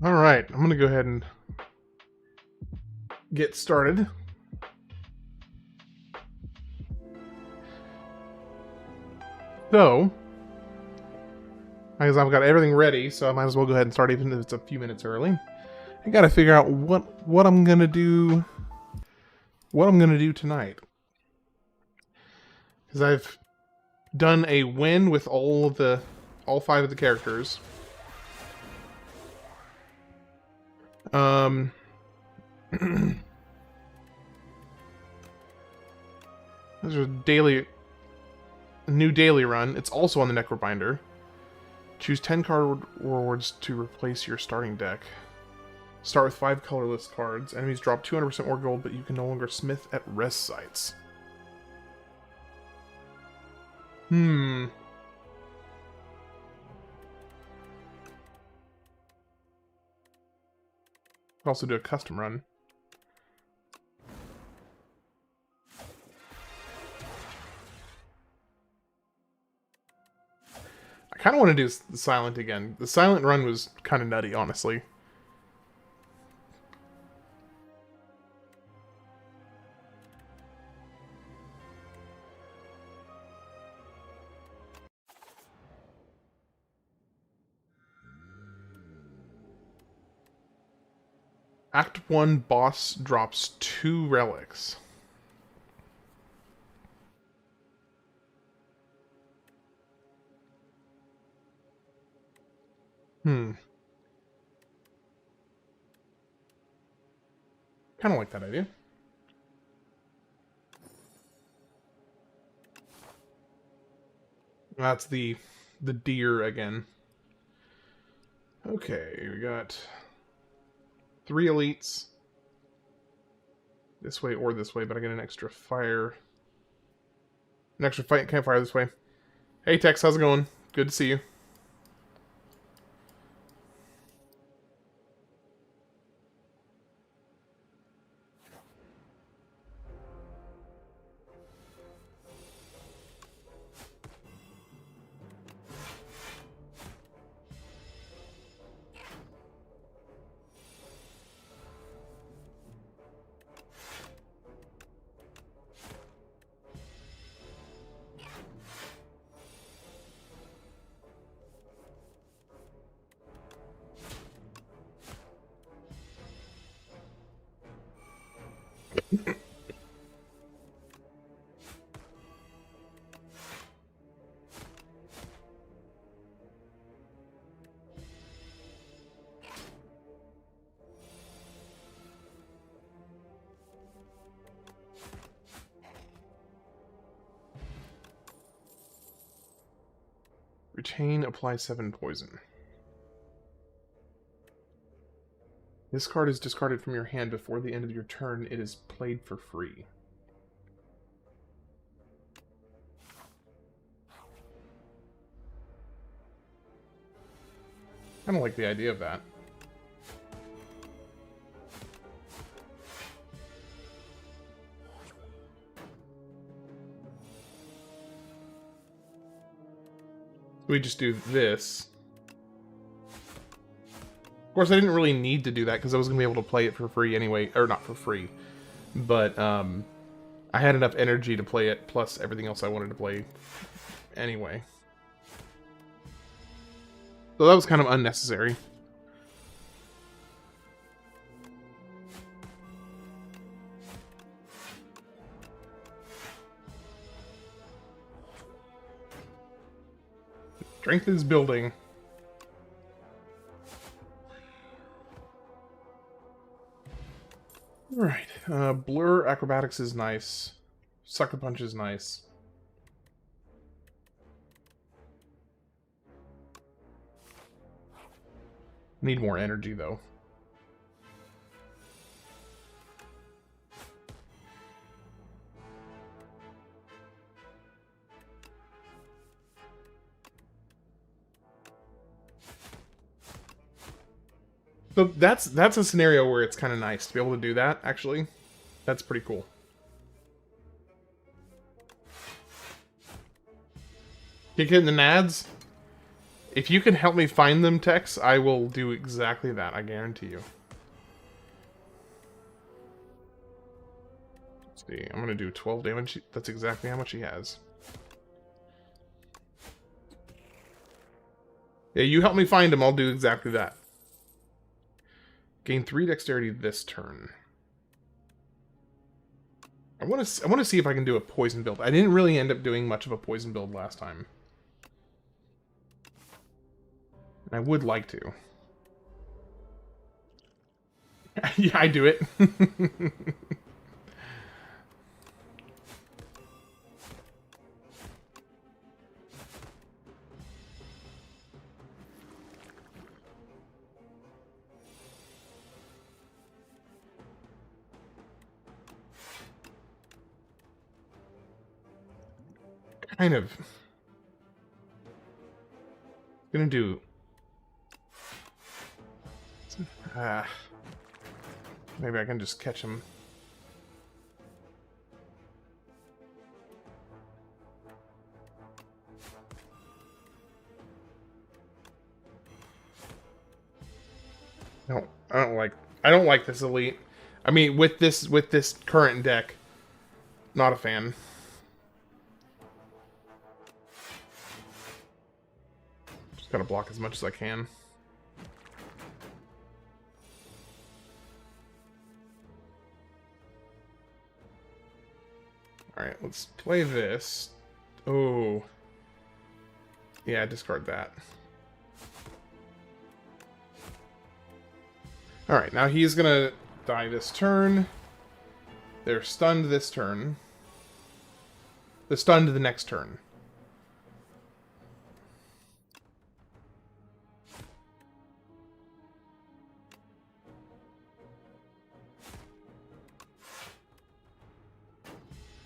All right, I'm gonna go ahead and get started. So, because I've got everything ready, so I might as well go ahead and start even if it's a few minutes early. I gotta figure out what I'm gonna do. What I'm gonna do tonight, because I've done a win with all 5 of the characters. There's a new daily run. It's also on the Necrobinder. Choose 10 card rewards to replace your starting deck. Start with 5 colorless cards. Enemies drop 200% more gold, but you can no longer smith at rest sites. Could also do a custom run. I kind of want to do the silent again. The silent run was kind of nutty, honestly. Act 1 boss drops 2 relics. Kind of like that idea. That's the deer again. Okay, we got 3 elites. This way or this way, but I get an extra fire. An extra campfire this way. Hey Tex, how's it going? Good to see you. Retain, apply 7 poison. This card is discarded from your hand before the end of your turn. It is played for free. I don't like the idea of that. We just do this. Of course, I didn't really need to do that because I was going to be able to play it for free anyway. Or not for free. But I had enough energy to play it, plus everything else I wanted to play anyway. So that was kind of unnecessary. Strength is building. Alright. Blur Acrobatics is nice. Sucker Punch is nice. Need more energy, though. So that's a scenario where it's kind of nice to be able to do that, actually. That's pretty cool. Kick it in the nads? If you can help me find them, Tex, I will do exactly that. I guarantee you. Let's see. I'm gonna do 12 damage. That's exactly how much he has. Yeah, you help me find him. I'll do exactly that. Gain 3 dexterity this turn. I want to see if I can do a poison build. I didn't really end up doing much of a poison build last time. And I would like to. Yeah, I do it. Kind of. Gonna do. Maybe I can just catch him. No, I don't like this elite. I mean, with this current deck, not a fan. Just gotta block as much as I can. Alright, let's play this. Oh. Yeah, discard that. Alright, now he's gonna die this turn. They're stunned this turn. They're stunned the next turn.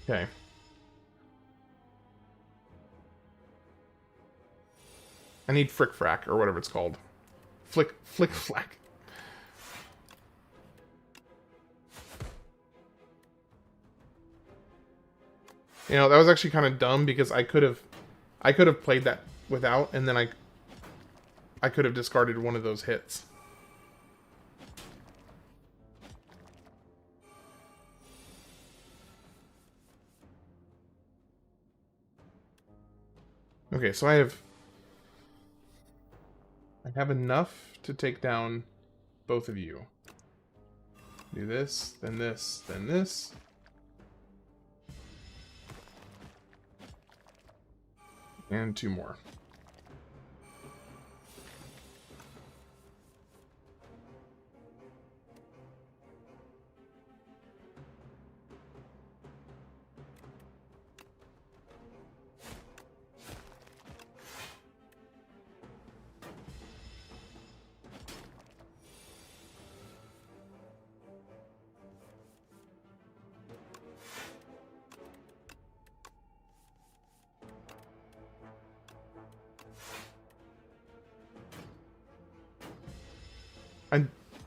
Okay. I need Frick Frack, or whatever it's called. Flick Flack. You know, that was actually kind of dumb because I could have played that without, and then I could have discarded one of those hits. Okay, so I have enough to take down both of you. Do this, then this, then this. And 2 more.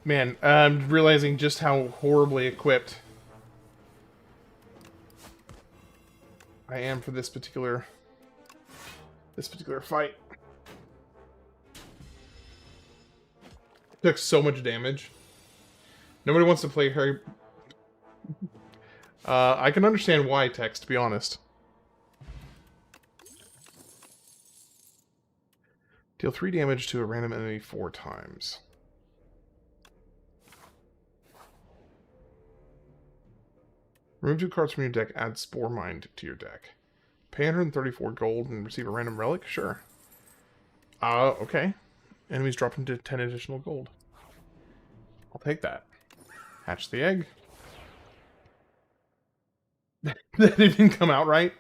Man, I'm realizing just how horribly equipped I am for this particular fight. It took so much damage. Nobody wants to play Harry. I can understand why, Tex, to be honest. Deal 3 damage to a random enemy 4 times. Remove 2 cards from your deck, add Spore Mind to your deck. Pay 134 gold and receive a random relic? Sure. Okay. Enemies drop into 10 additional gold. I'll take that. Hatch the egg. That didn't come out right.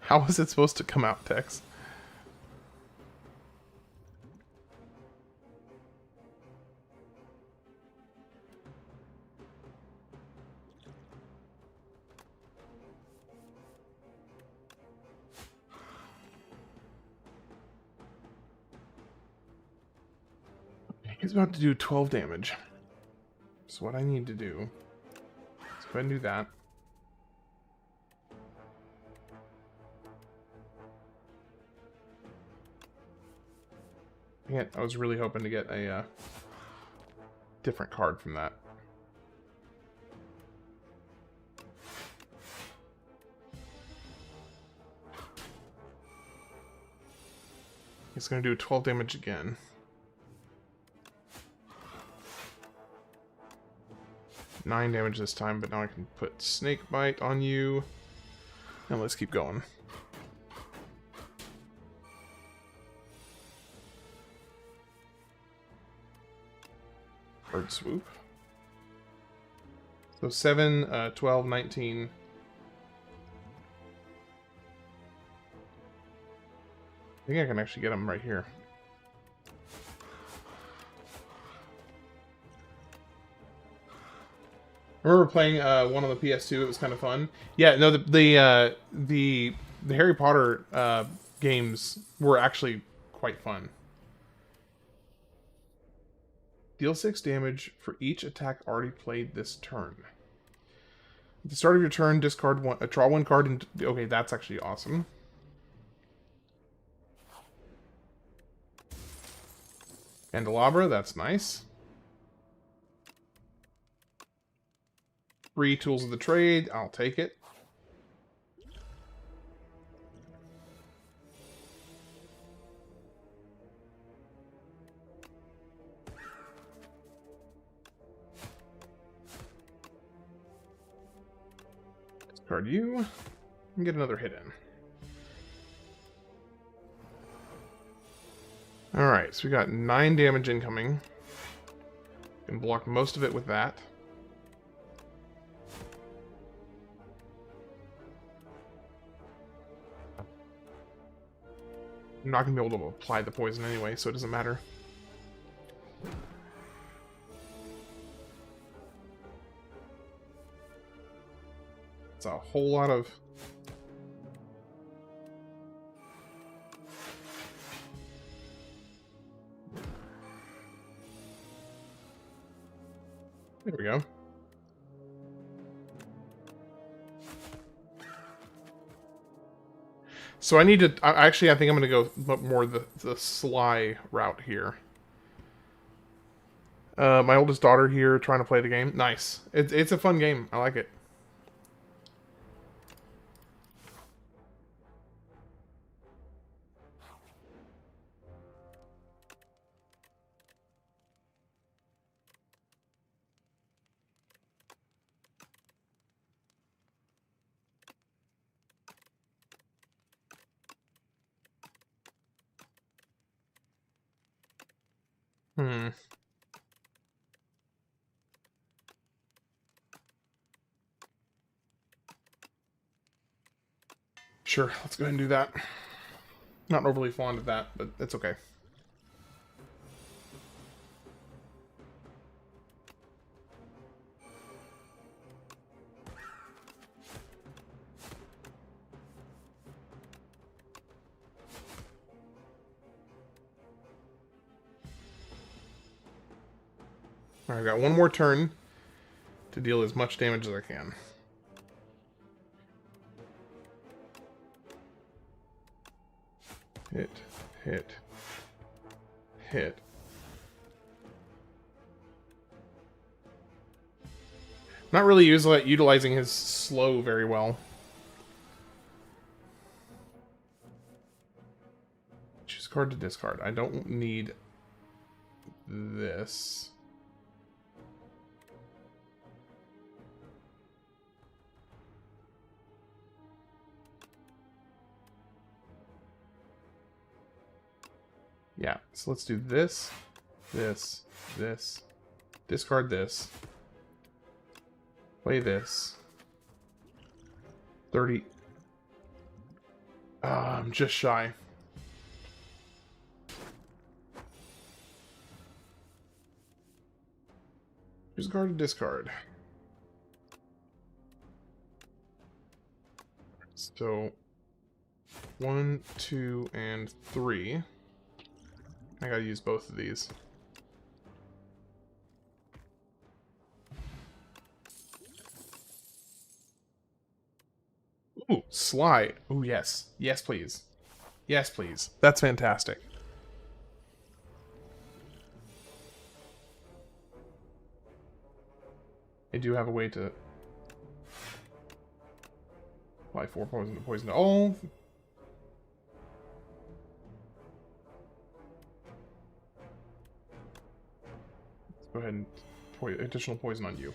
How was it supposed to come out, Tex? He's about to do 12 damage. So what I need to do is go ahead and do that. Dang it, I was really hoping to get a different card from that. He's going to do 12 damage again. Nine damage this time, but now I can put Snake Bite on you. And let's keep going. Bird Swoop. So 7, 12, 19. I think I can actually get him right here. I remember playing one on the PS2. It was kind of fun. Yeah, no, the Harry Potter games were actually quite fun. Deal 6 damage for each attack already played this turn. At the start of your turn, discard one, draw one card, and okay, that's actually awesome. Candelabra, that's nice. Free tools of the trade, I'll take it. Discard you, and get another hit in. Alright, so we got 9 damage incoming. Can block most of it with that. I'm not going to be able to apply the poison anyway, so it doesn't matter. It's a whole lot of... There we go. So I need to... Actually, I think I'm going to go more the Sly route here. My oldest daughter here trying to play the game. Nice. It's a fun game. I like it. Sure, let's go ahead and do that. Not overly fond of that, but it's okay. Alright, I've got one more turn to deal as much damage as I can. Hit, hit, hit. Not really utilizing his slow very well. Choose a card to discard. I don't need this. Yeah, so let's do this, this, this, discard this, play this, 30, I'm just shy. Choose a card to discard. So, 1, 2, and 3. I gotta use both of these. Ooh, Sly. Ooh, yes. Yes, please. Yes, please. That's fantastic. I do have a way to apply 4 poison to poison to all. Let's go ahead and additional poison on you.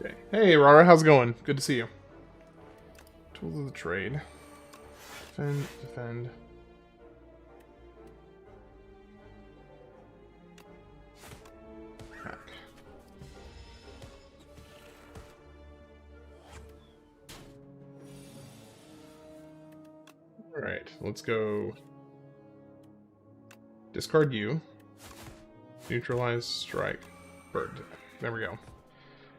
Okay. Hey, Rara, how's it going? Good to see you. Tools of the trade. Defend, defend. Hack. Alright, let's go. Discard you. Neutralize, strike, bird. There we go.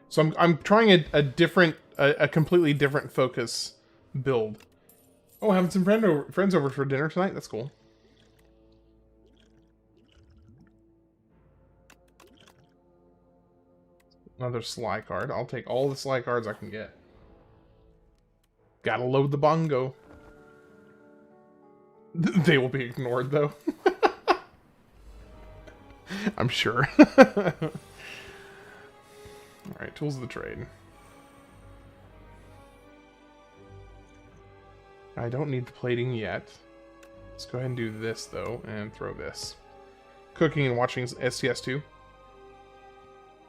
So I'm trying a different, a completely different focus build. Oh, having some friends over for dinner tonight? That's cool. Another Sly card. I'll take all the Sly cards I can get. Gotta load the bongo. They will be ignored, though. I'm sure. Alright, tools of the trade. I don't need the plating yet. Let's go ahead and do this, though, and throw this. Cooking and watching STS2.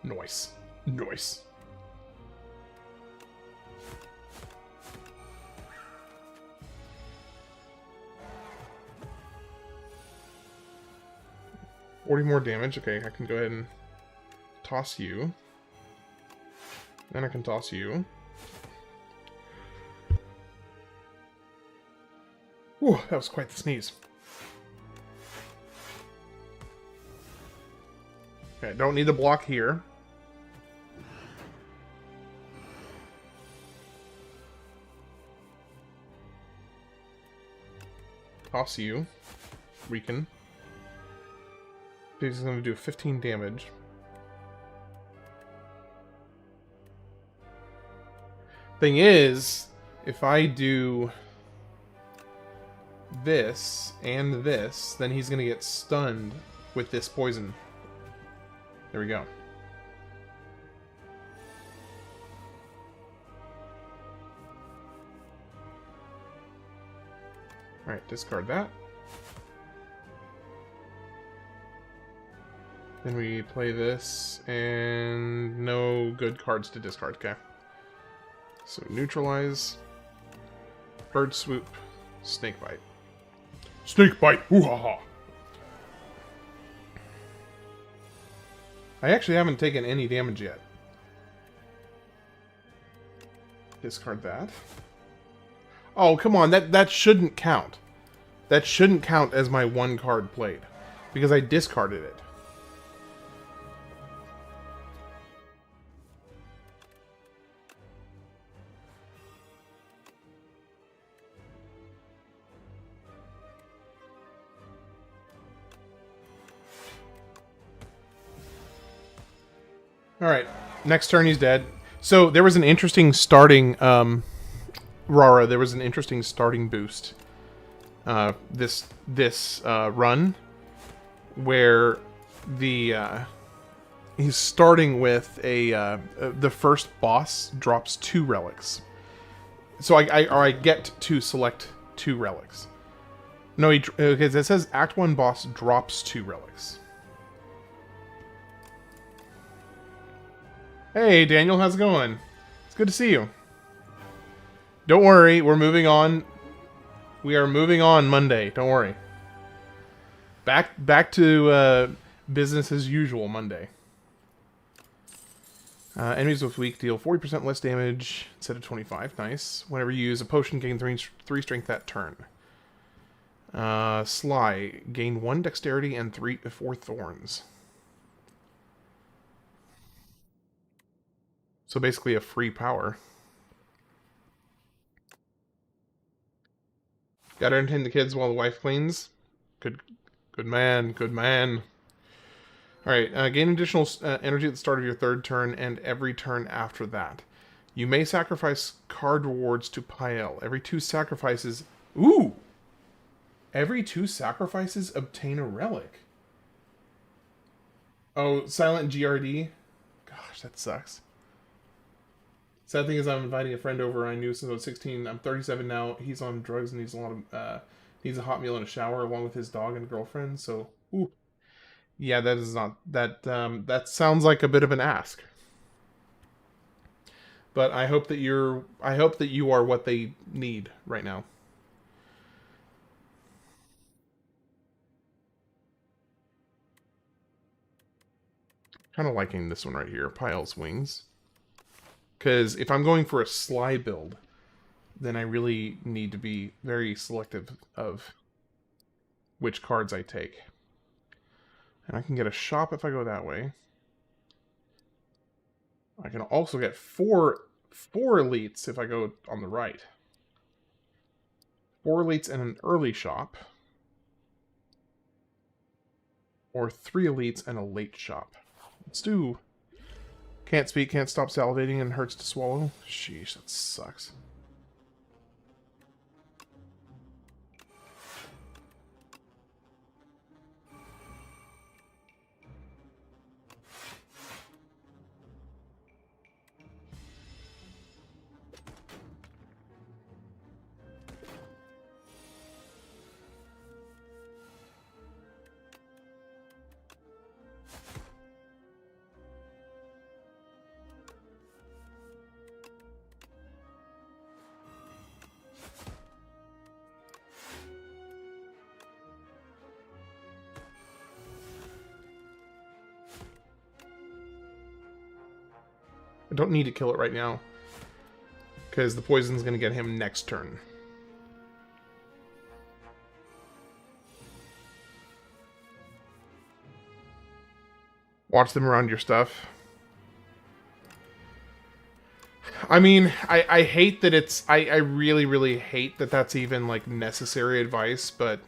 Nice. Nice. $40 more damage. Okay, I can go ahead and toss you. Then I can toss you. Whew, that was quite the sneeze. Okay, don't need the block here. Toss you. Weaken. He's going to do 15 damage. Thing is, if I do this and this, then he's going to get stunned with this poison. There we go. Alright, discard that. Then we play this, and no good cards to discard, okay. So neutralize, bird swoop, snake bite. Snake bite! Hoo-ha-ha! I actually haven't taken any damage yet. Discard that. Oh, come on, that shouldn't count. That shouldn't count as my one card played, because I discarded it. Alright, next turn he's dead. So there was an interesting starting, Rara, there was an interesting starting boost. This run, where he's starting with the first boss drops 2 relics. So I get to select 2 relics. No, okay, it says Act 1 boss drops 2 relics. Hey, Daniel, how's it going? It's good to see you. Don't worry, we're moving on. We are moving on Monday. Don't worry. Back to business as usual Monday. Enemies with weak deal 40% less damage instead of 25. Nice. Whenever you use a potion, gain 3 strength that turn. Sly, gain 1 dexterity and 4 thorns. So basically a free power. Gotta entertain the kids while the wife cleans. Good man, good man. Alright, gain additional energy at the start of your third turn and every turn after that. You may sacrifice card rewards to Pael. Every 2 sacrifices... Ooh! Every 2 sacrifices obtain a relic. Oh, silent GRD? Gosh, that sucks. Sad thing is I'm inviting a friend over I knew since I was 16. I'm 37 now. He's on drugs and needs a lot of... needs a hot meal and a shower along with his dog and girlfriend, so... Ooh. Yeah, that is not... That sounds like a bit of an ask. But I hope that you're... I hope that you are what they need right now. Kind of liking this one right here, Pyle's Wings. Because if I'm going for a Sly build, then I really need to be very selective of which cards I take. And I can get a shop if I go that way. I can also get four elites if I go on the right. 4 elites and an early shop. Or 3 elites and a late shop. Let's do... Can't speak, can't stop salivating, and hurts to swallow. Sheesh, that sucks. I don't need to kill it right now, because the poison's going to get him next turn. Watch them around your stuff. I mean, I hate that it's... I really, really hate that that's even, like, necessary advice, but...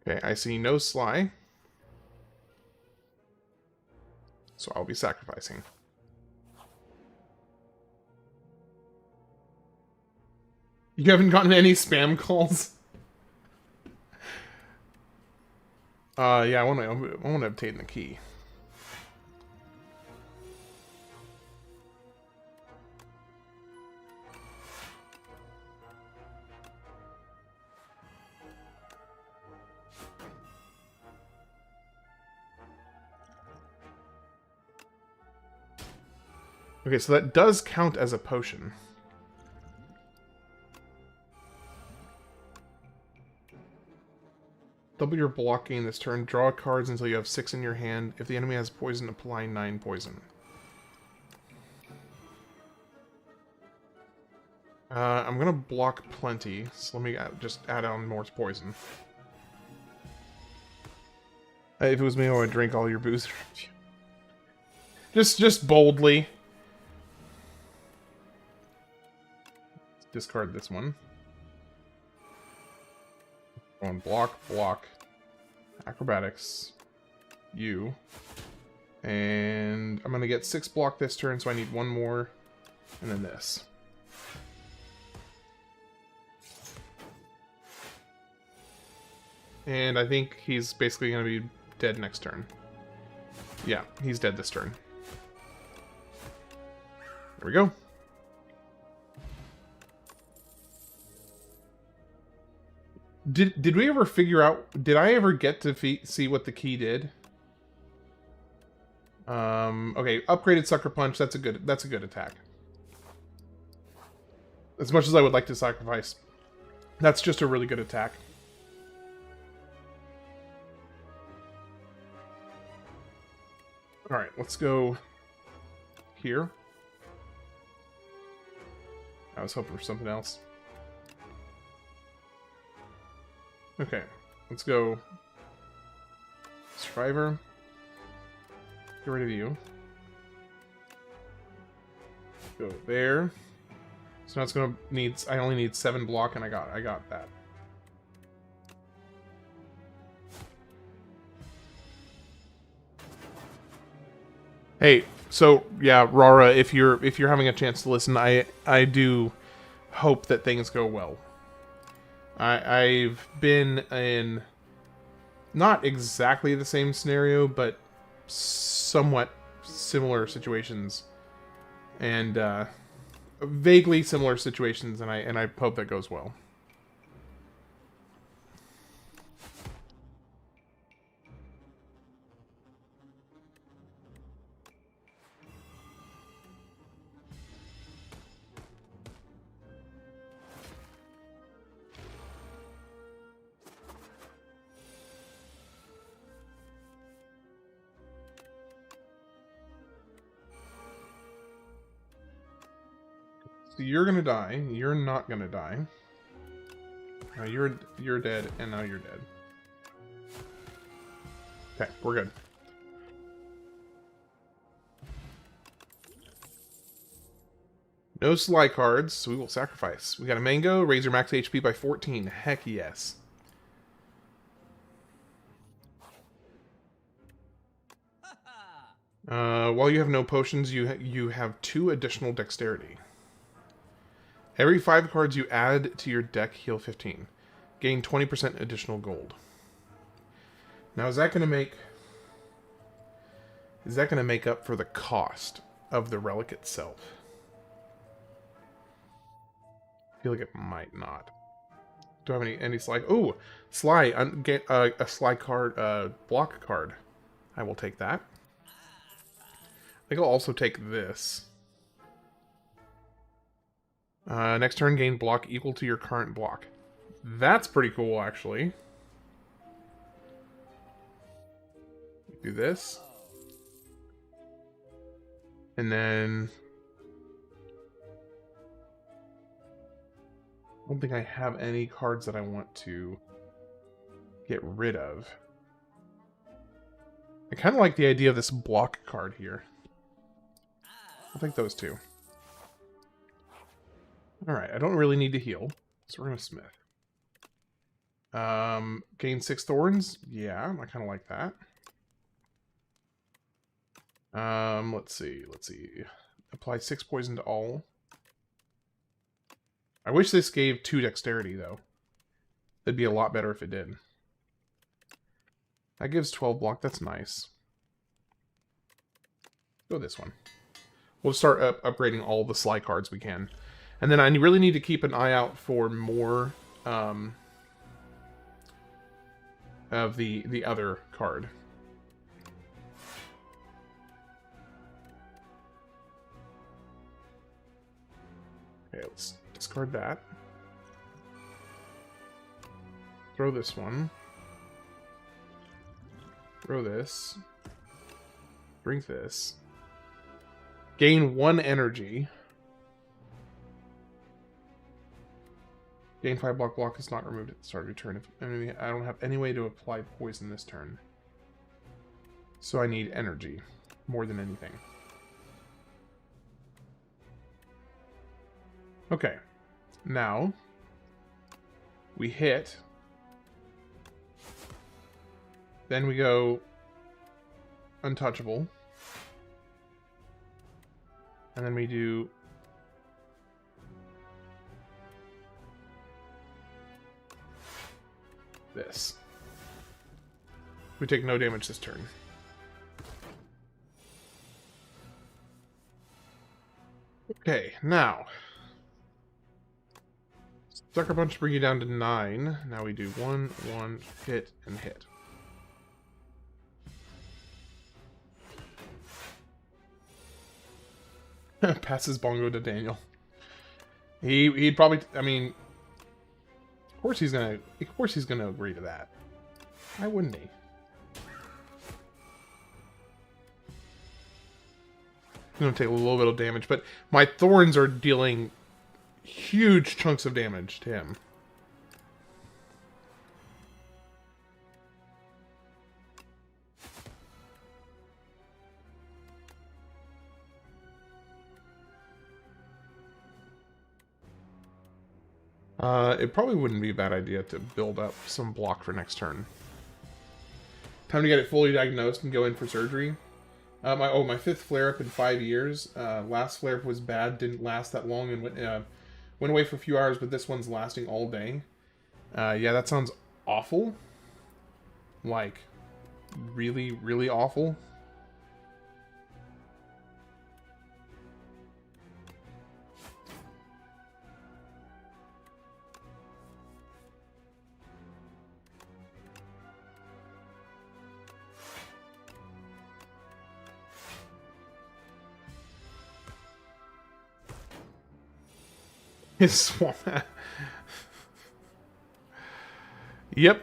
Okay, I see no Sly. So I'll be sacrificing. You haven't gotten any spam calls? Yeah, I want to obtain the key. Okay, so that does count as a potion. Double your blocking this turn. Draw cards until you have 6 in your hand. If the enemy has poison, apply 9 poison. I'm gonna block plenty, so let me just add on more poison. If it was me, I would drink all your booze. just boldly. Discard this one. Going block, acrobatics, you, and I'm gonna get 6 block this turn, so I need 1 more, and then this. And I think he's basically gonna be dead next turn. Yeah, he's dead this turn. There we go. Did we ever figure out... Did I ever get to see what the key did? Okay, upgraded Sucker Punch. That's a good attack. As much as I would like to sacrifice, that's just a really good attack. Alright, let's go here. I was hoping for something else. Okay, let's go. Survivor. Get rid of you. Go there. So now it's gonna need. I only need 7 block, and I got that. Hey, so yeah, Rara, if you're having a chance to listen, I do hope that things go well. I've been in not exactly the same scenario, but somewhat similar situations, and vaguely similar situations, and I hope that goes well. So you're gonna die. You're not gonna die. Now you're dead, and now you're dead. Okay, we're good. No Sly cards, so we will sacrifice. We got a mango, raise your max HP by 14. Heck yes. While you have no potions, you have 2 additional dexterity. Every 5 cards you add to your deck heal 15. Gain 20% additional gold. Now is that gonna make up for the cost of the relic itself? I feel like it might not. Do I have any Sly? Oh, Sly! Get a Sly card, block card. I will take that. I think I'll also take this. Next turn, gain block equal to your current block. That's pretty cool, actually. Do this. And then... I don't think I have any cards that I want to get rid of. I kind of like the idea of this block card here. I'll take those 2. Alright, I don't really need to heal, so we're going to smith. Gain 6 thorns? Yeah, I kind of like that. Let's see. Apply 6 poison to all. I wish this gave 2 dexterity, though. That'd be a lot better if it did. That gives 12 block, that's nice. Go this one. We'll start upgrading all the Sly cards we can. And then I really need to keep an eye out for more of the other card. Okay, let's discard that. Throw this one. Throw this. Drink this. Gain 1 energy. Gain 5 block. Block is not removed at the start of your turn. I don't have any way to apply poison this turn. So I need energy more than anything. Okay. Now we hit. Then we go untouchable. And then we do this. We take no damage this turn. Okay, now Sucker Punch bring you down to 9. Now we do 1, 1, hit, and hit. Passes Bongo to Daniel. He'd probably, I mean, of course he's gonna agree to that. Why wouldn't he? He's gonna take a little bit of damage, but my thorns are dealing huge chunks of damage to him. It probably wouldn't be a bad idea to build up some block for next turn. Time to get it fully diagnosed and go in for surgery. My fifth flare-up in 5 years. Last flare-up was bad, didn't last that long, and went away for a few hours, but this one's lasting all day. Yeah, that sounds awful. Like, really, really awful. His swamp. Yep.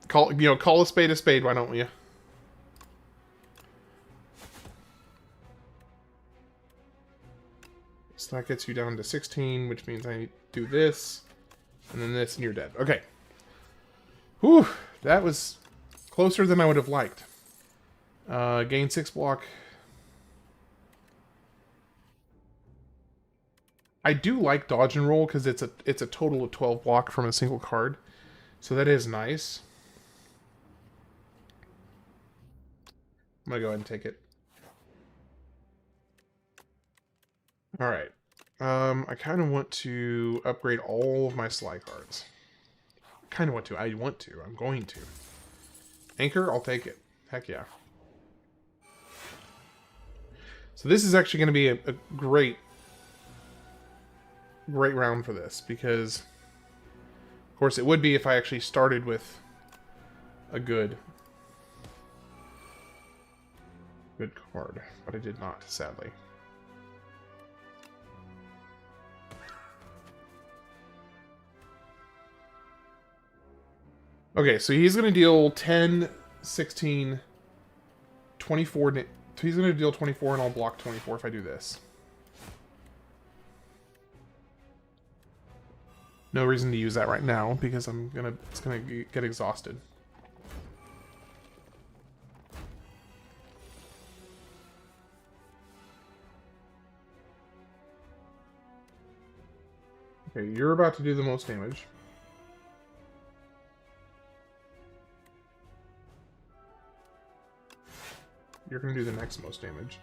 Call a spade, why don't we? So that gets you down to 16, which means I need to do this, and then this, and you're dead. Okay. Whew, that was closer than I would have liked. Gain 6 block. I do like dodge and roll because it's a total of 12 block from a single card. So that is nice. I'm gonna go ahead and take it. Alright. I kind of want to upgrade all of my Sly cards. I want to. I'm going to. Anchor, I'll take it. Heck yeah. So this is actually going to be a great round for this, because of course it would be if I actually started with a good card, but I did not, sadly. Okay, so he's going to deal 10, 16, 24. He's going to deal 24, and I'll block 24 if I do this. No reason to use that right now, because it's gonna get exhausted. Okay, you're about to do the most damage. You're gonna do the next most damage.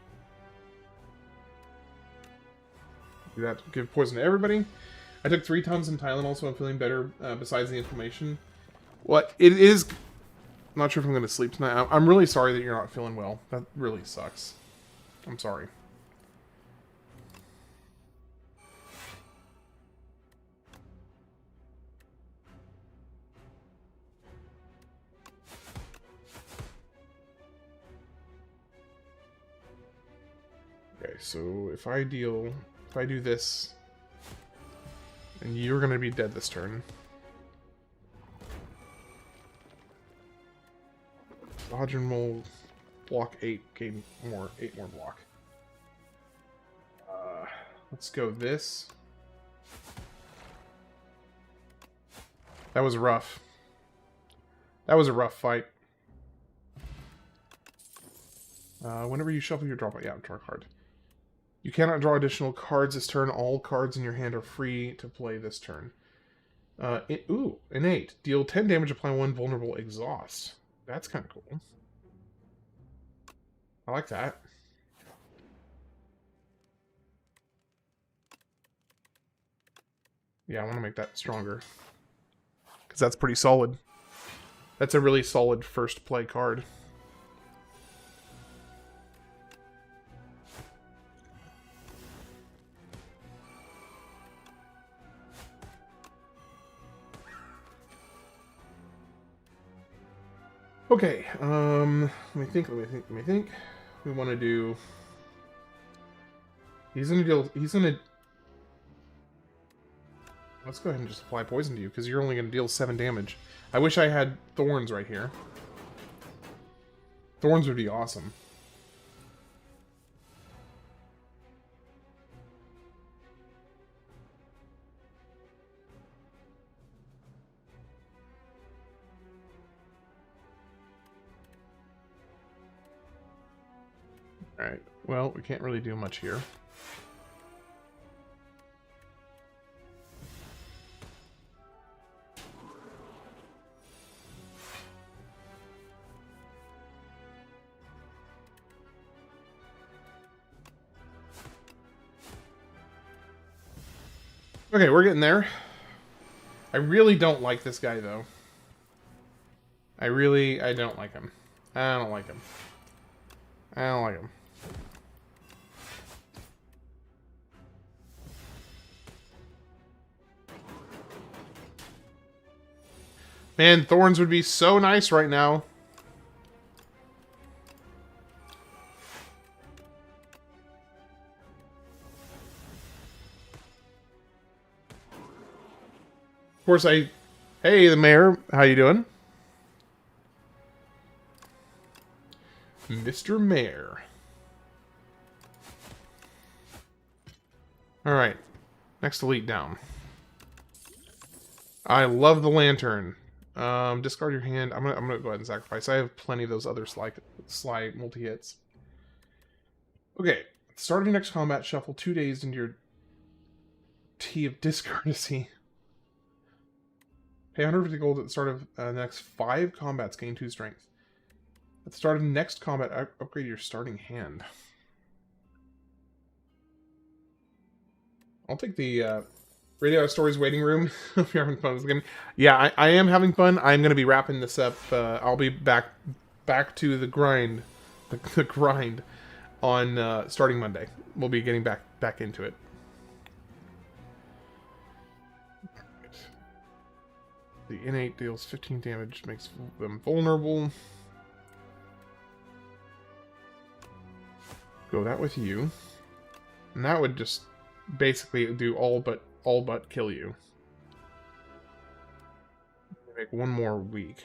Do that. Give poison to everybody. I took 3 tons in Tylenol, so I'm feeling better besides the inflammation. What it is... I'm not sure if I'm going to sleep tonight. I'm really sorry that you're not feeling well. That really sucks. I'm sorry. Okay, so if I do this... And you're going to be dead this turn. Dodge and roll, block 8, gain 8 more block. Let's go this. That was rough. That was a rough fight. Whenever you shuffle your draw card. You cannot draw additional cards this turn. All cards in your hand are free to play this turn. Innate. Deal 10 damage, apply 1 vulnerable exhaust. That's kind of cool. I like that. Yeah, I want to make that stronger. Because that's pretty solid. That's a really solid first play card. Okay, let me think. We want to do... He's gonna... Let's go ahead and just apply poison to you, because you're only gonna deal 7 damage. I wish I had thorns right here. Thorns would be awesome. Alright, well, we can't really do much here. Okay, we're getting there. I really don't like this guy, though. I don't like him. I don't like him. I don't like him. Man, thorns would be so nice right now. Of course, Hey, the mayor. How you doing? Mr. Mayor. Alright. Next elite down. I love the lantern. Discard your hand. I'm gonna go ahead and sacrifice. I have plenty of those other sly multi-hits. Okay. At the start of your next combat, shuffle 2 days into your Tea of Discourtesy. Pay 150 gold at the start of the next 5 combats. Gain 2 strength. At the start of next combat, upgrade your starting hand. I'll take the Radio Stories waiting room. If you're having fun with the game. Yeah, I am having fun. I'm going to be wrapping this up. I'll be back to the grind. The grind on starting Monday. We'll be getting back into it. The innate deals 15 damage, makes them vulnerable. Go that with you. And that would just basically do all but kill you. Make one more weak.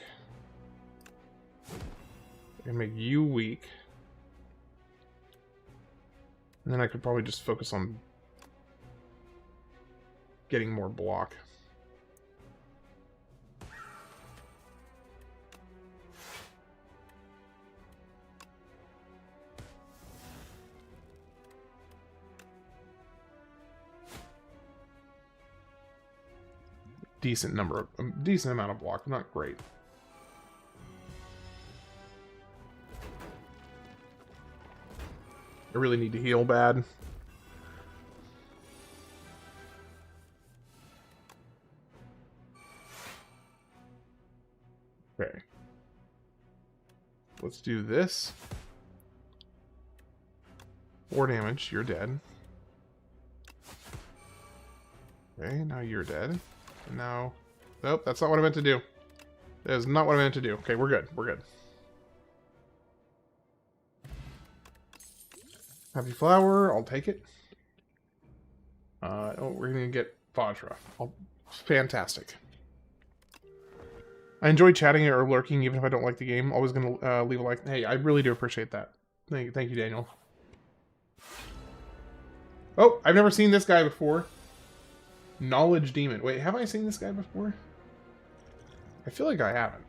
I can make you weak. And then I could probably just focus on getting more block. Decent amount of block, not great. I really need to heal bad. Okay. Let's do this. 4 damage, you're dead. Okay, now you're dead. And now... Nope, that's not what I meant to do. That is not what I meant to do. Okay, we're good. We're good. Happy Flower, I'll take it. Oh, we're gonna get Vajra. Fantastic. I enjoy chatting or lurking even if I don't like the game. Always gonna leave a like. Hey, I really do appreciate that. Thank you, Daniel. Oh, I've never seen this guy before. Knowledge Demon. Wait, have I seen this guy before? I feel like I haven't.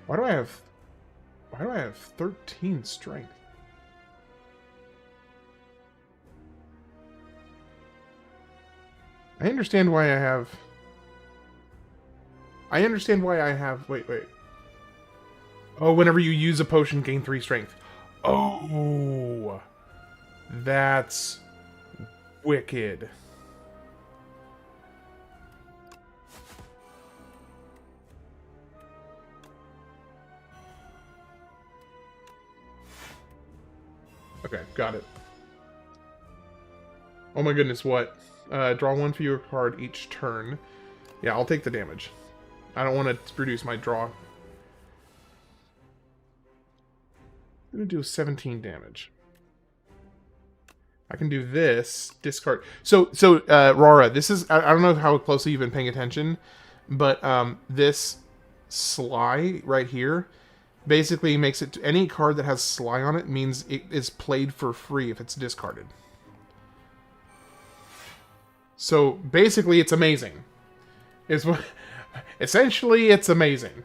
Why do I have 13 strength? I understand why I have... Wait. Oh, whenever you use a potion, gain 3 strength. Oh! That's... wicked. Okay, got it. Oh my goodness, what? Draw 1 fewer card each turn. Yeah, I'll take the damage. I don't want to reduce my draw. I'm going to do 17 damage. I can do this. Discard. So Rara, this is... I don't know how closely you've been paying attention, but this Sly right here basically makes it... Any card that has Sly on it means it is played for free if it's discarded. So basically, it's amazing. Essentially, it's amazing.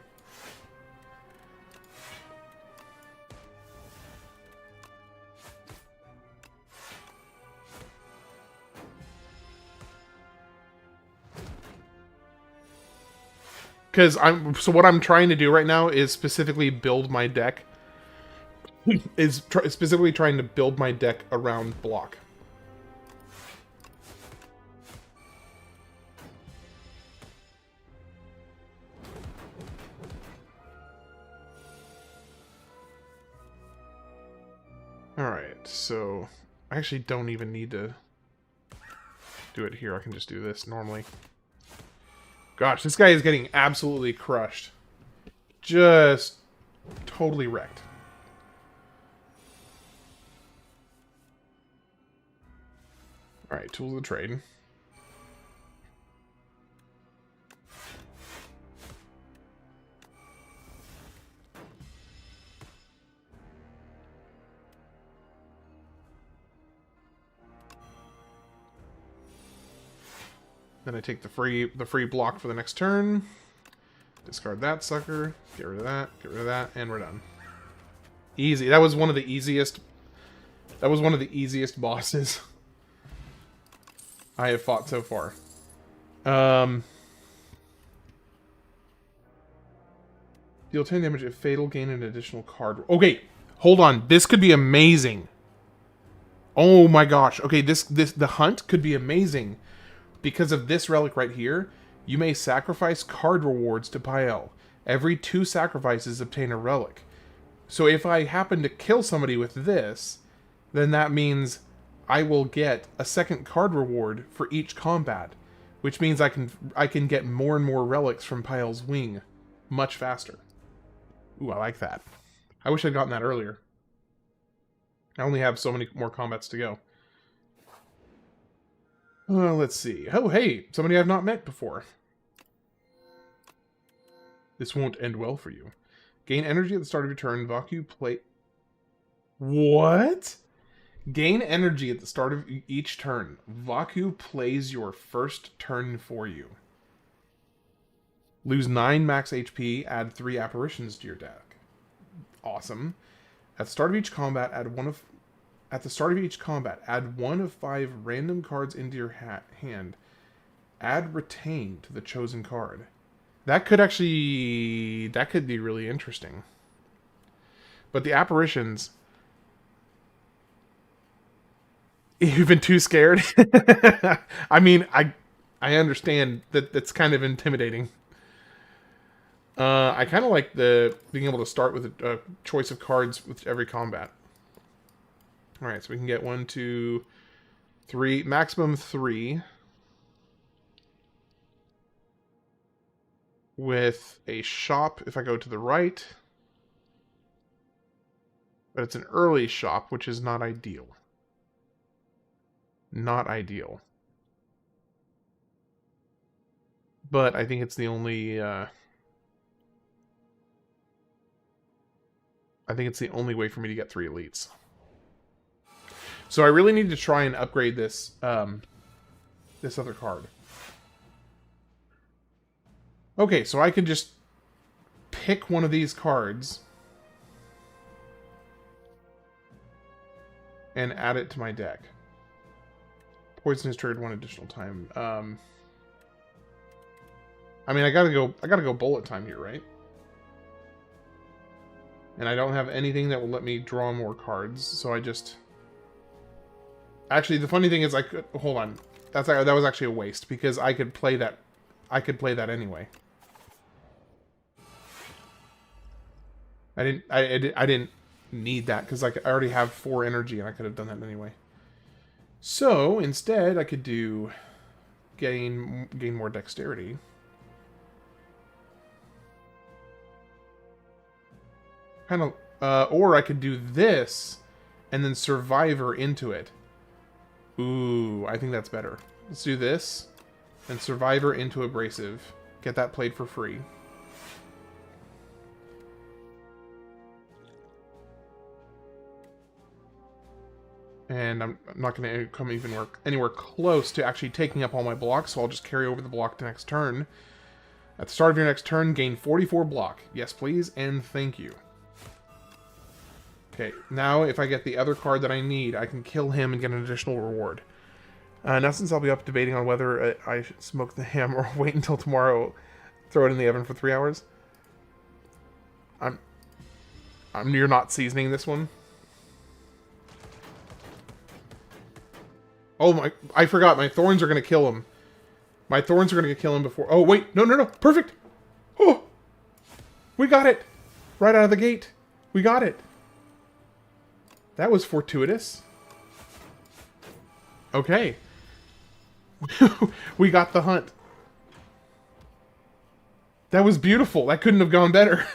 Because so what I'm trying to do right now is specifically build my deck. Specifically trying to build my deck around block. Alright, so I actually don't even need to do it here. I can just do this normally. Gosh, this guy is getting absolutely crushed. Just totally wrecked. Alright, tools of the trade. Then I take the free block for the next turn. Discard that sucker. Get rid of that, and we're done. Easy. That was one of the easiest. That was one of the easiest bosses I have fought so far. Deal 10 damage if fatal, gain an additional card. Okay, hold on. This could be amazing. Oh my gosh. Okay, the hunt could be amazing. Because of this relic right here, you may sacrifice card rewards to Pael. Every 2 sacrifices obtain a relic. So if I happen to kill somebody with this, then that means I will get a second card reward for each combat, which means I can get more and more relics from Pael's wing much faster. Ooh, I like that. I wish I'd gotten that earlier. I only have so many more combats to go. Let's see. Oh, hey! Somebody I've not met before. This won't end well for you. Gain energy at the start of your turn. Vaku play... What? Gain energy at the start of each turn. Vaku plays your first turn for you. Lose 9 max HP. Add 3 apparitions to your deck. Awesome. At the start of each combat, add one of 5 random cards into your hand. Add retain to the chosen card. That could be really interesting. But the apparitions... You've been too scared? I mean, I understand that that's kind of intimidating. I kind of like being able to start with a choice of cards with every combat. Alright, so we can get 1, 2, 3, maximum 3. With a shop if I go to the right. But it's an early shop, which is not ideal. Not ideal. But I think it's the only... I think it's the only way for me to get 3 elites. So I really need to try and upgrade this this other card. Okay, so I can just pick one of these cards and add it to my deck. Poison is triggered 1 additional time. I mean, I gotta go bullet time here, right? And I don't have anything that will let me draw more cards, so I just... Actually, the funny thing is I could... Hold on. That was actually a waste, because I could play that... I could play that anyway. I didn't need that, because I already have 4 energy, and I could have done that anyway. So, instead, I could do... Gain more dexterity. Kind of... or I could do this, and then Survivor into it. Ooh, I think that's better. Let's do this, and Survivor into Abrasive. Get that played for free. And I'm not going to come anywhere close to actually taking up all my blocks, so I'll just carry over the block to next turn. At the start of your next turn, gain 44 block. Yes, please, and thank you. Okay, now if I get the other card that I need, I can kill him and get an additional reward. Now since I'll be up debating on whether I should smoke the ham or wait until tomorrow Throw it in the oven for 3 hours. You're not seasoning this one. Oh my, I forgot. My thorns are going to kill him. My thorns are going to kill him before. Oh, wait. No. Perfect. Oh, we got it. Right out of the gate. We got it. That was fortuitous. Okay. We got the hunt. That was beautiful. That couldn't have gone better.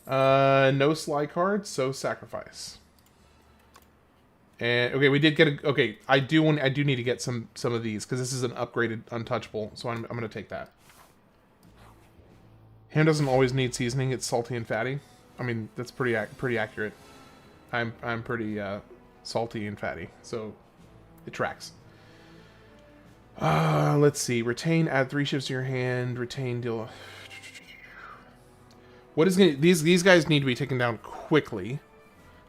No Sly cards, so sacrifice. And okay, we did get a. Okay, I do need to get some of these because this is an upgraded untouchable, so I'm gonna take that. Ham doesn't always need seasoning; it's salty and fatty. I mean, that's pretty accurate. I'm pretty salty and fatty, so it tracks. Let's see. Retain. Add 3 shifts to your hand. Retain. Deal. What is gonna? These guys need to be taken down quickly.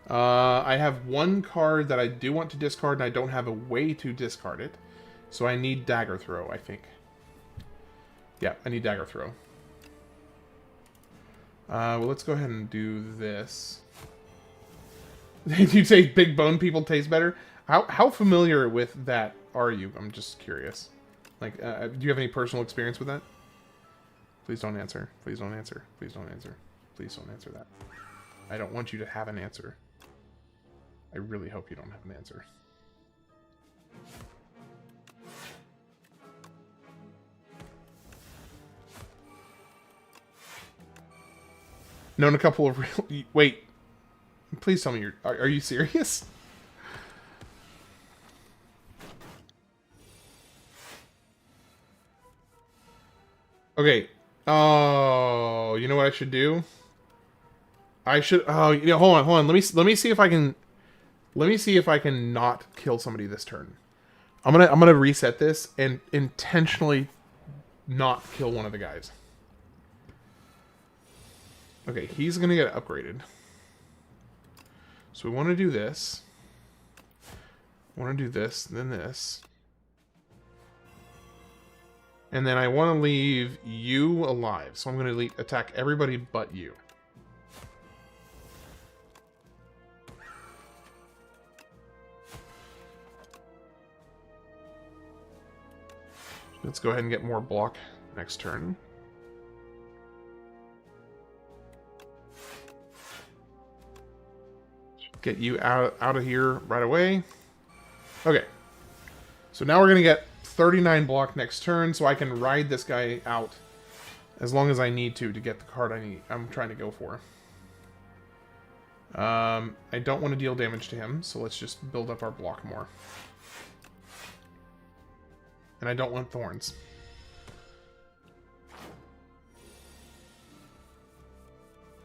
I have 1 card that I do want to discard, and I don't have a way to discard it. So I need Dagger Throw, I think. Yeah, I need Dagger Throw. Well, let's go ahead and do this. Did you say big bone people taste better? How familiar with that are you? I'm just curious. Like, do you have any personal experience with that? Please don't answer. Please don't answer. Please don't answer. Please don't answer that. I don't want you to have an answer. I really hope you don't have an answer. Known a couple of real... Wait. Please tell me you're... Are you serious? Okay. Oh, you know what I should do? I should... Oh, you know, hold on. Let me see if I can... Let me see if I can not kill somebody this turn. I'm gonna reset this and intentionally not kill one of the guys. Okay, he's gonna get upgraded. So we want to do this. Want to do this, then this. And then I want to leave you alive. So I'm going to attack everybody but you. Let's go ahead and get more block next turn. Get you out of here right away. Okay. So now we're going to get 39 block next turn, so I can ride this guy out as long as I need to get the card I'm trying to go for. I don't want to deal damage to him, so let's just build up our block more. And I don't want thorns.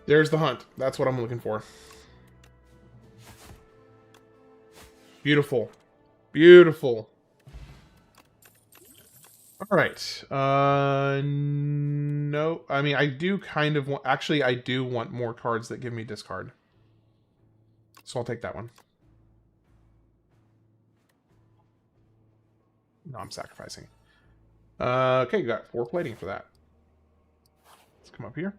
There's the hunt. That's what I'm looking for. Beautiful. Beautiful. Alright. No. I mean, I do kind of want... Actually, I do want more cards that give me discard. So I'll take that one. No, I'm sacrificing. Okay, you got 4 plating for that. Let's come up here.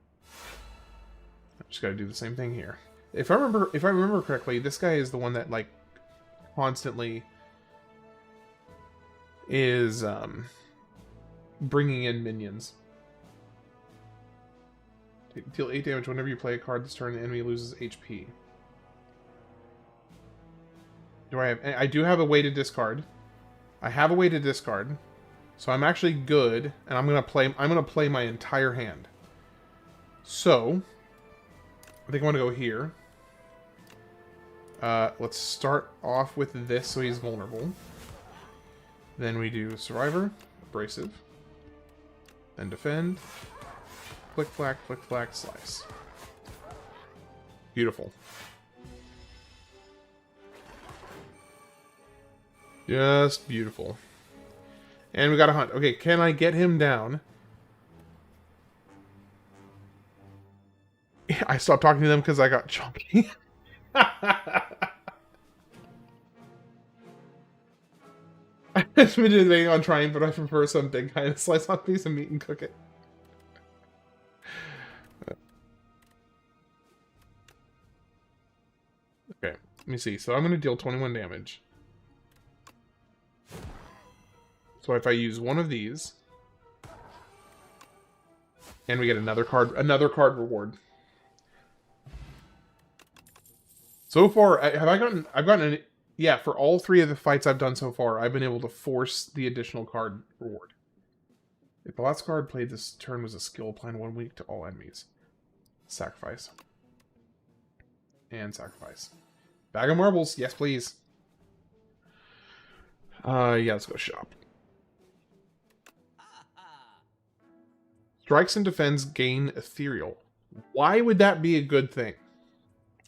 I just gotta do the same thing here. If I remember correctly, this guy is the one that, like, constantly is bringing in minions. Deal 8 damage whenever you play a card this turn. The enemy loses HP. I do have a way to discard. I have a way to discard, so I'm actually good, and I'm gonna play my entire hand. So I think I'm gonna go here. Let's start off with this so he's vulnerable. Then we do Survivor, Abrasive, then Defend, Flick Flack, Slice. Beautiful. Just beautiful. And we got a hunt. Okay, can I get him down? I stopped talking to them because I got chunky. I've been debating on trying, but I prefer some big guy to slice on a piece of meat and cook it. Okay, let me see. So I'm going to deal 21 damage. So if I use one of these, and we get another card reward. So far, I've gotten yeah, for all 3 of the fights I've done so far, I've been able to force the additional card reward. If the last card played this turn was a skill applying 1 week to all enemies. Sacrifice. And sacrifice. Bag of marbles, yes please. Yeah, let's go shop. Strikes and defends gain ethereal. Why would that be a good thing?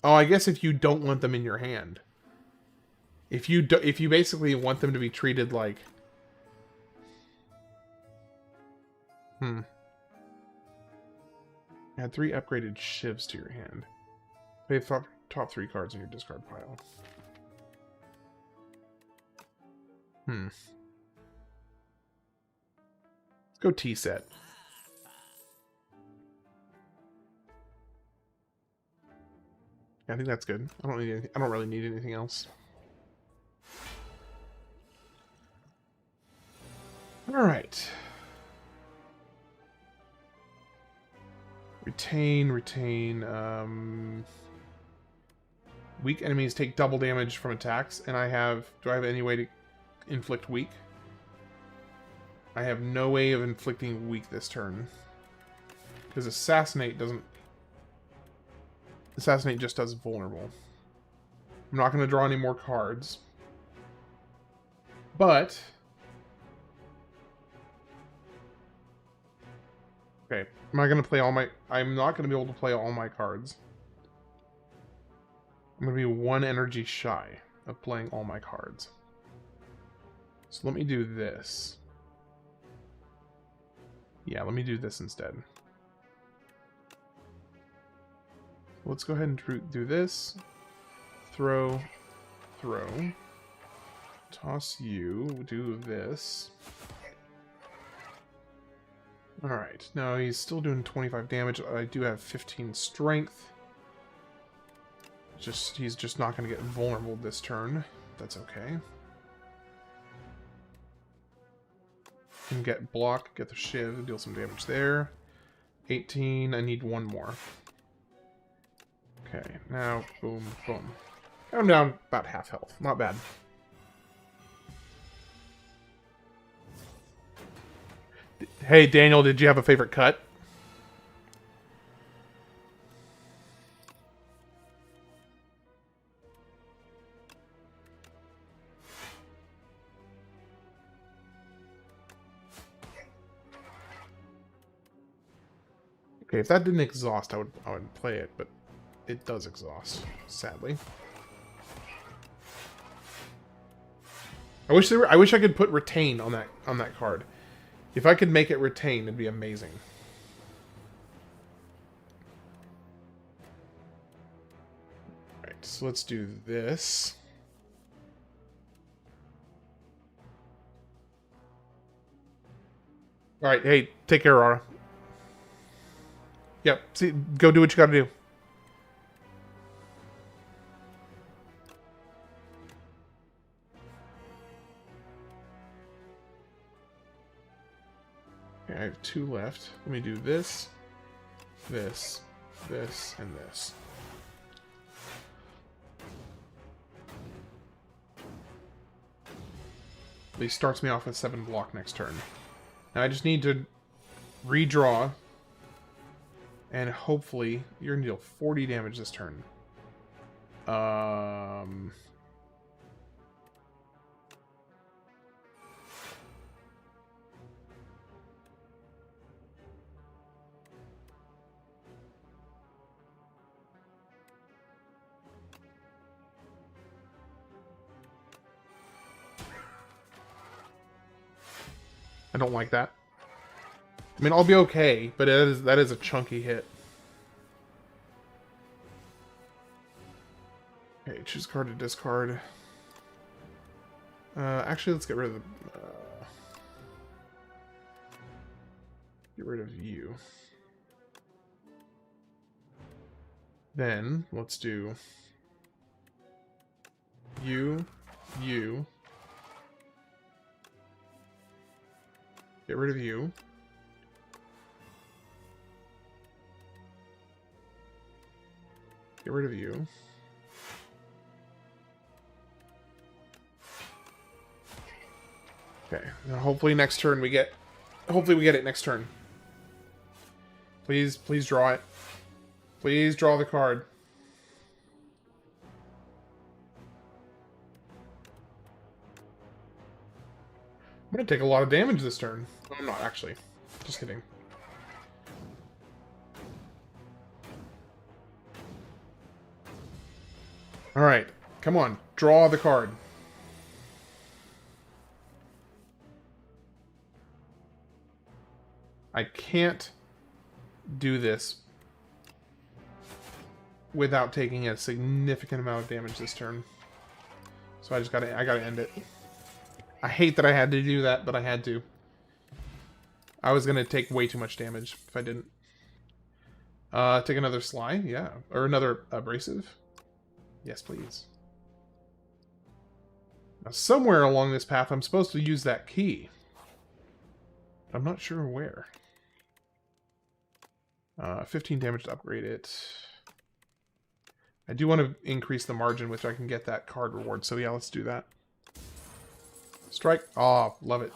Oh, I guess if you don't want them in your hand. If you basically want them to be treated like... Add 3 upgraded shivs to your hand. Play the top 3 cards in your discard pile. Let's go T-set. Yeah, I think that's good. I don't really need anything else. All right. Retain. Weak enemies take double damage from attacks, and do I have any way to inflict weak? I have no way of inflicting weak this turn. Because Assassinate doesn't... Assassinate just does vulnerable. I'm not going to draw any more cards. But... Okay, am I going to play all my... I'm not going to be able to play all my cards. I'm going to be 1 energy shy of playing all my cards. So let me do this. Yeah, let me do this instead. Let's go ahead and do this. Throw. Toss you. Do this. Alright, now he's still doing 25 damage. I do have 15 strength. He's just not going to get vulnerable this turn. That's okay. Can get block, get the shiv, deal some damage there. 18, I need 1 more. Okay, now, boom, boom. I'm down about half health. Not bad. Hey, Daniel, did you have a favorite cut? Okay, if that didn't exhaust, I would play it, but it does exhaust, sadly. I wish I could put retain on that card. If I could make it retain, it'd be amazing. Alright, so let's do this. Alright, hey, take care, Aura. Yep, see, go do what you gotta do. Okay, I have 2 left. Let me do this, this, this, and this. He starts me off with 7 block next turn. Now I just need to redraw. And hopefully, you're gonna deal 40 damage this turn. I don't like that. I mean, I'll be okay, but that is a chunky hit. Okay, choose card to discard. Actually, let's get rid of the... get rid of you. Then, let's do... You. You. Get rid of you. Get rid of you. Okay. Now hopefully next turn we get... Hopefully we get it next turn. Please, please draw it. Please draw the card. I'm gonna take a lot of damage this turn. Oh, I'm not, actually. Just kidding. Alright. Come on. Draw the card. I can't do this without taking a significant amount of damage this turn. So I gotta end it. I hate that I had to do that, but I had to. I was gonna take way too much damage if I didn't. Take another Sly, yeah. Or another abrasive. Yes, please. Now, somewhere along this path, I'm supposed to use that key. I'm not sure where. 15 damage to upgrade it. I do want to increase the margin, which I can get that card reward. So yeah, let's do that. Strike. Oh, love it.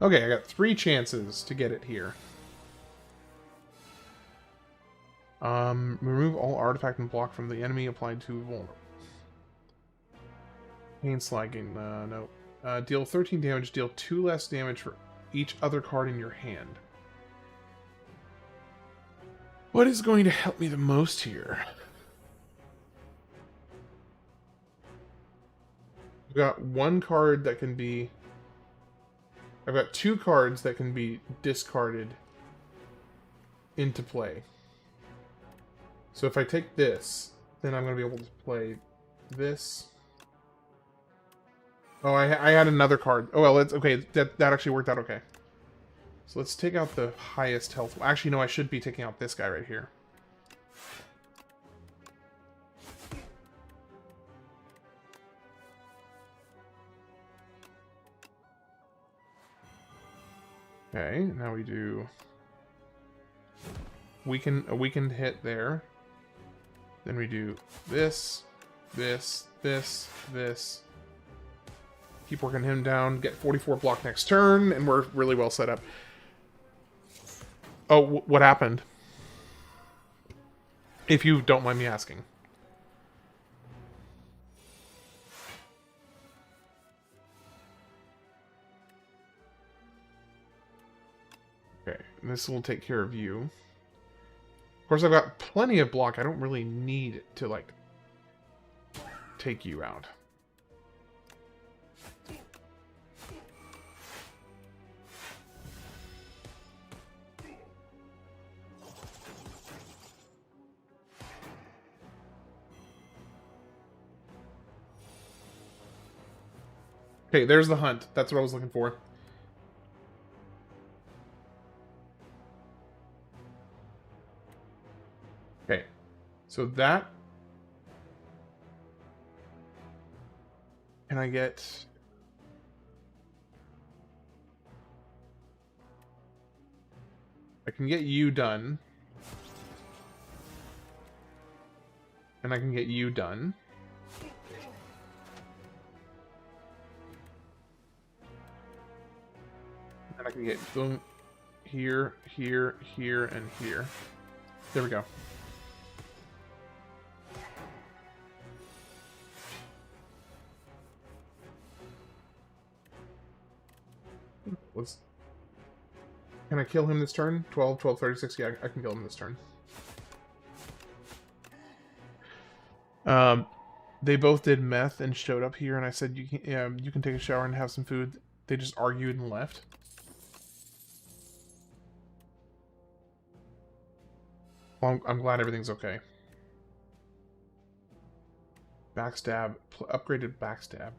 Okay, I got 3 chances to get it here. Remove all artifact and block from the enemy applied to vulnerable. Pain slagging. No. Deal 13 damage. Deal 2 less damage for each other card in your hand. What is going to help me the most here? I've got 1 card that can be... I've got 2 cards that can be discarded into play. So if I take this, then I'm going to be able to play this. Oh, I had another card. Oh, well, it's okay. That actually worked out okay. So let's take out the highest health. Actually, no, I should be taking out this guy right here. Okay, now we do a weakened hit there. Then we do this, this, this, this. Keep working him down, get 44 block next turn, and we're really well set up. Oh, what happened? If you don't mind me asking. Okay, this will take care of you. Of course, I've got plenty of block. I don't really need to, like, take you out. Okay, there's the hunt. That's what I was looking for. Okay, so that... Can I get... I can get you done. And I can get you done. And I can get boom here, here, here, and here. There we go. Let's... Can I kill him this turn? 12, 12, 36? Yeah, I can kill him this turn. They both did meth and showed up here, and I said, you can take a shower and have some food. They just argued and left. Well, I'm glad everything's okay. Backstab. Upgraded backstab.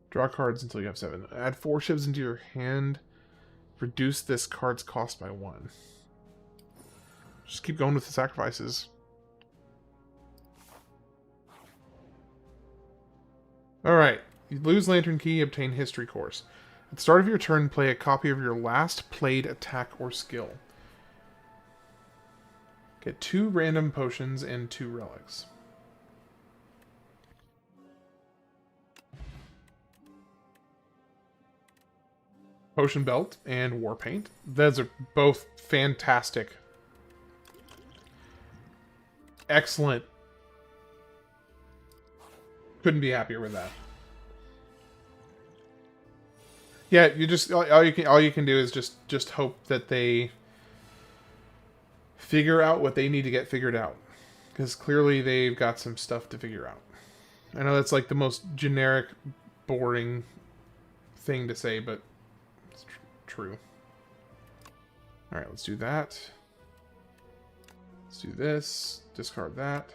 Draw cards until you have 7. Add 4 ships into your hand. Reduce this card's cost by 1. Just keep going with the sacrifices. Alright. You lose Lantern Key, obtain History Course. At the start of your turn, play a copy of your last played attack or skill. Get 2 random potions and 2 relics. Potion Belt and War Paint. Those are both fantastic. Excellent. Couldn't be happier with that. Yeah, you just all you can do is just hope that they figure out what they need to get figured out, because clearly they've got some stuff to figure out. I know that's like the most generic, boring thing to say, but it's true. All right, let's do that. Let's do this. Discard that.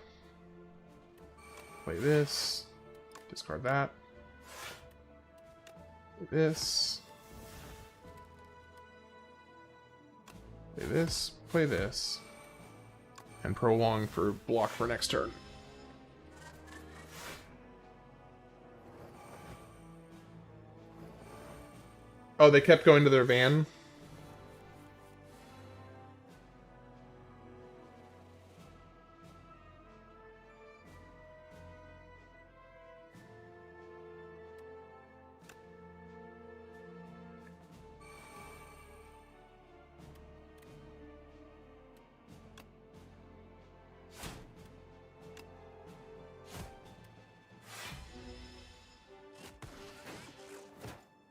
Play this. Discard that. Play this. Play this. Play this. And prolong for block for next turn. Oh, they kept going to their van?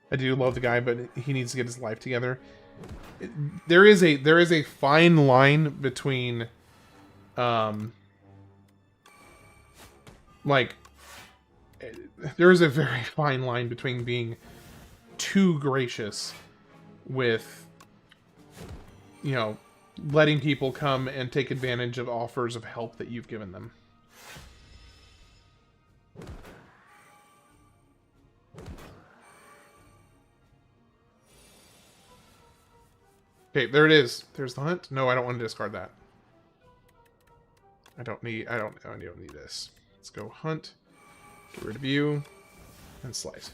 I do love the guy, but he needs to get his life together. There is a fine line between, like, there is a very fine line between being too gracious with, you know, letting people come and take advantage of offers of help that you've given them. Okay, there it is. There's the hunt. No, I don't want to discard that. I don't need this. Let's go hunt. Get rid of you. And slice.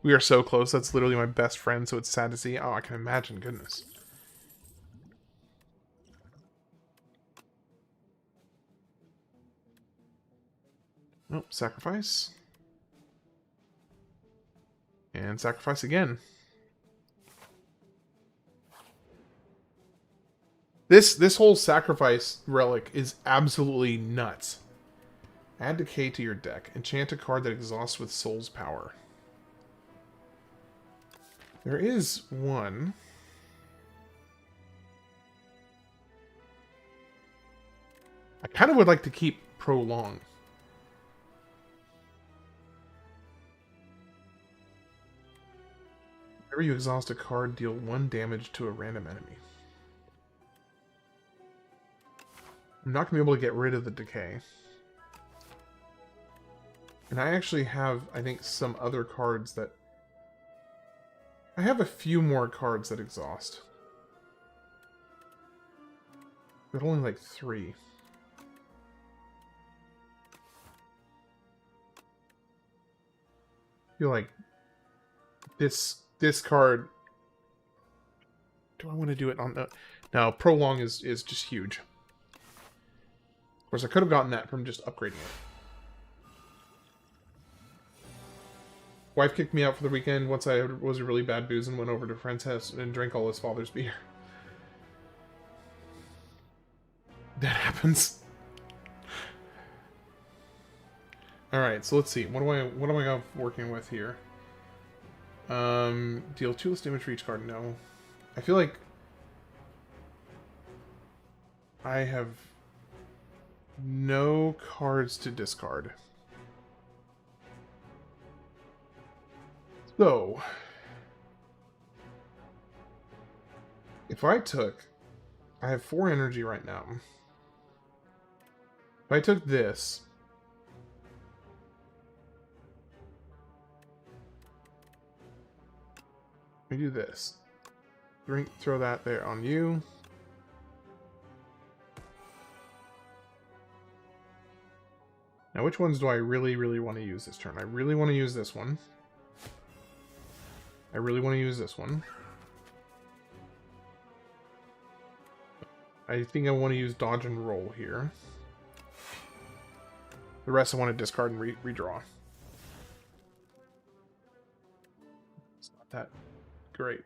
We are so close. That's literally my best friend, so it's sad to see. Oh, I can imagine. Goodness. Oh, sacrifice. And sacrifice again. This whole sacrifice relic is absolutely nuts. Add decay to your deck. Enchant a card that exhausts with soul's power. There is one. I kind of would like to keep prolong. Whenever you exhaust a card, deal 1 damage to a random enemy. I'm not going to be able to get rid of the decay. And I actually have, I think, some other cards that... I have a few more cards that exhaust. But only like 3. I feel like this card... Do I want to do it on the... No, prolong is just huge. Of course, I could have gotten that from just upgrading it. Wife kicked me out for the weekend once I was a really bad booze and went over to a friend's house and drank all his father's beer. That happens. Alright, so let's see. What am I working with here? Deal 2 less damage for each card. No. I feel like I have no cards to discard. So, if I took... I have 4 energy right now. If I took this... Let me do this. Throw that there on you. Now, which ones do I really, really want to use this turn? I really want to use this one. I really want to use this one. I think I want to use dodge and roll here. The rest I want to discard and redraw. It's not that great.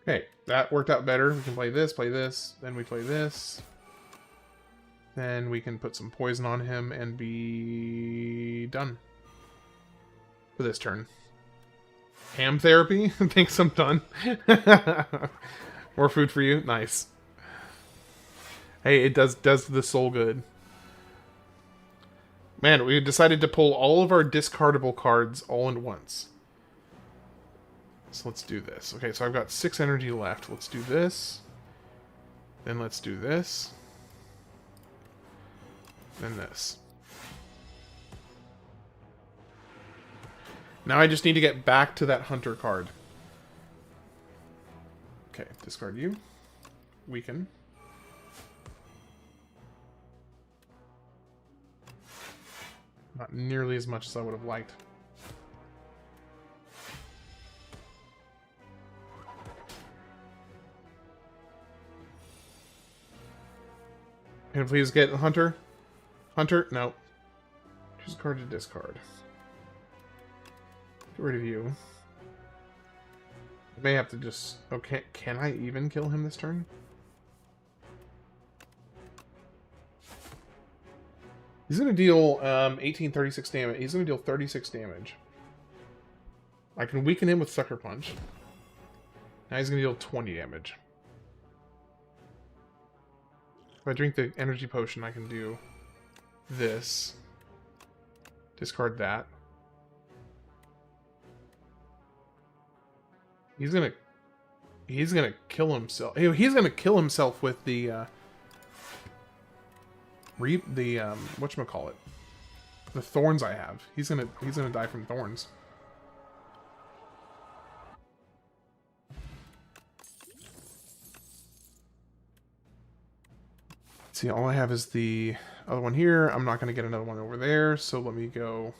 Okay, that worked out better. We can play this, then we play this. Then we can put some poison on him and be done for this turn. Ham therapy? Thinks I'm done. More food for you? Nice. Hey, it does the soul good. Man, we decided to pull all of our discardable cards all at once. So let's do this. Okay, so I've got 6 energy left. Let's do this. Then let's do this. Then this. Now I just need to get back to that hunter card. Okay, discard you. Weaken. Not nearly as much as I would have liked. Can I please get Hunter? Hunter? No. Choose a card to discard. Get rid of you. I may have to just... Okay, can I even kill him this turn? He's going to deal 36 damage. He's going to deal 36 damage. I can weaken him with Sucker Punch. Now he's going to deal 20 damage. If I drink the energy potion, I can do this. Discard that. He's gonna kill himself. He's gonna kill himself with the whatchamacallit? The thorns I have. He's gonna die from thorns. See, all I have is the other one here. I'm not gonna get another one over there, so let me go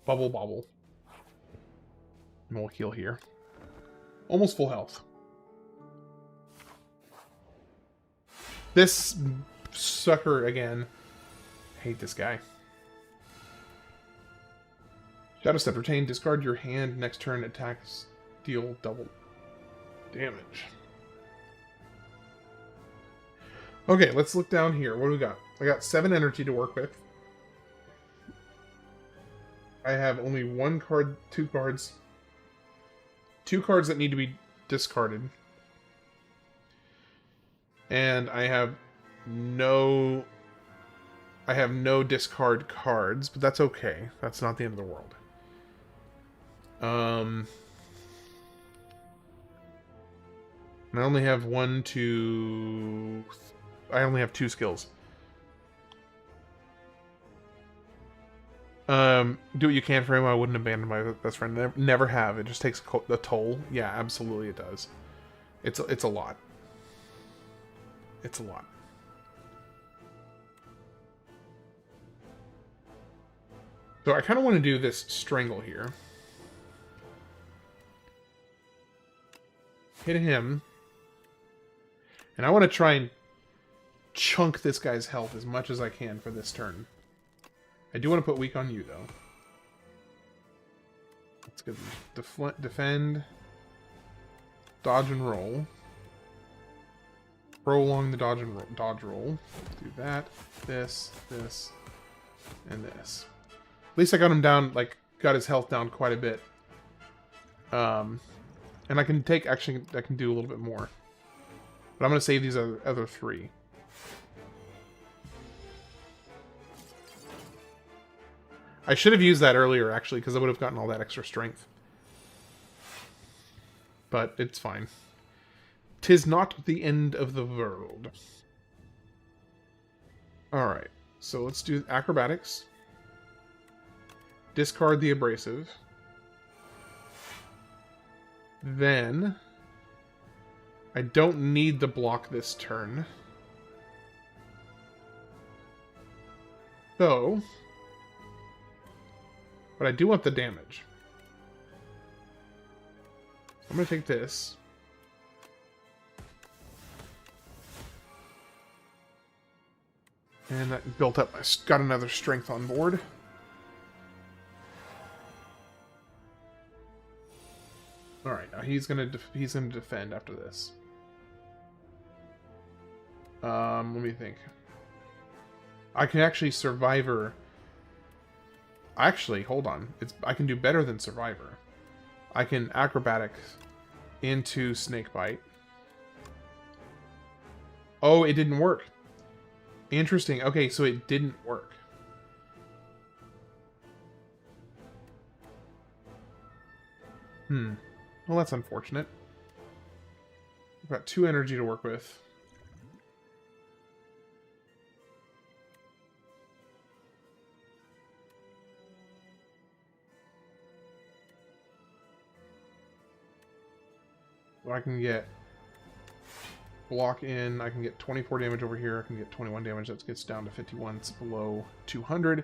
bubble. And we'll heal here. Almost full health. This sucker again. Hate this guy. Shadow Step, retain, discard your hand, next turn attacks, deal double damage. Okay, let's look down here. What do we got? I got 7 energy to work with. I have only 1 card, 2 cards. 2 cards that need to be discarded. And I have no discard cards, but that's okay. That's not the end of the world. And I only have 1, 2... I only have 2 skills. Do what you can for him. I wouldn't abandon my best friend. Never have. It just takes the toll. Yeah, absolutely it does. It's a lot. It's a lot. So I kind of want to do this strangle here. Hit him. And I want to try and chunk this guy's health as much as I can for this turn. I do want to put weak on you, though. Let's go defend. Dodge and roll. Prolong the dodge roll. Do that. This, and this. At least I got him down, like, got his health down quite a bit. And I can actually, I can do a little bit more. But I'm going to save these other 3. I should have used that earlier, actually, because I would have gotten all that extra strength. But it's fine. 'Tis not the end of the world. Alright, so let's do acrobatics. discard the abrasive. Then I don't need the block this turn. So, but I do want the damage. I'm going to take this. And that built up. I got another strength on board. All right, now he's gonna defend after this. Let me think. I can actually Survivor. Actually, hold on. I can do better than Survivor. I can Acrobatics into Snakebite. Oh, it didn't work. Interesting. Okay, so it didn't work. Well, that's unfortunate. I've got 2 energy to work with. So I can get block in. I can get 24 damage over here. I can get 21 damage. That gets down to 51. It's below 200.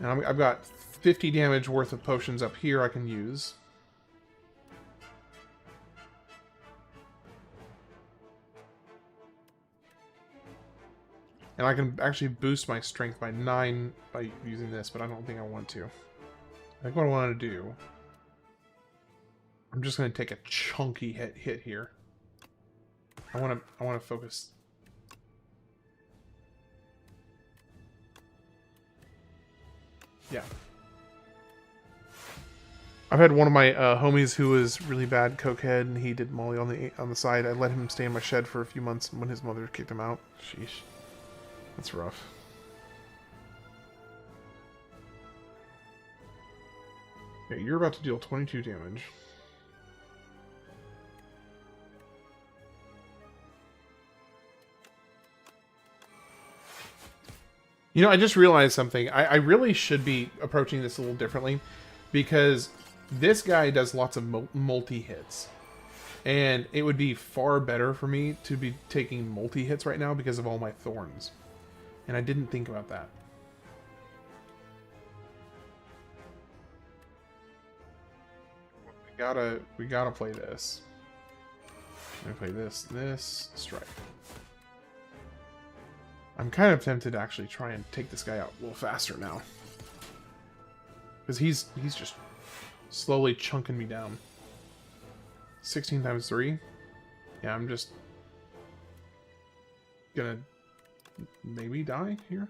And I've got 50 damage worth of potions up here I can use. And I can actually boost my strength by 9 by using this, but I don't think I want to. I think what I want to do... I'm just going to take a chunky hit here. I want to focus. Yeah. I've had one of my homies who was really bad cokehead, and he did Molly on the side. I let him stay in my shed for a few months when his mother kicked him out. Sheesh. That's rough. Okay, you're about to deal 22 damage. You know, I just realized something. I really should be approaching this a little differently, because this guy does lots of multi-hits. And it would be far better for me to be taking multi-hits right now because of all my thorns. And I didn't think about that. We gotta play this. I'm gonna play this strike. I'm kind of tempted to actually try and take this guy out a little faster now. Because he's just slowly chunking me down. 16 times 3. Yeah, I'm just gonna maybe die here.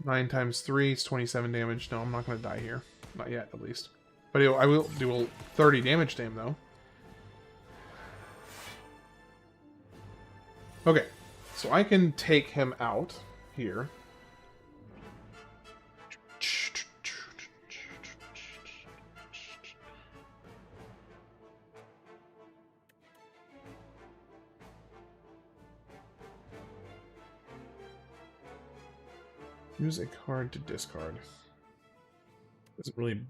Nine times 3 is 27 damage. No, I'm not gonna die here. Not yet, at least. But I will do 30 damage to him, though. Okay, so I can take him out here. Use a card to discard. Doesn't really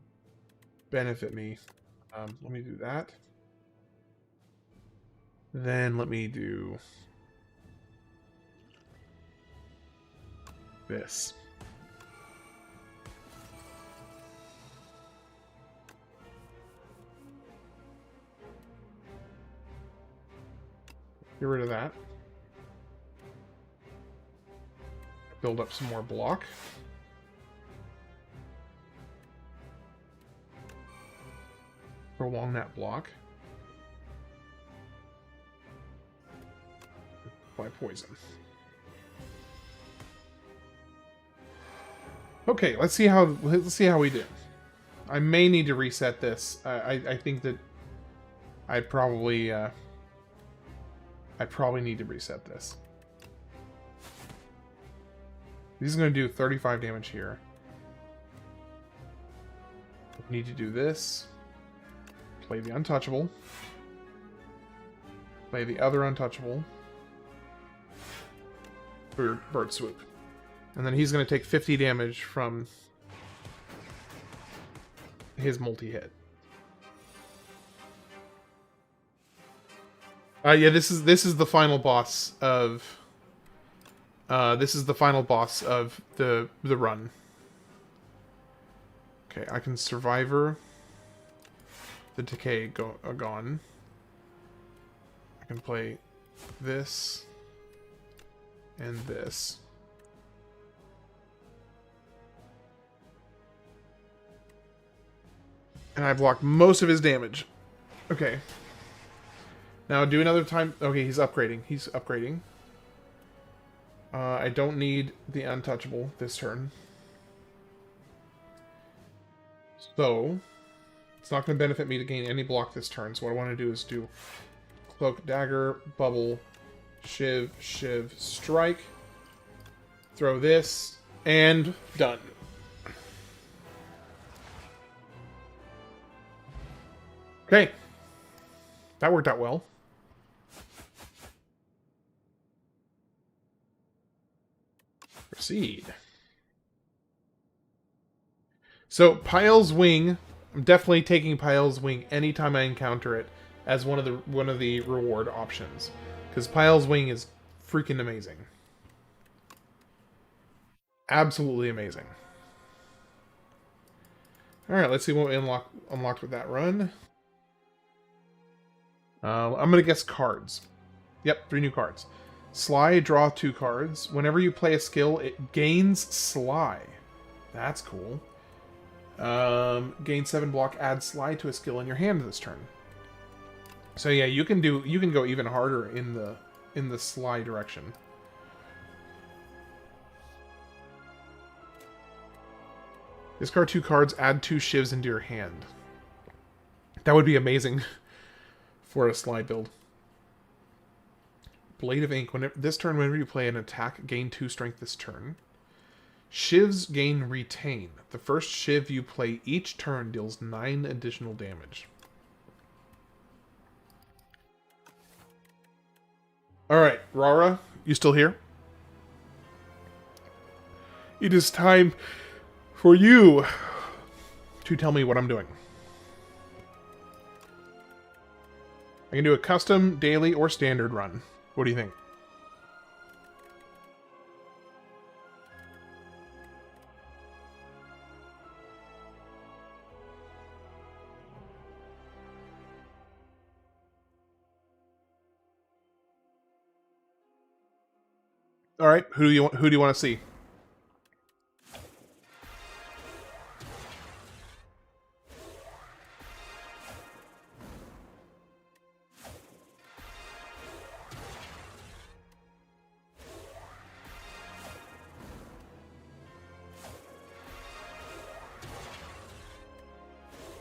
benefit me. Let me do that. Then let me do this. Get rid of that. Build up some more block. Prolong that block. Apply poison. Okay, let's see how we do. I may need to reset this. I think that I probably need to reset this. He's going to do 35 damage here. We need to do this. Play the untouchable. Play the other untouchable. Bird Swoop. And then he's going to take 50 damage from his multi-hit. Yeah, this is the final boss of the run. Okay, I can Survivor the Decay gone. I can play this and this. And I blocked most of his damage. Okay. Now do another time. Okay, he's upgrading. He's upgrading. I don't need the untouchable this turn. So, it's not going to benefit me to gain any block this turn. So what I want to do is do Cloak, Dagger, Bubble, Shiv, Shiv, Strike. Throw this, and done. Okay. That worked out well. Proceed. So, Pyle's Wing, I'm definitely taking Pyle's Wing anytime I encounter it as one of the reward options. Because Pyle's Wing is freaking amazing. Absolutely amazing. Alright, let's see what we unlocked with that run. I'm going to guess cards. Yep, 3 new cards. Sly, draw 2 cards. Whenever you play a skill, it gains Sly. That's cool. Gain 7 block, add Sly to a skill in your hand this turn. So yeah, you can go even harder in the Sly direction. Discard 2 cards, add 2 shivs into your hand. That would be amazing for a Sly build. Blade of Ink. This turn, whenever you play an attack, gain 2 strength this turn. Shivs gain Retain. The first shiv you play each turn deals 9 additional damage. Alright, Rara, you still here? It is time for you to tell me what I'm doing. I can do a custom, daily, or standard run. What do you think? All right, who do you want to see?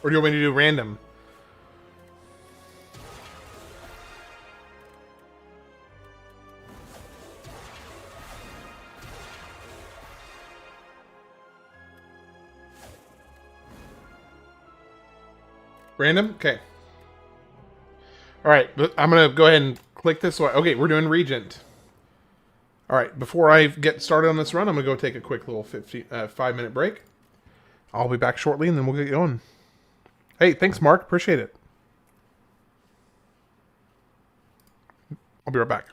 Or do you want me to do random? Random? Okay. Alright, I'm going to go ahead and click this one. Okay, we're doing Regent. Alright, before I get started on this run, I'm going to go take a quick little 5-minute break. I'll be back shortly, and then we'll get going. Hey, thanks, Mark. Appreciate it. I'll be right back.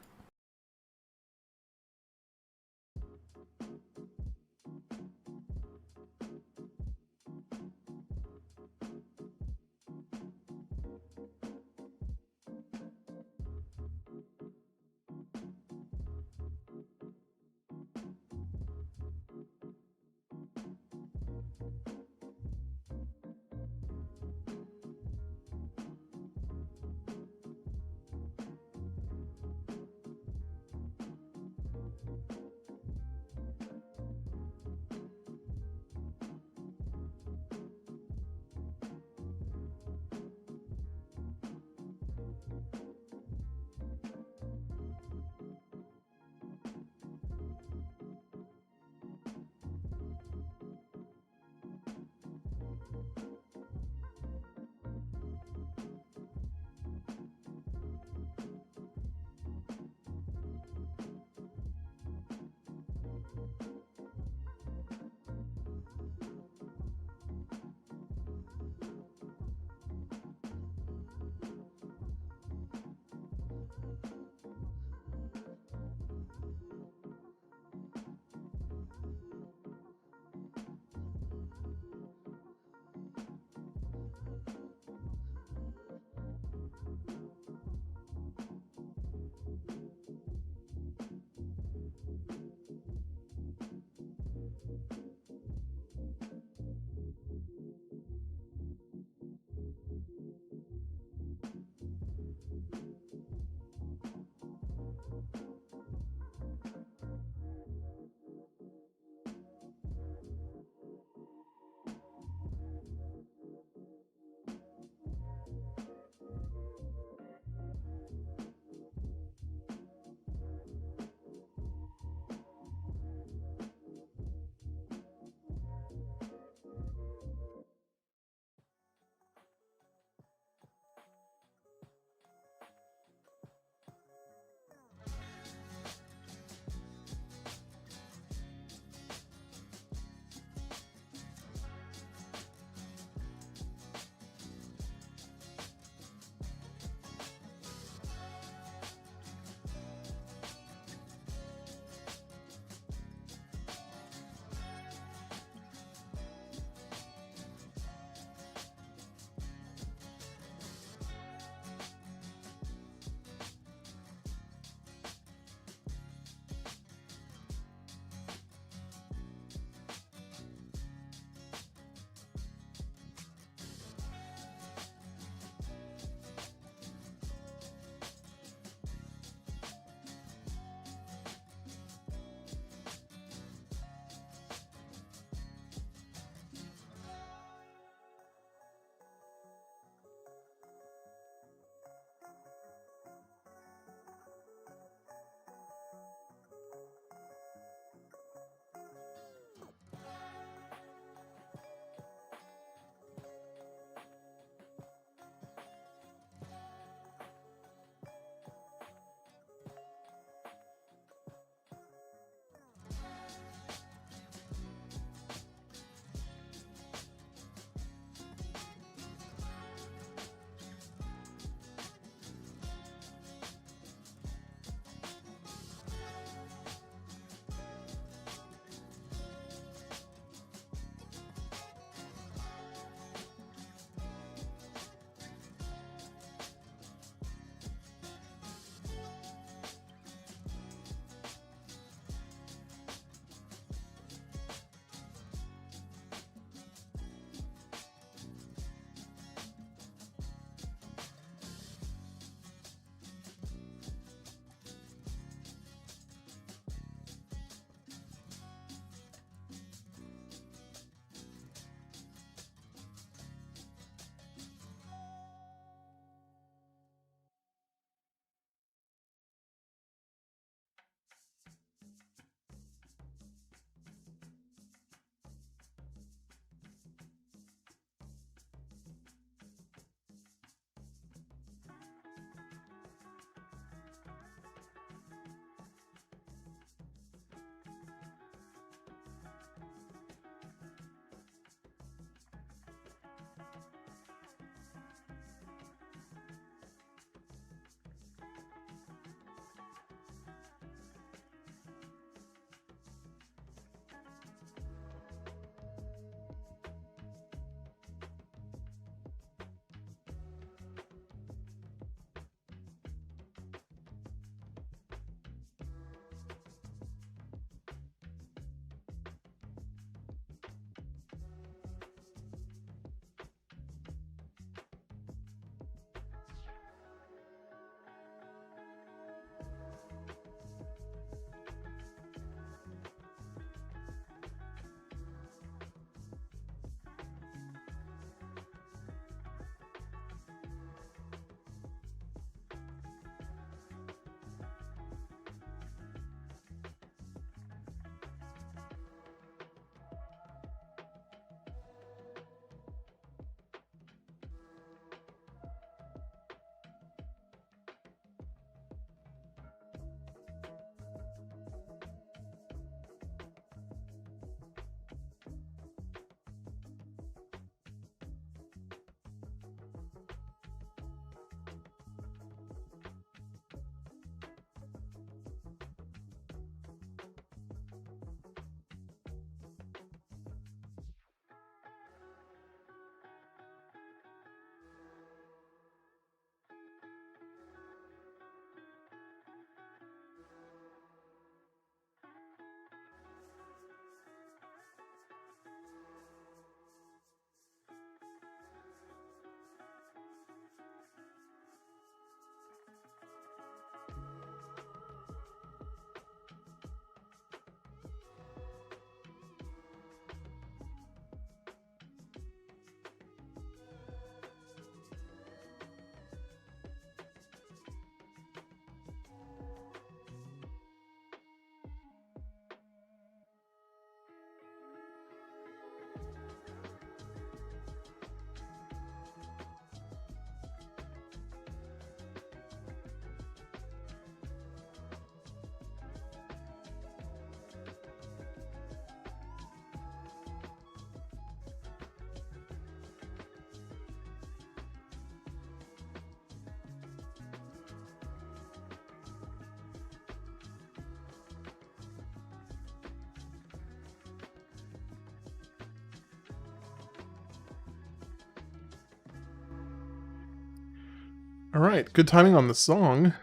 All right, good timing on the song.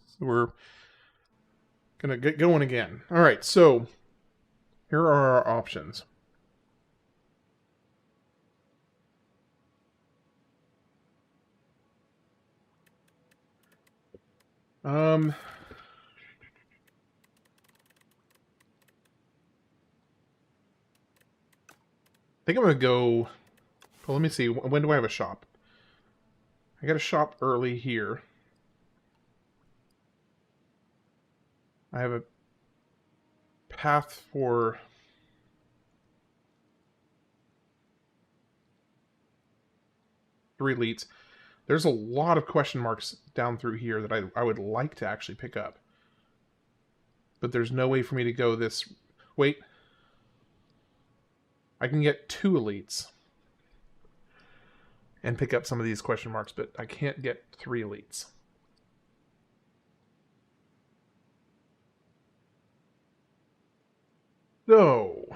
So we're gonna get going again. All right, so here are our options. I think I'm gonna go. Well, let me see. When do I have a shop? I got a shop early here. I have a path for 3 elites. There's a lot of question marks down through here that I would like to actually pick up. But there's no way for me to go this... Wait. I can get 2 elites and pick up some of these question marks, but I can't get 3 elites. So.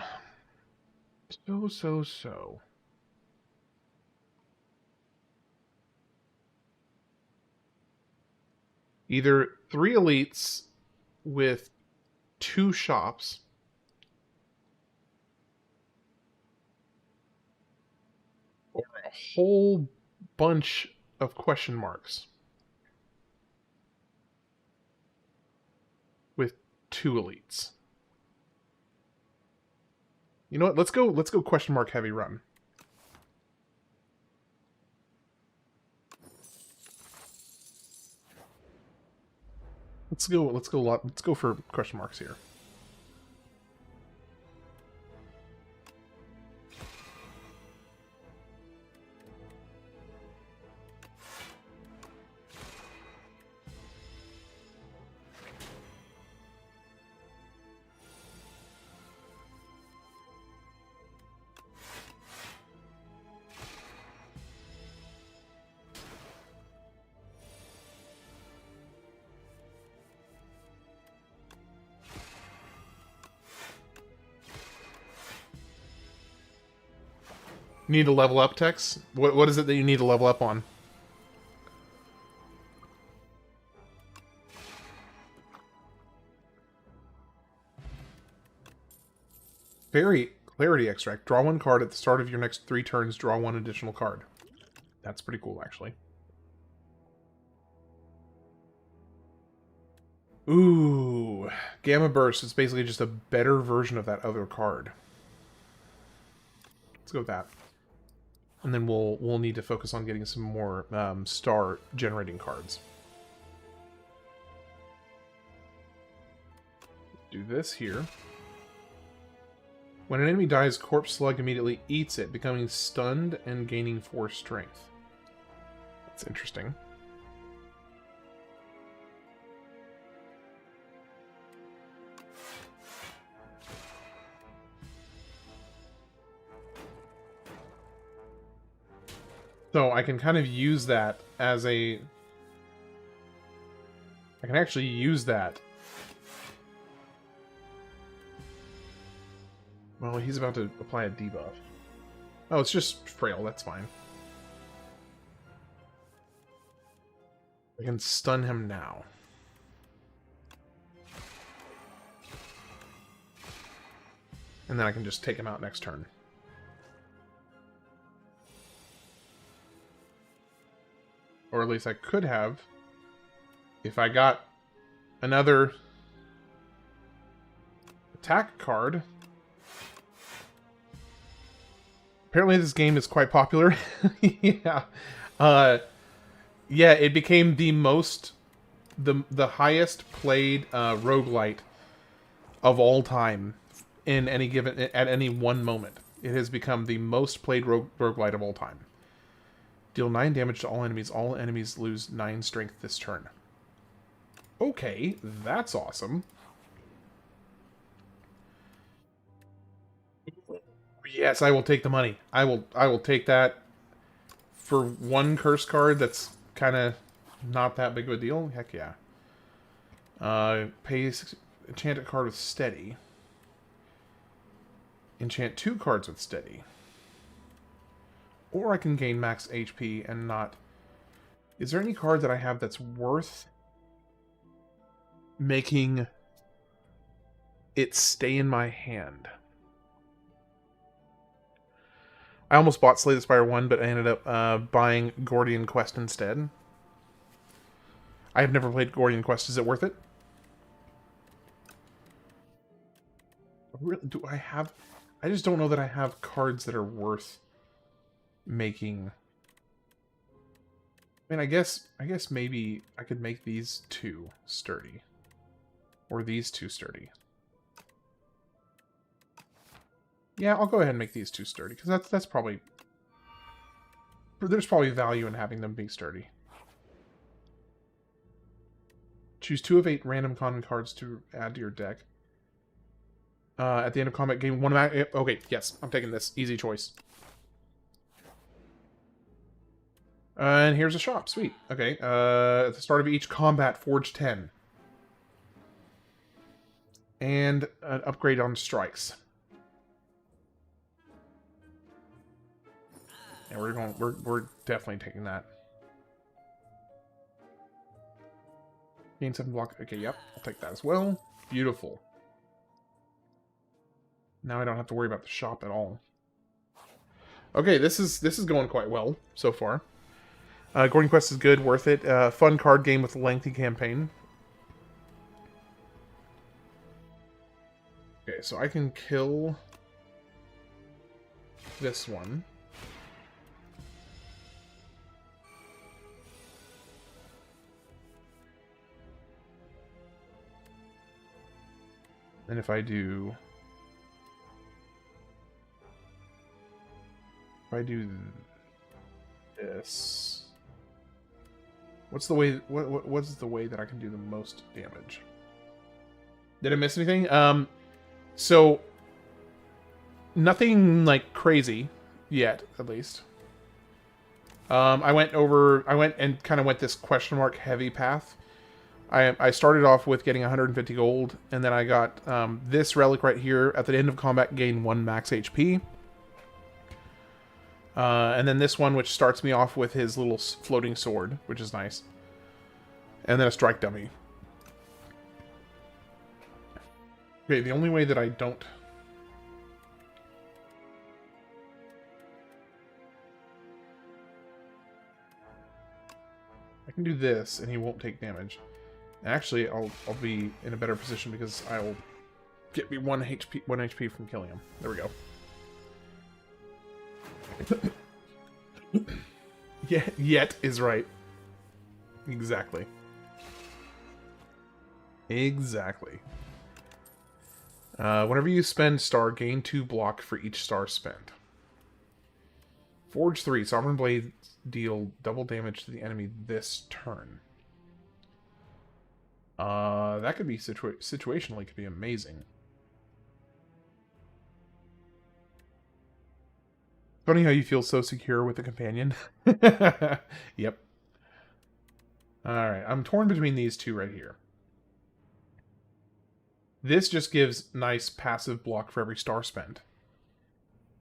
Either 3 elites with 2 shops, or a whole bunch of question marks with 2 elites. You know what? Let's go question mark heavy run. Let's go for question marks here. Need to level up, Tex? What is it that you need to level up on? Fairy Clarity Extract. Draw 1 card at the start of your next 3 turns. Draw 1 additional card. That's pretty cool, actually. Ooh. Gamma Burst is basically just a better version of that other card. Let's go with that. And then we'll need to focus on getting some more star generating cards. Do this here. When an enemy dies, Corpse Slug immediately eats it, becoming stunned and gaining 4 strength. That's interesting. So I can kind of use that as a... I can actually use that. Well, he's about to apply a debuff. Oh, it's just frail, that's fine. I can stun him now. And then I can just take him out next turn. Or at least I could have, if I got another attack card. Apparently this game is quite popular. Yeah. Yeah, it became the most... the highest played roguelite of all time in any given... at any one moment. It has become the most played roguelite of all time. Deal 9 damage to all enemies. All enemies lose 9 strength this turn. Okay, that's awesome. Yes, I will take the money. I will take that for 1 curse card. That's kind of not that big of a deal. Heck yeah. Enchant a card with steady. Enchant 2 cards with steady. Or I can gain max HP and not Is there any card that I have that's worth making it stay in my hand? I almost bought Slay the Spire 1, but I ended up buying Gordian Quest instead. I have never played Gordian Quest. Is it worth it? Really, do I have... I just don't know that I have cards that are worth making... I mean, I guess maybe I could make these two sturdy. Or these two sturdy. Yeah, I'll go ahead and make these two sturdy, because that's probably... There's probably value in having them be sturdy. Choose 2 of 8 random common cards to add to your deck. At the end of combat, gain 1 of... Okay, yes, I'm taking this. Easy choice. And here's a shop. Sweet. Okay. At the start of each combat, forge 10. And an upgrade on strikes. And we're definitely taking that. Gain 7 block. Okay, yep. I'll take that as well. Beautiful. Now I don't have to worry about the shop at all. Okay, this is going quite well so far. Gordian Quest is good, worth it. Fun card game with a lengthy campaign. Okay, so I can kill this one. And if I do this, what's the way that I can do the most damage? Did I miss anything? So nothing like crazy yet, at least. I went and kind of went this question mark heavy path. I started off with getting 150 gold, and then I got this relic right here. At the end of combat, gain 1 max HP. And then this one, which starts me off with his little floating sword, which is nice. And then a strike dummy. Okay, the only way that I don't... I can do this, and he won't take damage. Actually, I'll be in a better position because I'll get me 1 HP from killing him. There we go. Yet is right. Exactly. Exactly. Whenever you spend star, gain 2 block for each star spent. Forge 3. Sovereign Blade deal double damage to the enemy this turn. That could be situationally could be amazing. Funny how you feel so secure with a companion. Yep. Alright, I'm torn between these two right here. This just gives nice passive block for every star spent.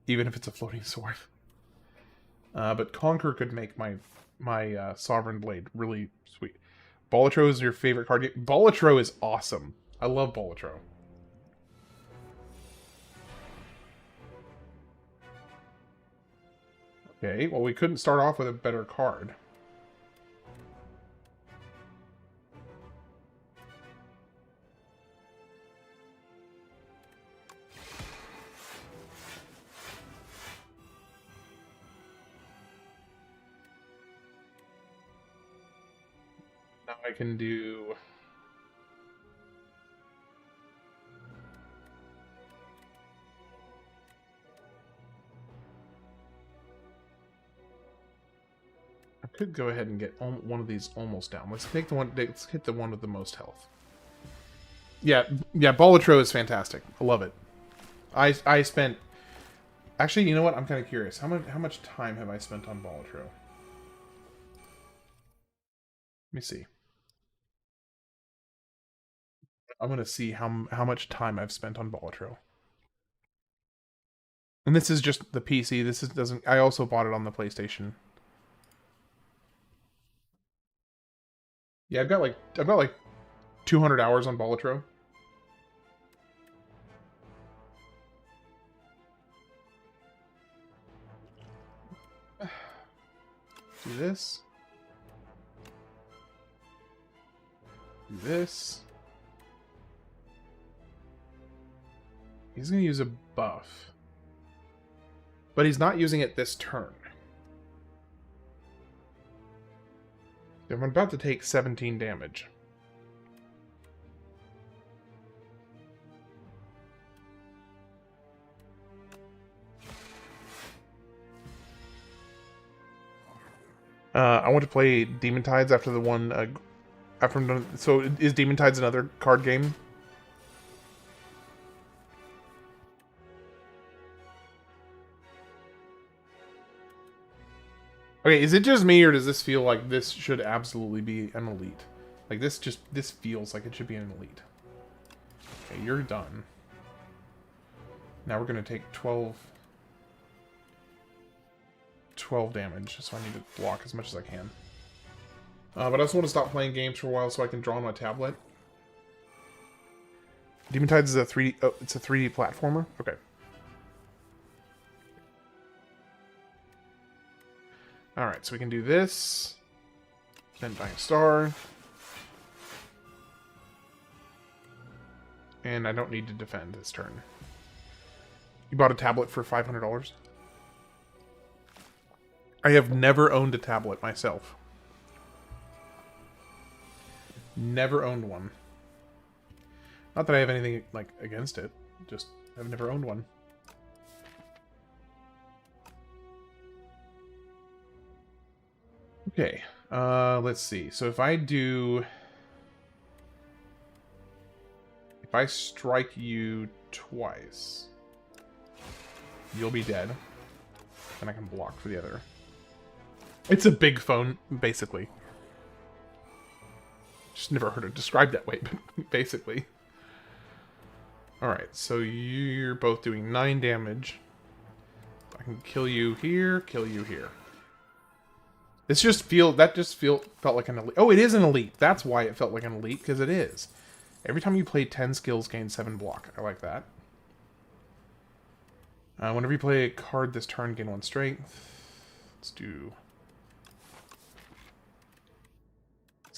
Even if it's a floating sword. But Conquer could make my Sovereign Blade really sweet. Bolatro is your favorite card game? Bolatro is awesome. I love Bolatro. Okay, well we couldn't start off with a better card. Now I can do... I could go ahead and get one of these almost down. Let's take the one. Let's hit the one with the most health. Yeah, Bolatro is fantastic. I love it. I spent... Actually, you know what? I'm kind of curious. How much time have I spent on Bolatro? Let me see. I'm gonna see how much time I've spent on Bolatro. And this is just the PC. This doesn't. I also bought it on the PlayStation. Yeah, I've got like 200 hours on Balatro. Do this. Do this. He's going to use a buff. But he's not using it this turn. I'm about to take 17 damage. I want to play Demon Tides after the one... after I'm done. So is Demon Tides another card game? Okay, is it just me, or does this feel like this should absolutely be an elite? Like, this feels like it should be an elite. Okay, you're done. Now we're going to take 12 damage, so I need to block as much as I can. But I also want to stop playing games for a while so I can draw on my tablet. Demon Tides is a 3D... Oh, it's a 3D platformer? Okay. Alright, so we can do this. Then Dying Star. And I don't need to defend this turn. You bought a tablet for $500? I have never owned a tablet myself. Never owned one. Not that I have anything, like, against it. Just, I've never owned one. Okay, let's see. So if I do... If I strike you twice, you'll be dead. And I can block for the other. It's a big phone, basically. Just never heard it described that way, but basically. Alright, so you're both doing 9 damage. I can kill you here, kill you here. This just felt like an elite. Oh, it is an elite. That's why it felt like an elite, because it is. Every time you play 10 skills, gain 7 block. I like that. Whenever you play a card this turn, gain 1 strength. Let's do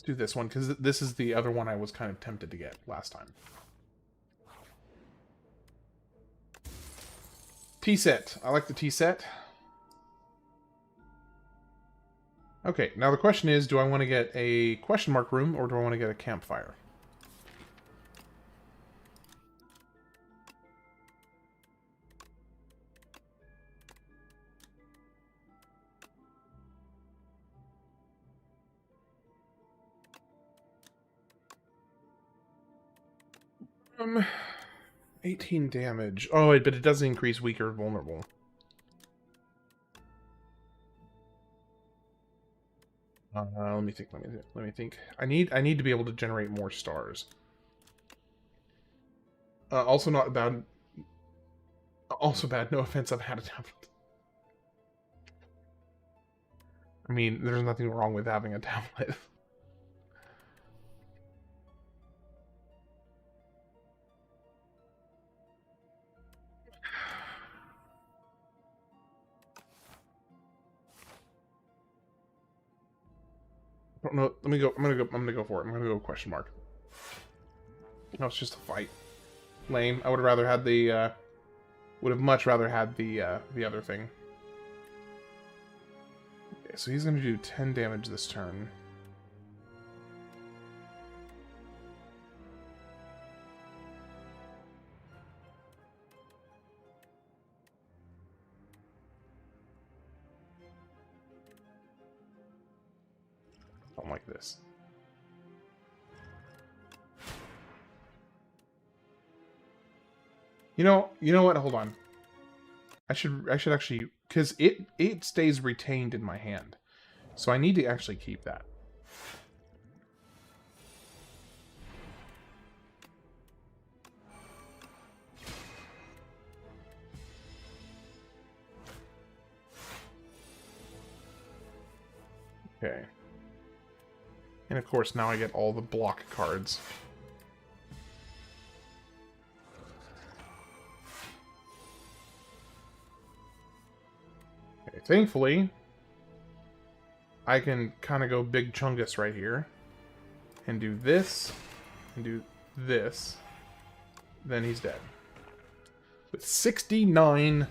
this one, because this is the other one I was kind of tempted to get last time. T-set. I like the T-set. Okay, now the question is, do I want to get a question mark room, or do I want to get a campfire? Um, 18 damage. Oh, but it doesn't increase weak or vulnerable. Let me think. Let me think. I need to be able to generate more stars. Also not bad. Also bad. No offense. I've had a tablet. I mean, there's nothing wrong with having a tablet. I don't know. Let me go. I'm gonna go for it. I'm gonna go question mark. No, it's just a fight. Lame. I would have rather had the. Would have much rather had the other thing. Okay, so he's gonna do 10 damage this turn. Something like this. You know what? Hold on. I should actually, because it stays retained in my hand, so I need to actually keep that. Okay. And of course, now I get all the block cards. Okay, thankfully, I can kind of go big chungus right here. And do this. And do this. Then he's dead. With 69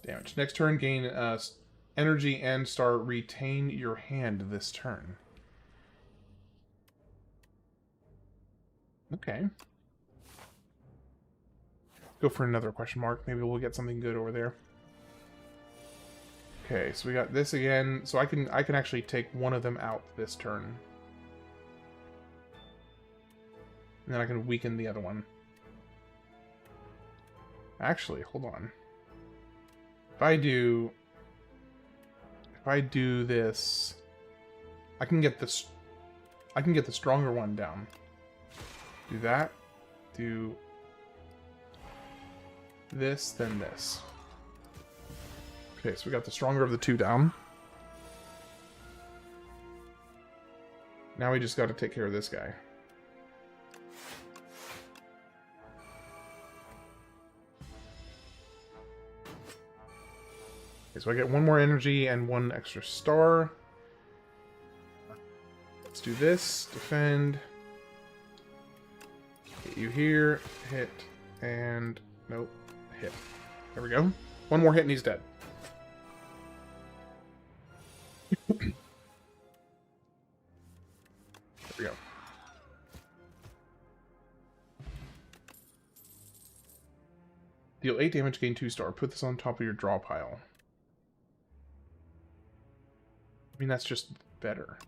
damage. Next turn, gain energy and start. Retain your hand this turn. Okay. Go for another question mark. Maybe we'll get something good over there. Okay, so we got this again. So I can actually take one of them out this turn. And then I can weaken the other one. Actually, hold on. If I do this, I can get this. I can get the stronger one down. Do that. Do this, then this. Okay, so we got the stronger of the two down. Now we just got to take care of this guy. Okay, so I get one more energy and one extra star. Let's do this. Defend. Hit you here. Hit. And... nope. Hit. There we go. One more hit and he's dead. There we go. Deal 8 damage, gain 2 star. Put this on top of your draw pile. I mean, that's just better.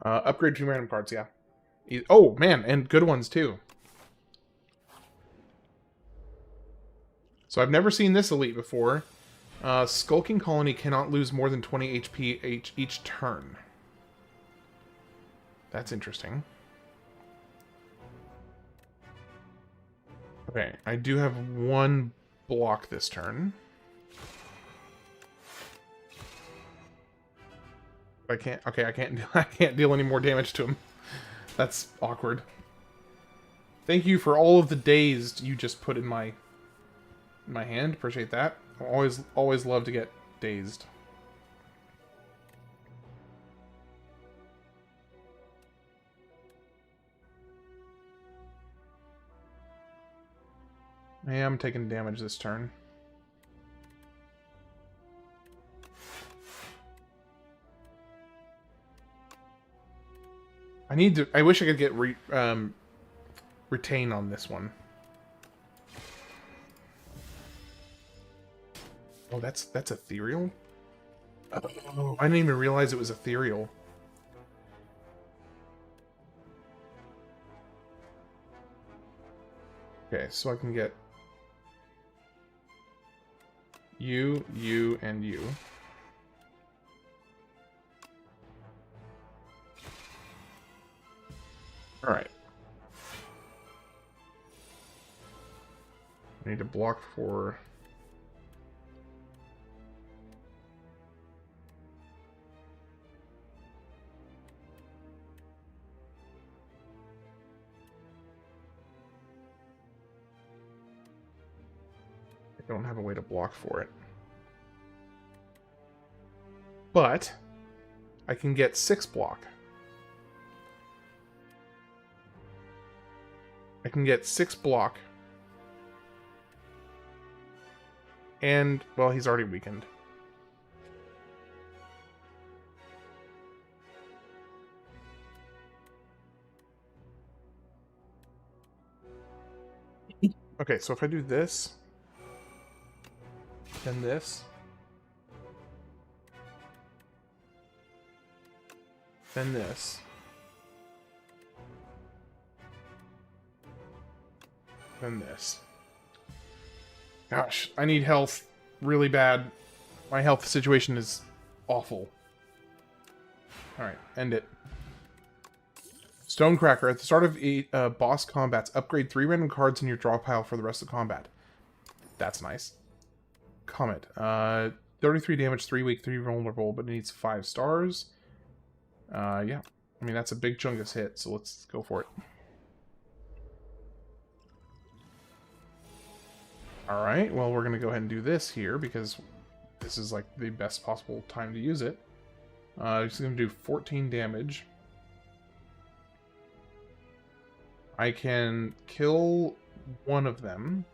Upgrade 2 random cards, yeah. Oh, man, and good ones, too. So I've never seen this elite before. Skulking Colony cannot lose more than 20 HP each turn. That's interesting. Okay, I do have one block this turn. I can't. Okay, I can't deal any more damage to him. That's awkward. Thank you for all of the dazed you just put in my hand. Appreciate that. I always love to get dazed. I am taking damage this turn. I wish I could get retain on this one. Oh, that's ethereal? Oh, I didn't even realize it was ethereal. Okay, so I can get you, and you. Alright. I need to block for... I don't have a way to block for it. But I can get 6 block. I can get 6 block. And, well, he's already weakened. Okay, so if I do this, then this, then this, then this. Gosh, I need health really bad. My health situation is awful. Alright, end it. Stonecracker. At the start of boss combats, upgrade 3 random cards in your draw pile for the rest of combat. That's nice. Comment. 33 damage, 3 weak, 3 vulnerable, but it needs 5 stars. Yeah. I mean, that's a big chunk of hit, so let's go for it. Alright, well, we're going to go ahead and do this here, because this is, like, the best possible time to use it. It's going to do 14 damage. I can kill one of them.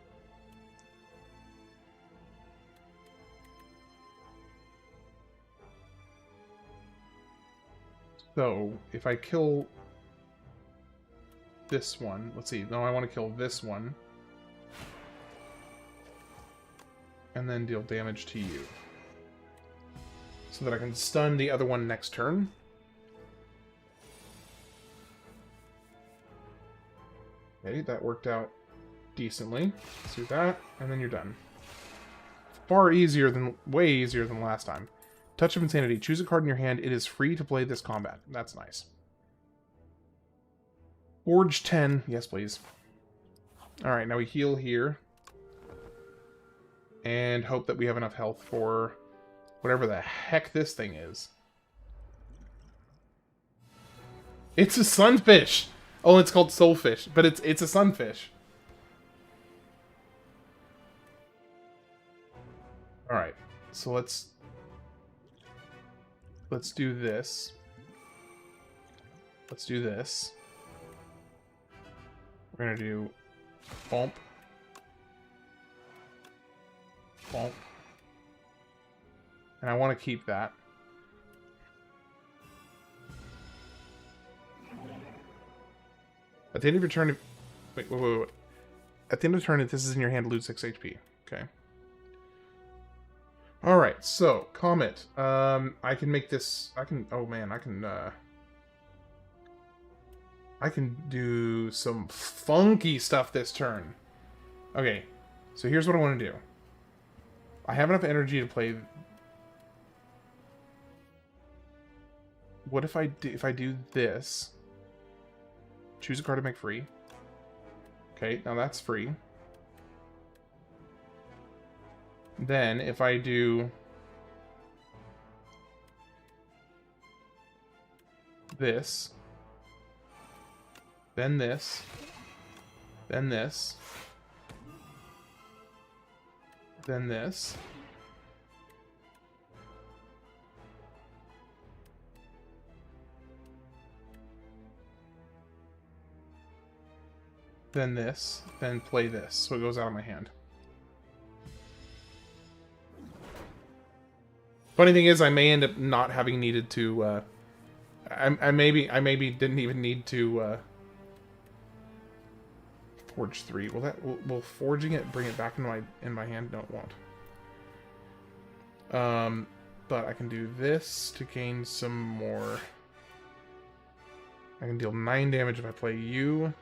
So, if I kill this one, let's see, no, I want to kill this one. And then deal damage to you. So that I can stun the other one next turn. Okay, that worked out decently. Let's do that, and then you're done. Far easier than, way easier than last time. Touch of Insanity. Choose a card in your hand. It is free to play this combat. That's nice. Forge 10. Yes, please. Alright, now we heal here. And hope that we have enough health for whatever the heck this thing is. It's a sunfish! Oh, it's called soulfish, but it's a sunfish. Alright, so let's do this. Let's do this. We're gonna do bump. Bump. And I want to keep that. At the end of your turn, wait. At the end of the turn, if this is in your hand, lose 6 HP. Okay. Alright, so, Comet. I can make this... oh man, I can do some funky stuff this turn. Okay, so here's what I want to do. I have enough energy to play... What if I do this? Choose a card to make free. Okay, now that's free. Then, if I do this, then this, then this, then this, then this, then play this, so it goes out of my hand. Funny thing is, I may end up not having needed to, I maybe didn't even need to, forge 3. Will forging it bring it back in my hand? No, it won't. But I can do this to gain some more. I can deal 9 damage if I play you.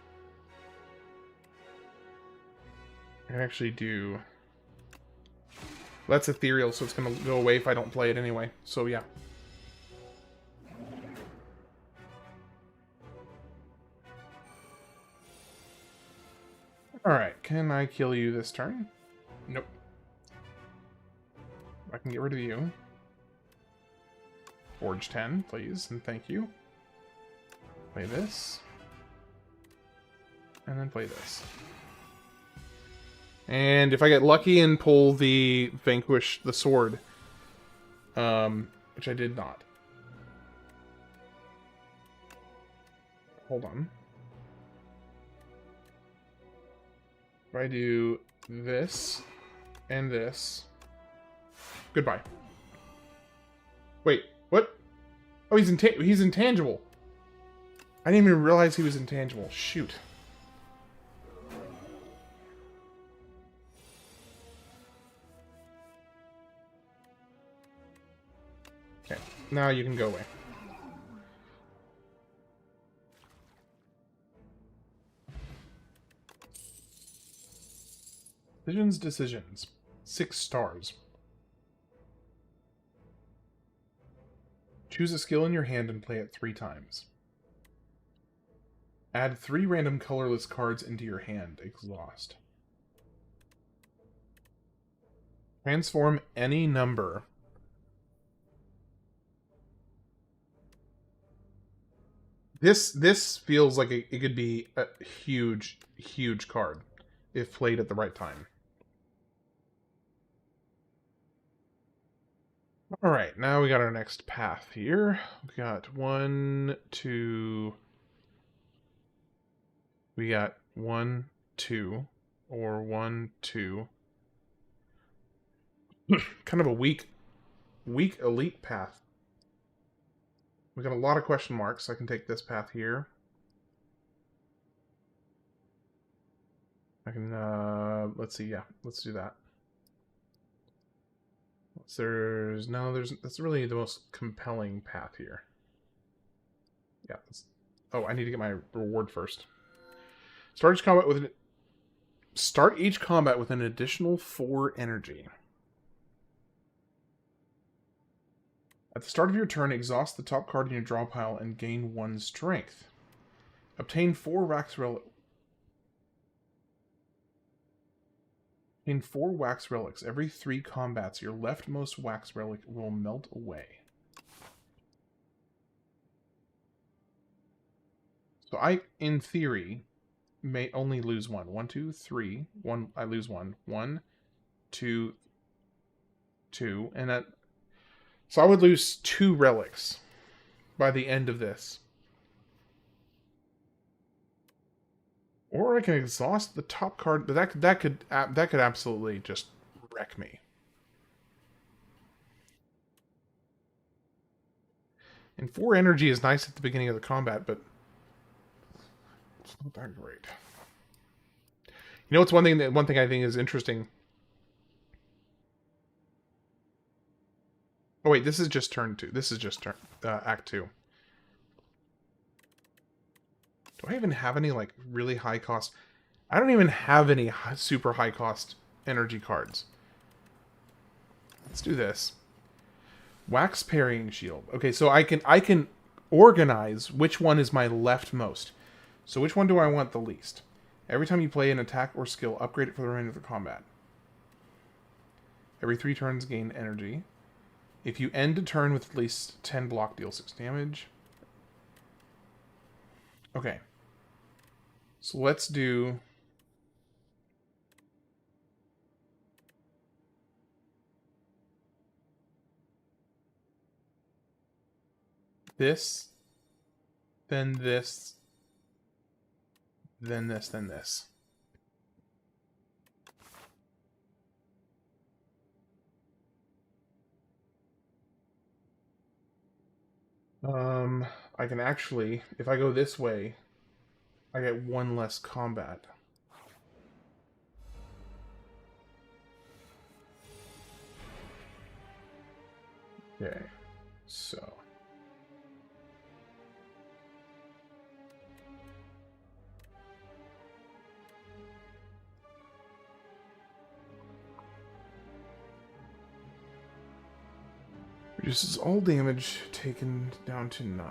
I can actually do... That's ethereal, so it's going to go away if I don't play it anyway. So, yeah. Alright, can I kill you this turn? Nope. I can get rid of you. Forge 10, please, and thank you. Play this. And then play this. And if I get lucky and pull the Vanquish the Sword, which I did not. Hold on. If I do this and this, goodbye. Wait, what? Oh, he's intangible. I didn't even realize he was intangible. Shoot. Okay, now you can go away. Decisions. 6 stars. Choose a skill in your hand and play it 3 times. Add 3 random colorless cards into your hand. Exhaust. Transform any number This feels like it could be a huge card if played at the right time. All right, now we got our next path here. We got 1, 2. We got 1, 2, or 1, 2. Kind of a weak elite path. We got a lot of question marks. I can take this path here. I can, let's see, yeah, let's do that. That's really the most compelling path here. Yeah. Oh, I need to get my reward first. Start each combat with an additional 4 energy. At the start of your turn, exhaust the top card in your draw pile and gain 1 strength. Obtain 4 wax relics. In 4 wax relics. Every 3 combats, your leftmost wax relic will melt away. So I, in theory, may only lose 1. 1, 2, 3. 1, I lose 1. 1, 2, 2. And that... So I would lose 2 relics by the end of this. Or I can exhaust the top card, but that could absolutely just wreck me. And 4 energy is nice at the beginning of the combat, but it's not that great. You know what's one thing I think is interesting? Oh wait, this is just turn 2. This is just act 2. Do I even have any, like, really high cost... I don't even have any super high cost energy cards. Let's do this. Wax parrying shield. Okay, so I can organize which one is my leftmost. So which one do I want the least? Every time you play an attack or skill, upgrade it for the remainder of the combat. Every 3 turns, gain energy. If you end a turn with at least 10 block, deal 6 damage. Okay. So let's do... this, then this, then this, then this. I can actually, if I go this way, I get 1 less combat. Okay, so... reduces all damage taken down to 9.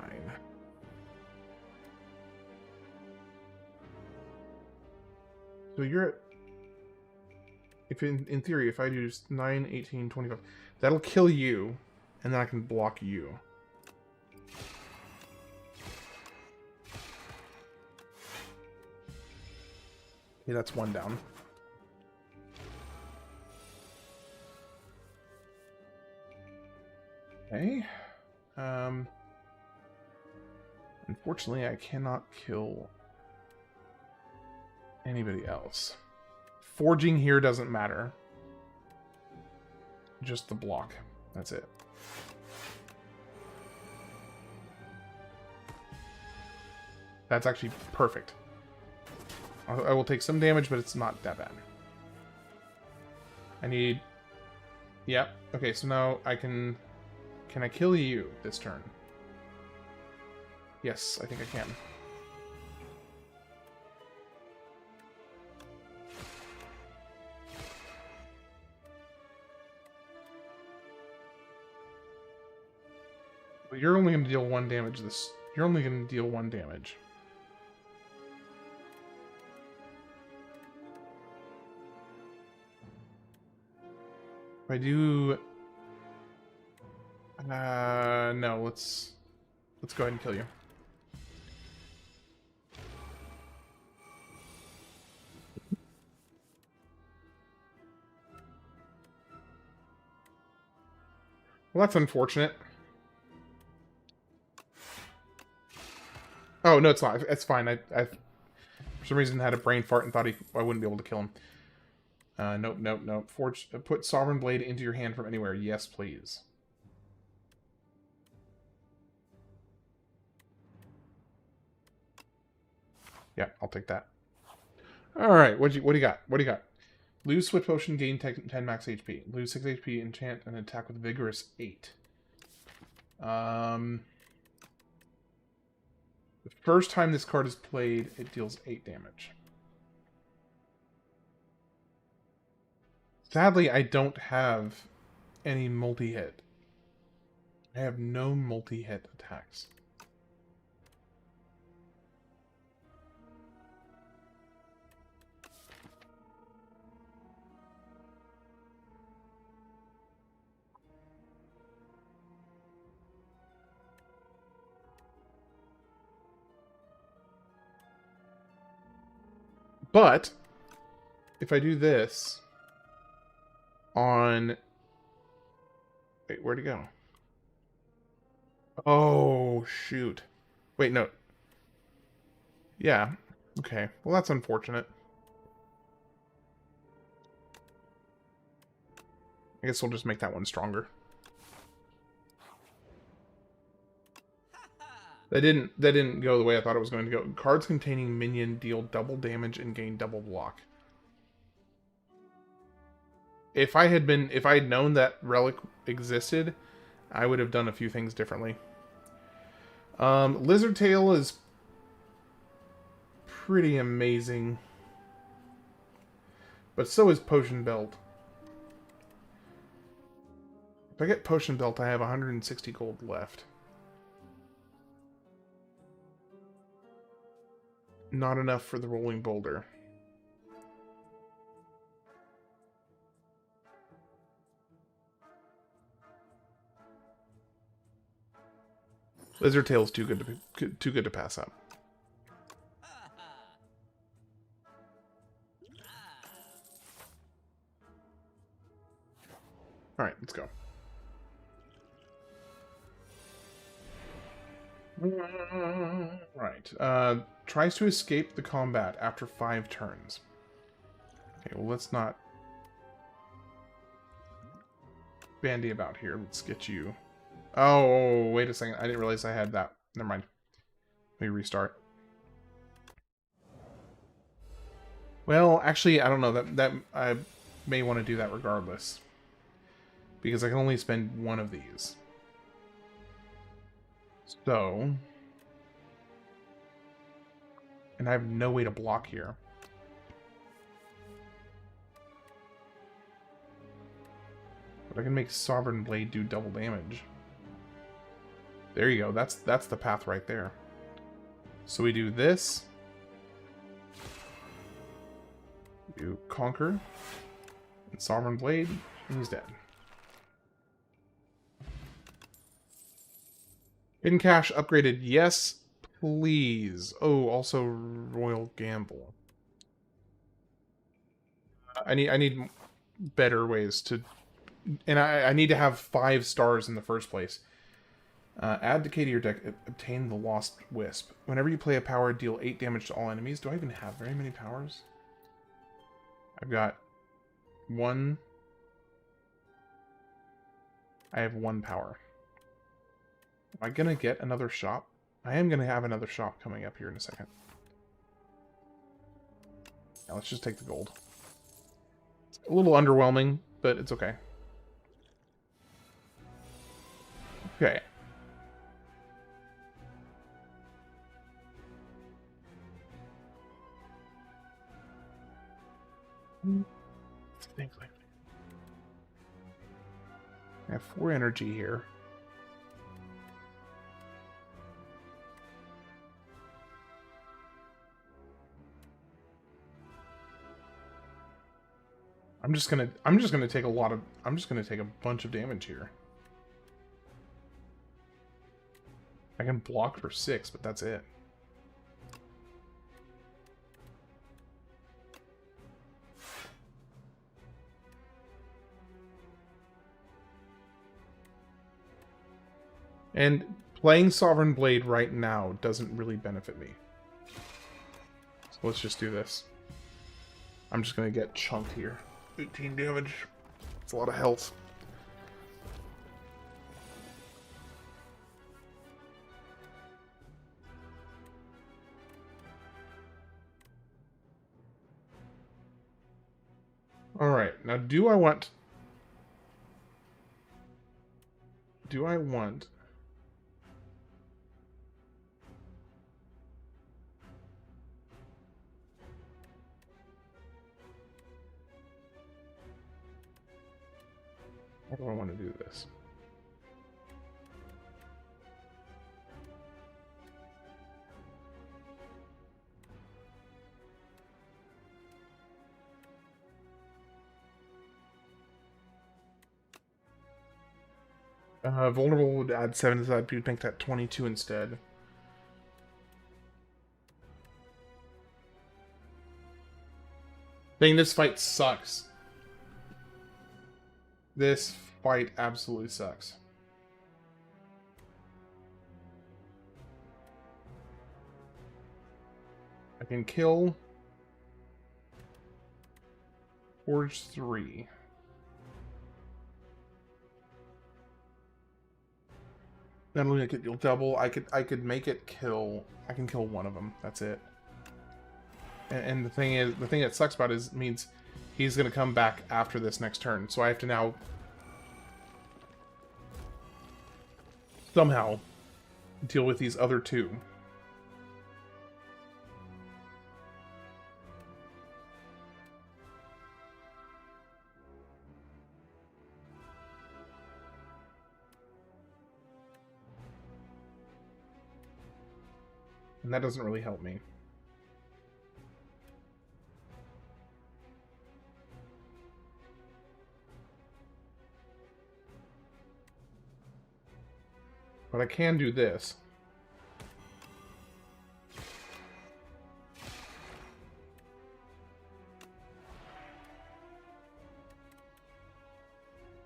So you're at... If in theory, if I do 9, 18, 25, that'll kill you, and then I can block you. Okay, that's 1 down. Okay. Unfortunately, I cannot kill anybody else. Forging here doesn't matter. Just the block. That's it. That's actually perfect. I will take some damage, but it's not that bad. I need... Yep. Okay, so now I can... Can I kill you this turn? Yes, I think I can. But you're only going to deal 1 damage this... You're only going to deal 1 damage. If I do... no, let's go ahead and kill you. Well, that's unfortunate. Oh, no, it's not. It's fine. I for some reason had a brain fart and thought I wouldn't be able to kill him. Nope, nope, nope. Put Sovereign Blade into your hand from anywhere. Yes, please. Yeah, I'll take that. Alright, what do you got? What do you got? Lose Switch Potion, gain 10 max HP. Lose 6 HP, enchant, and attack with Vigorous 8. The first time this card is played, it deals 8 damage. Sadly, I don't have any multi-hit. I have no multi-hit attacks. But if I do this on... Wait, where'd he go? Oh, shoot. Wait, no. Yeah. Okay. Well, that's unfortunate. I guess we'll just make that one stronger. That didn't go the way I thought it was going to go. Cards containing minion deal double damage and gain double block. If I had known that relic existed, I would have done a few things differently. Lizard Tail is pretty amazing. But so is Potion Belt. If I get Potion Belt, I have 160 gold left. Not enough for the Rolling Boulder. Lizard Tail's too good to pass up. All right, let's go. Right. Tries to escape the combat after 5 turns. Okay, well, let's not bandy about here. Let's get you... Oh, wait a second. I didn't realize I had that. Never mind. Let me restart. Well, actually, I don't know. That I may want to do that regardless. Because I can only spend one of these. So... And I have no way to block here. But I can make Sovereign Blade do double damage. There you go. That's the path right there. So we do this. Do Conquer. And Sovereign Blade. And he's dead. Hidden Cache upgraded. Yes, please. Oh, also Royal Gamble. I need better ways to... And I need to have 5 stars in the first place. Add Decay to your deck. Obtain the Lost Wisp. Whenever you play a power, deal 8 damage to all enemies. Do I even have very many powers? I've got 1. I have 1 power. Am I going to get another shop? I am going to have another shop coming up here in a second. Now let's just take the gold. It's a little underwhelming, but it's okay. Okay. I have 4 energy here. I'm just gonna take a bunch of damage here. I can block for 6, but that's it. And playing Sovereign Blade right now doesn't really benefit me. So let's just do this. I'm just going to get chunked here. 18 damage. It's a lot of health. Alright, now do I want... How do I want to do this? Vulnerable would add 7 to that, you'd make that 22 instead. Dang, this fight sucks. This fight absolutely sucks. I can kill Forge 3. Not only I could you'll double, I could make it kill. I can kill one of them. That's it. And the thing that sucks about it means he's gonna come back after this next turn. So I have to now somehow deal with these other two. And that doesn't really help me. But I can do this.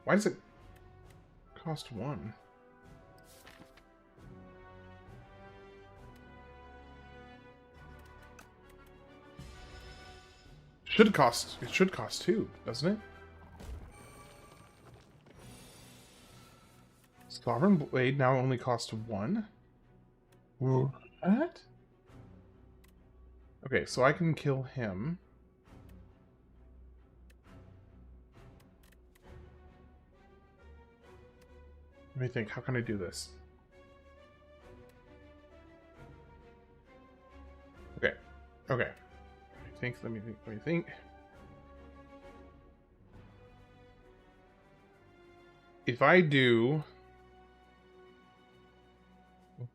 Why does it cost 1? It should cost 2, doesn't it? Sovereign Blade now only costs 1? What? Okay, so I can kill him. Let me think, how can I do this? Okay. Let me think. If I do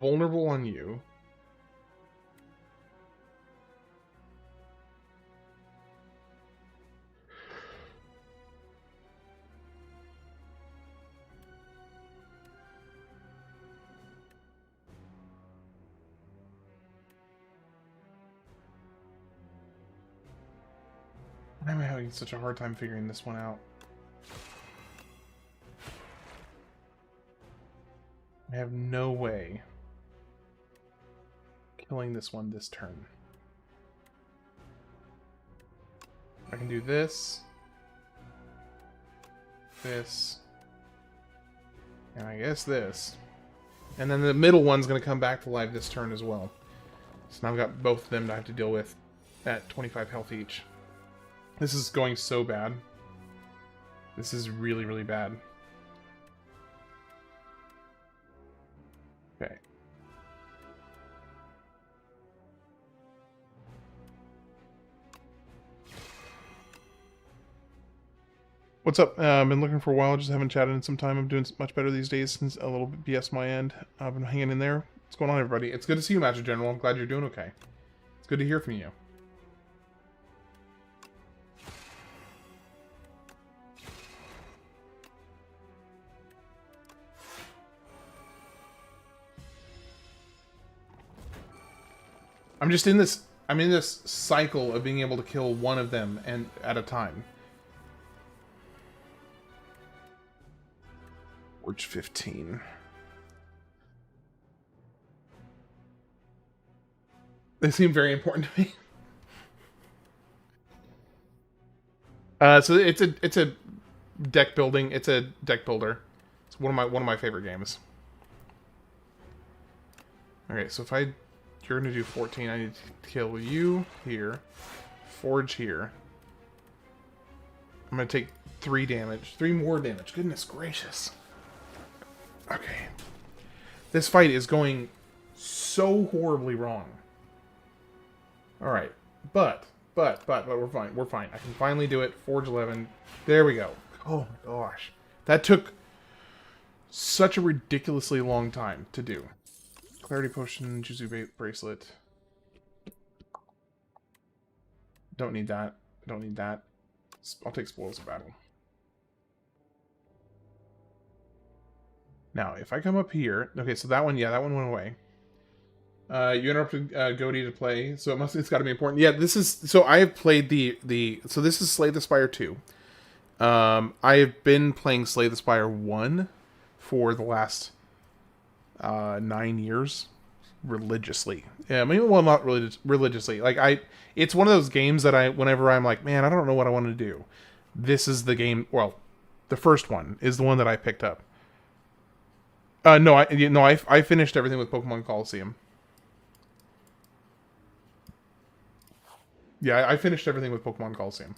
vulnerable on you, why am I having such a hard time figuring this one out? I have no way killing this one this turn. I can do this, and I guess this. And then the middle one's going to come back to life this turn as well. So now I've got both of them to have to deal with at 25 health each. This is going so bad. This is really, really bad. Okay. What's up? I've been looking for a while, just haven't chatted in some time. I'm doing much better these days since a little bit BS my end. I've been hanging in there. What's going on, everybody? It's good to see you, Master General. I'm glad you're doing okay. It's good to hear from you. I'm in this cycle of being able to kill one of them and at a time. Forge 15. They seem very important to me. So it's a deck building. It's a deck builder. It's one of my favorite games. Okay, so if you're gonna do 14, I need to kill you here, forge here. I'm gonna take 3 damage, 3 more damage. Goodness gracious. Okay, this fight is going so horribly wrong. All right, but we're fine. We're fine. I can finally do it. Forge 11. There we go. Oh my gosh, that took such a ridiculously long time to do. Clarity potion, Juzu bracelet. Don't need that. Don't need that. I'll take spoils of battle. Now, if I come up here, okay, so that one, yeah, that one went away. You interrupted Goaty to play, so it's got to be important. Yeah, this is so I have played so this is Slay the Spire 2. I have been playing Slay the Spire 1 for the last 9 years religiously. Yeah, I mean, well, not really religiously. Like it's one of those games that whenever I'm like, man, I don't know what I want to do. This is the game. Well, the first one is the one that I picked up. No, I finished everything with Pokemon Coliseum. Yeah, I finished everything with Pokemon Coliseum.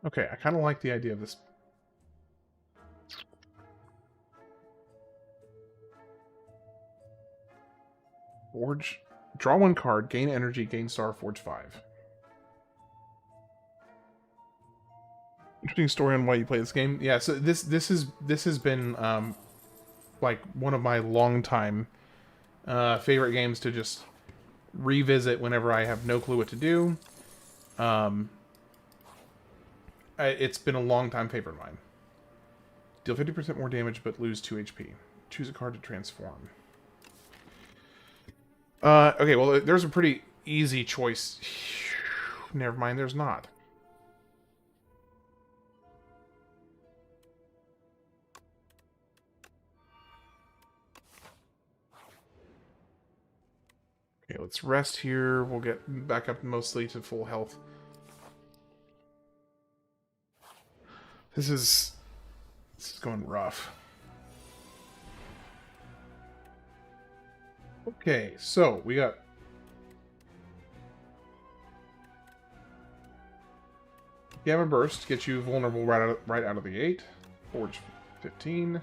Okay, I kind of like the idea of this. Forge. Draw 1 card, gain energy, gain star, forge 5. Interesting story on why you play this game. Yeah, so this has been like one of my longtime favorite games to just revisit whenever I have no clue what to do. It's been a long time favorite of mine. Deal 50% more damage but lose 2 HP. Choose a card to transform. Okay, well, there's a pretty easy choice. Never mind, there's not. Okay, let's rest here. We'll get back up mostly to full health. This is going rough. Okay, so we got Gamma Burst, gets you vulnerable right out of the gate. Forge 15.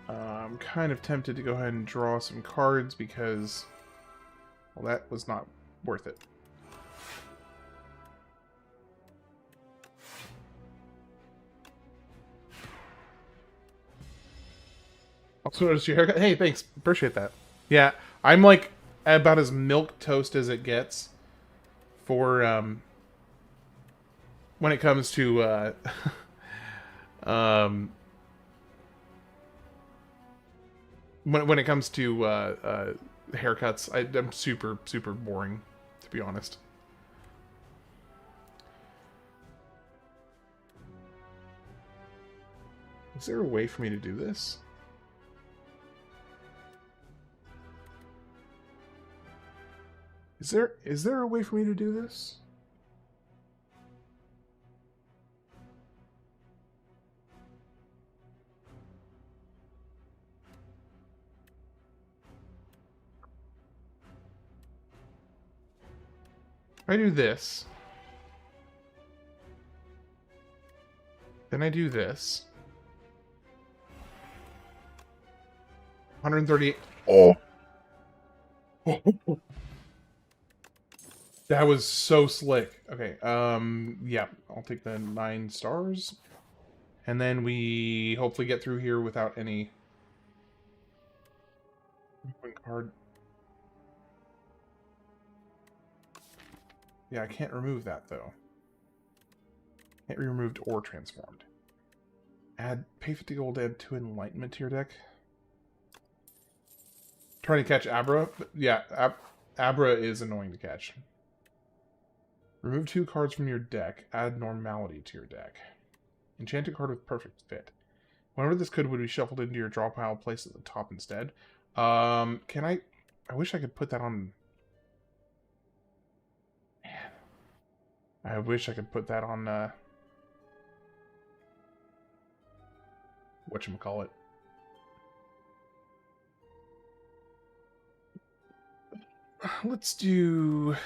I'm kind of tempted to go ahead and draw some cards because, well, that was not worth it. Also noticed your haircut. Hey, thanks. Appreciate that. Yeah, I'm like about as milk toast as it gets for when it comes to when it comes to haircuts. I'm super boring, to be honest. Is there a way for me to do this? Is there a way for me to do this? If I do this, then I do this. 138. Oh! That was so slick. Okay, yeah, I'll take the 9 stars. And then we hopefully get through here without any... One card. Yeah, I can't remove that, though. Can't be removed or transformed. Pay 50 gold, add 2 enlightenment to your deck. Trying to catch Abra. Yeah, Abra is annoying to catch. Remove 2 cards from your deck. Add normality to your deck. Enchanted card with perfect fit. Whenever this would be shuffled into your draw pile, placed at the top instead. Can I... I wish I could put that on... Man. I wish I could put that on, whatchamacallit. Let's do...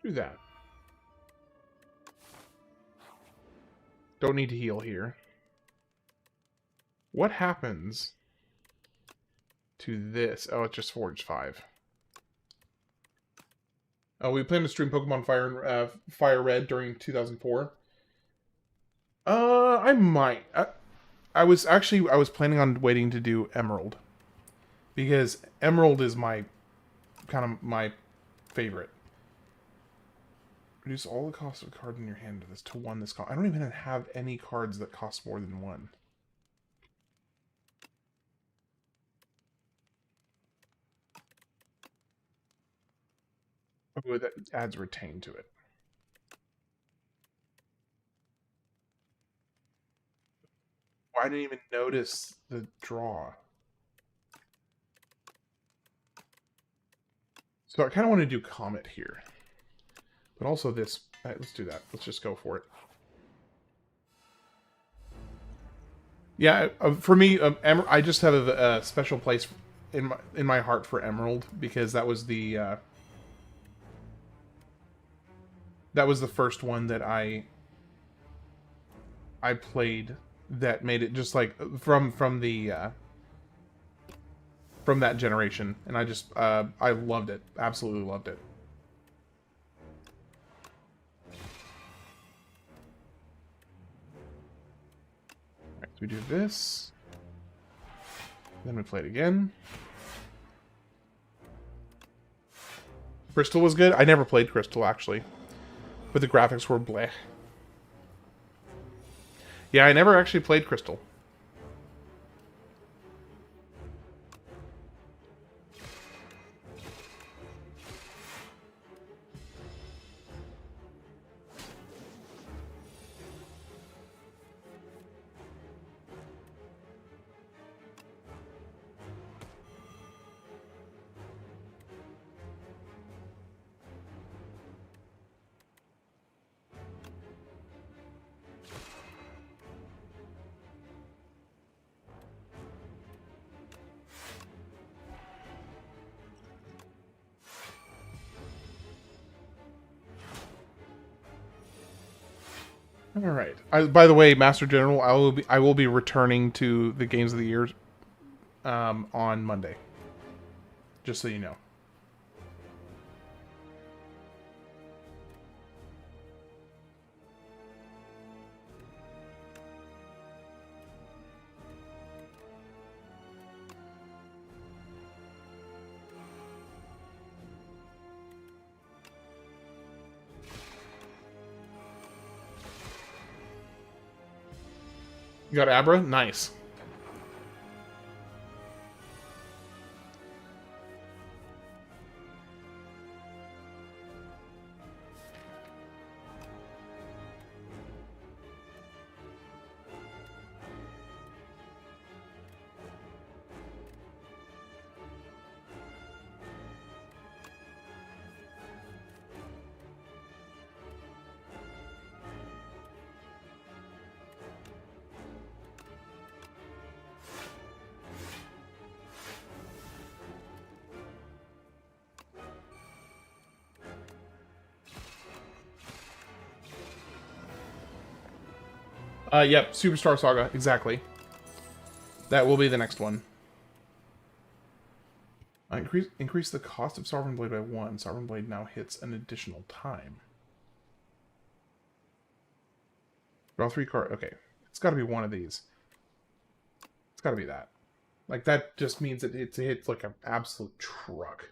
do that. Don't need to heal here. What happens to this? Oh, it just forged 5. Oh, we plan to stream Pokemon Fire Red during 2004. I might. I was planning on waiting to do Emerald, because Emerald is my my favorite. Reduce all the cost of a card in your hand to this to 1 this cost. I don't even have any cards that cost more than 1. Oh, that adds retain to it. Oh, I didn't even notice the draw. So I kind of want to do Comet here. But also this. Right, let's do that. Let's just go for it. Yeah, for me, I just have a special place in my heart for Emerald, because that was the first one that I played that made it just like from that generation, and I just I loved it, absolutely loved it. Alright, so we do this, then we play it again. Crystal was good. I never played Crystal actually, but the graphics were bleh. Yeah, I never actually played Crystal. All right. By the way, Master General, I will be returning to the Games of the Year on Monday. Just so you know. You got Abra? Nice. Yep, Superstar Saga, exactly. That will be the next one. Increase the cost of Sovereign Blade by 1. Sovereign Blade now hits an additional time. Draw 3 cards. Okay, it's got to be one of these. It's got to be that. Like, that just means that it hits like an absolute truck.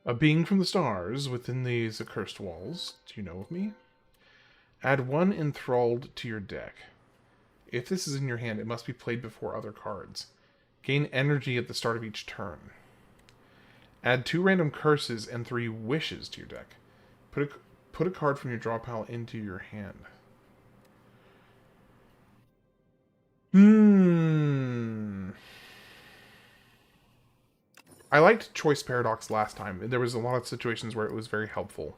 A being from the stars within these accursed walls. Do you know of me? Add one enthralled to your deck. If this is in your hand, it must be played before other cards. Gain energy at the start of each turn. Add 2 random curses and 3 wishes to your deck. Put a card from your draw pile into your hand. I liked Choice Paradox last time. There was a lot of situations where it was very helpful.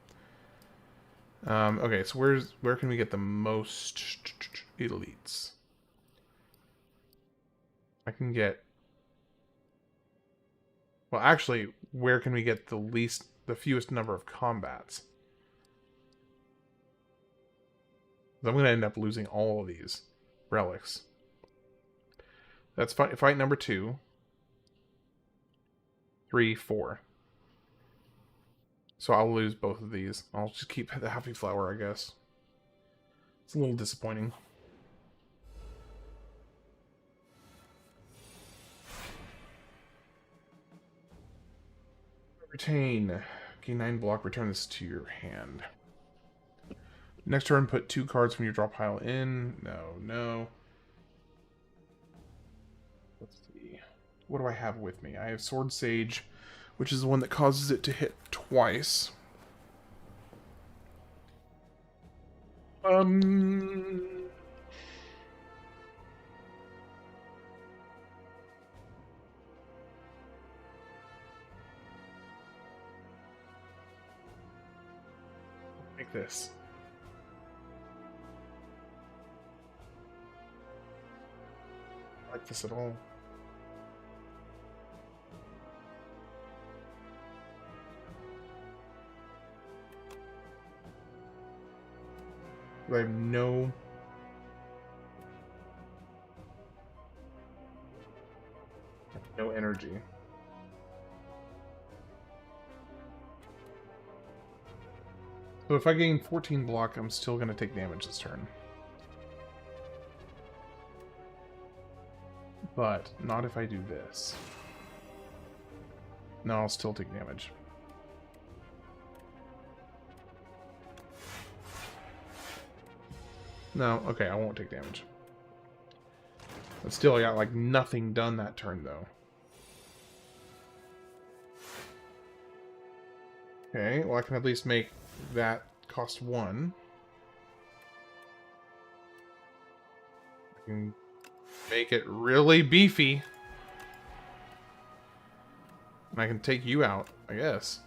Okay, so where can we get the most elites? I can get... Well, actually, where can we get the fewest number of combats? I'm going to end up losing all of these relics. That's fight number 2. 3, 4. So I'll lose both of these. I'll just keep the Happy Flower, I guess. It's a little disappointing. Retain. Gain 9 block. Return this to your hand. Next turn, put 2 cards from your draw pile in. No. Let's see. What do I have with me? I have Sword Sage, which is the one that causes it to hit twice. Like this. Like this at all. I have no energy. So if I gain 14 block, I'm still going to take damage this turn. But not if I do this. No, I'll still take damage. No, okay, I won't take damage. But still, I got like nothing done that turn, though. Okay, well I can at least make that cost 1. I can make it really beefy. And I can take you out, I guess.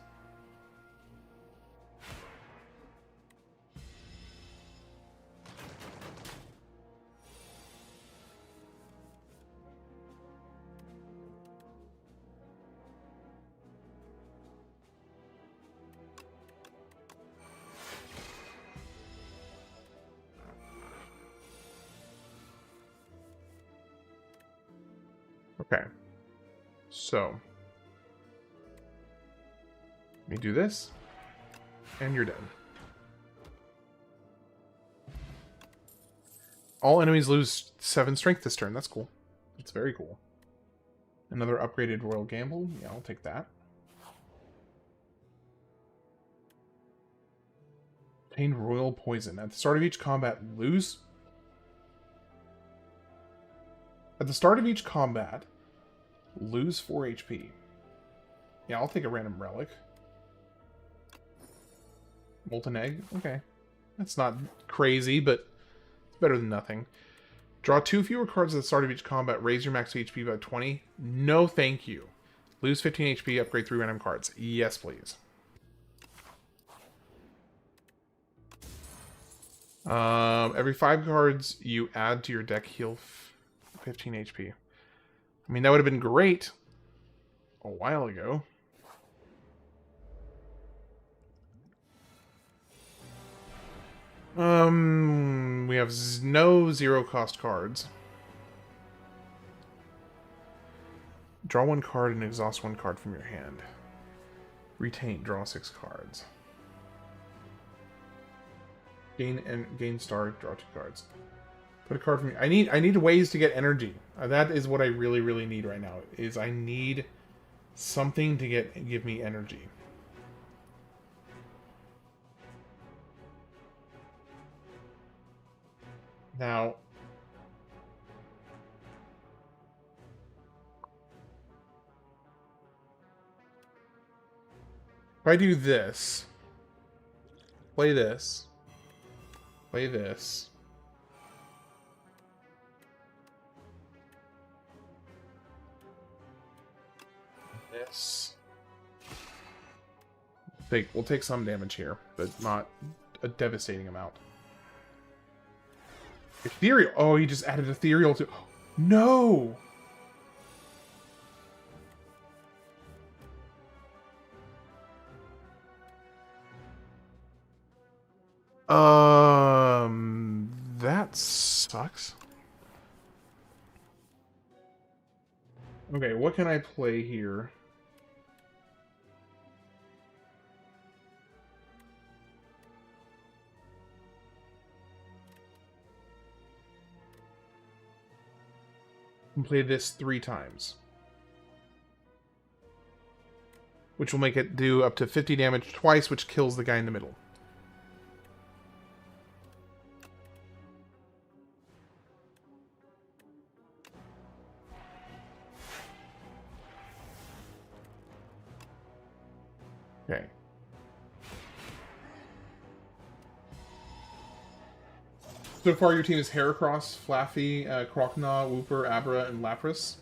Okay. So. Let me do this. And you're dead. All enemies lose 7 strength this turn. That's cool. That's very cool. Another upgraded Royal Gamble. Yeah, I'll take that. Obtain Royal Poison. At the start of each combat, lose... At the start of each combat, lose 4 HP. Yeah, I'll take a random relic. Molten Egg? Okay. That's not crazy, but it's better than nothing. Draw 2 fewer cards at the start of each combat. Raise your max HP by 20. No thank you. Lose 15 HP. Upgrade 3 random cards. Yes, please. Every 5 cards you add to your deck heal 15 HP. I mean, that would have been great a while ago. We have no 0-cost cards. Draw 1 card and exhaust 1 card from your hand. Retain. Draw 6 cards. Gain star. Draw 2 cards. Put a card from me. I need ways to get energy. That is what I really, really need right now. Is I need something to give me energy. Now, if I do this, play this, play this. This. We'll take some damage here, but not a devastating amount. Ethereal. Oh, he just added ethereal to. No. That sucks. Okay, what can I play here? I can play this 3 times. Which will make it do up to 50 damage twice, which kills the guy in the middle. Okay. So far, your team is Heracross, Flaffy, Crocnaw, Wooper, Abra, and Lapras.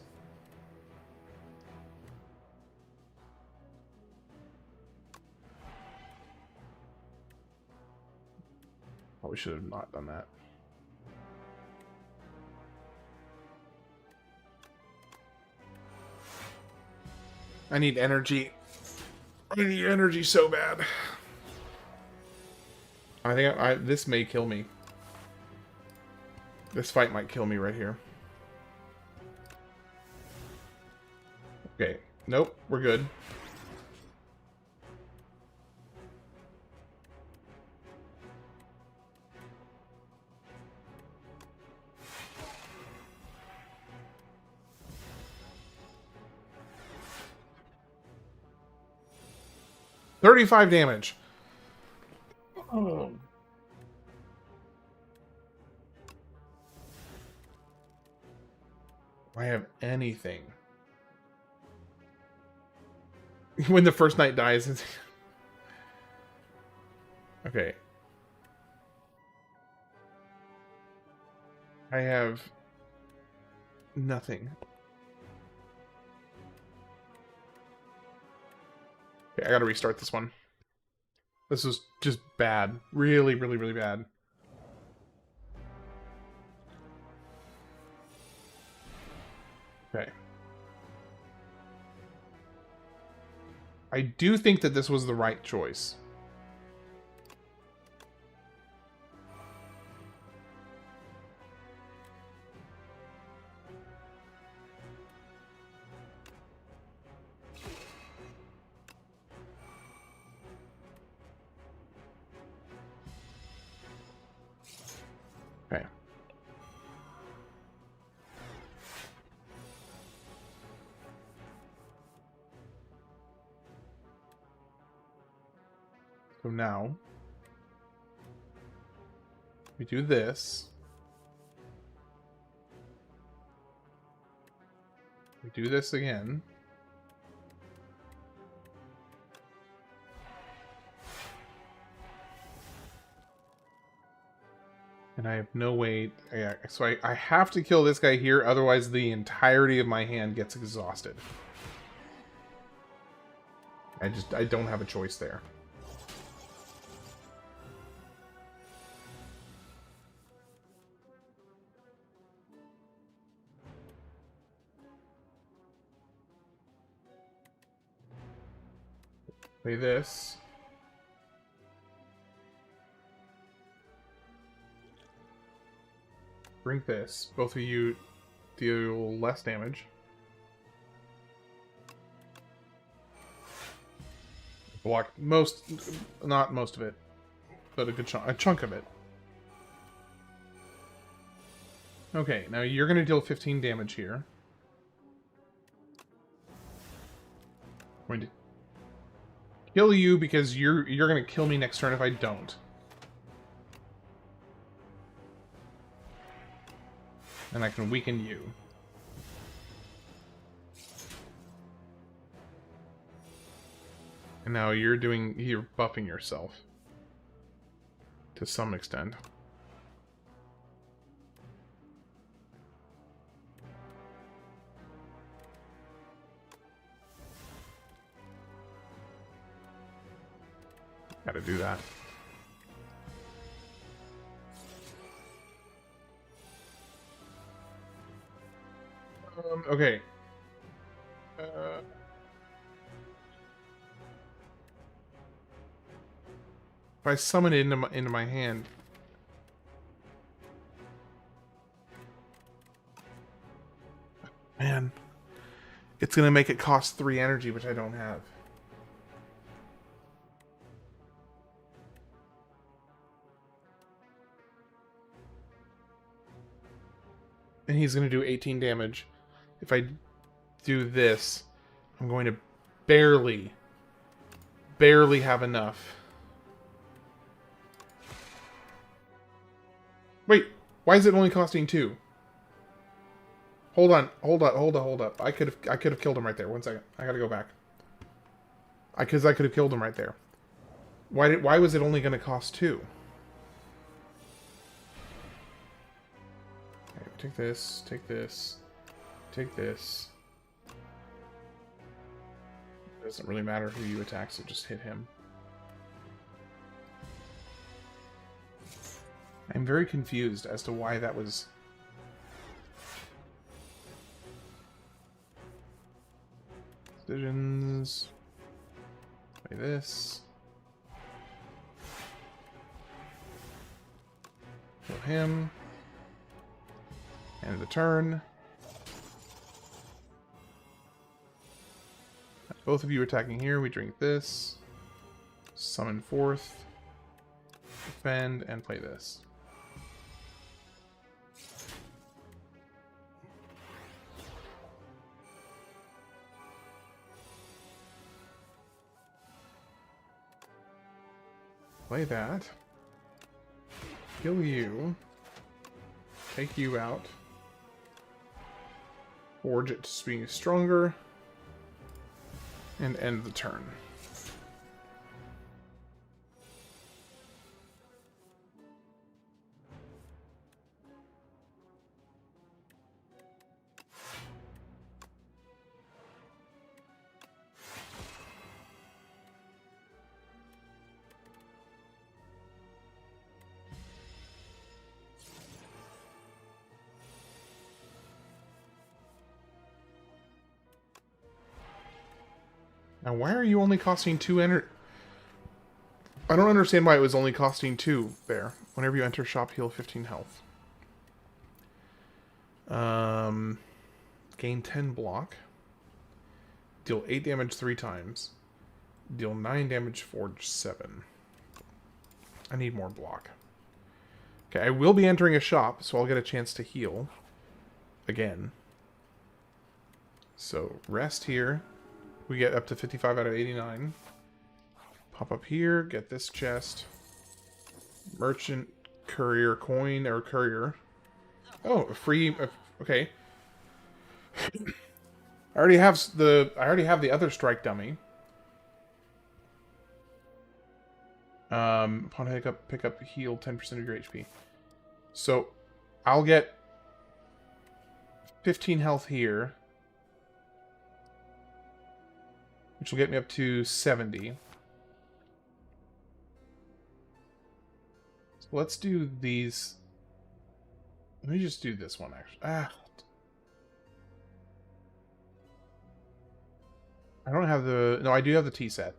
Probably should have not done that. I need energy. I need energy so bad. I think this may kill me. This fight might kill me right here. Okay. Nope, we're good. $35 damage. Oh. Do I have anything? When the first knight dies. Okay. I have nothing. Okay, I gotta restart this one. This was just bad. Really, really, really bad. Okay. I do think that this was the right choice. Okay. So now, we do this. We do this again. And I have no way... Yeah, so I have to kill this guy here, otherwise the entirety of my hand gets exhausted. I don't have a choice there. Play this. Drink this. Both of you deal less damage. Block most, not most of it, but a good chunk of it. Okay, now you're going to deal 15 damage here. I'm going to kill you because you're going to kill me next turn if I don't. And I can weaken you. And now you're buffing yourself. To some extent. Gotta do that. Okay. If I summon it into my hand, man, it's gonna make it cost 3 energy, which I don't have. And he's gonna do 18 damage. If I do this, I'm going to barely have enough. Wait, why is it only costing 2? Hold up. I could have killed him right there. 1 second. I gotta go back. Because I could have killed him right there. Why was it only gonna cost 2? Okay, take this, take this, take this. Doesn't really matter who you attack, so just hit him. I'm very confused as to why that was... Decisions. Play this. Kill him. End of the turn. Both of you attacking here. We drink this. Summon forth. Defend and play this. Play that. Kill you. Take you out. Forge it to being stronger. And end the turn. Now, why are you only costing 2 energy? I don't understand why it was only costing 2 there. Whenever you enter shop, heal 15 health. Gain 10 block. Deal 8 damage 3 times. Deal 9 damage, forge 7. I need more block. Okay, I will be entering a shop, so I'll get a chance to heal. Again. So, rest here. We get up to 55 out of 89. Pop up here, get this chest. Merchant, courier, coin, or courier. Oh, a free... okay. I already have the other strike dummy. Upon pick up heal 10% of your HP. So, I'll get 15 health here. Which will get me up to 70. So let's do these. Let me just do this one, actually. I don't have the... No, I do have the T set.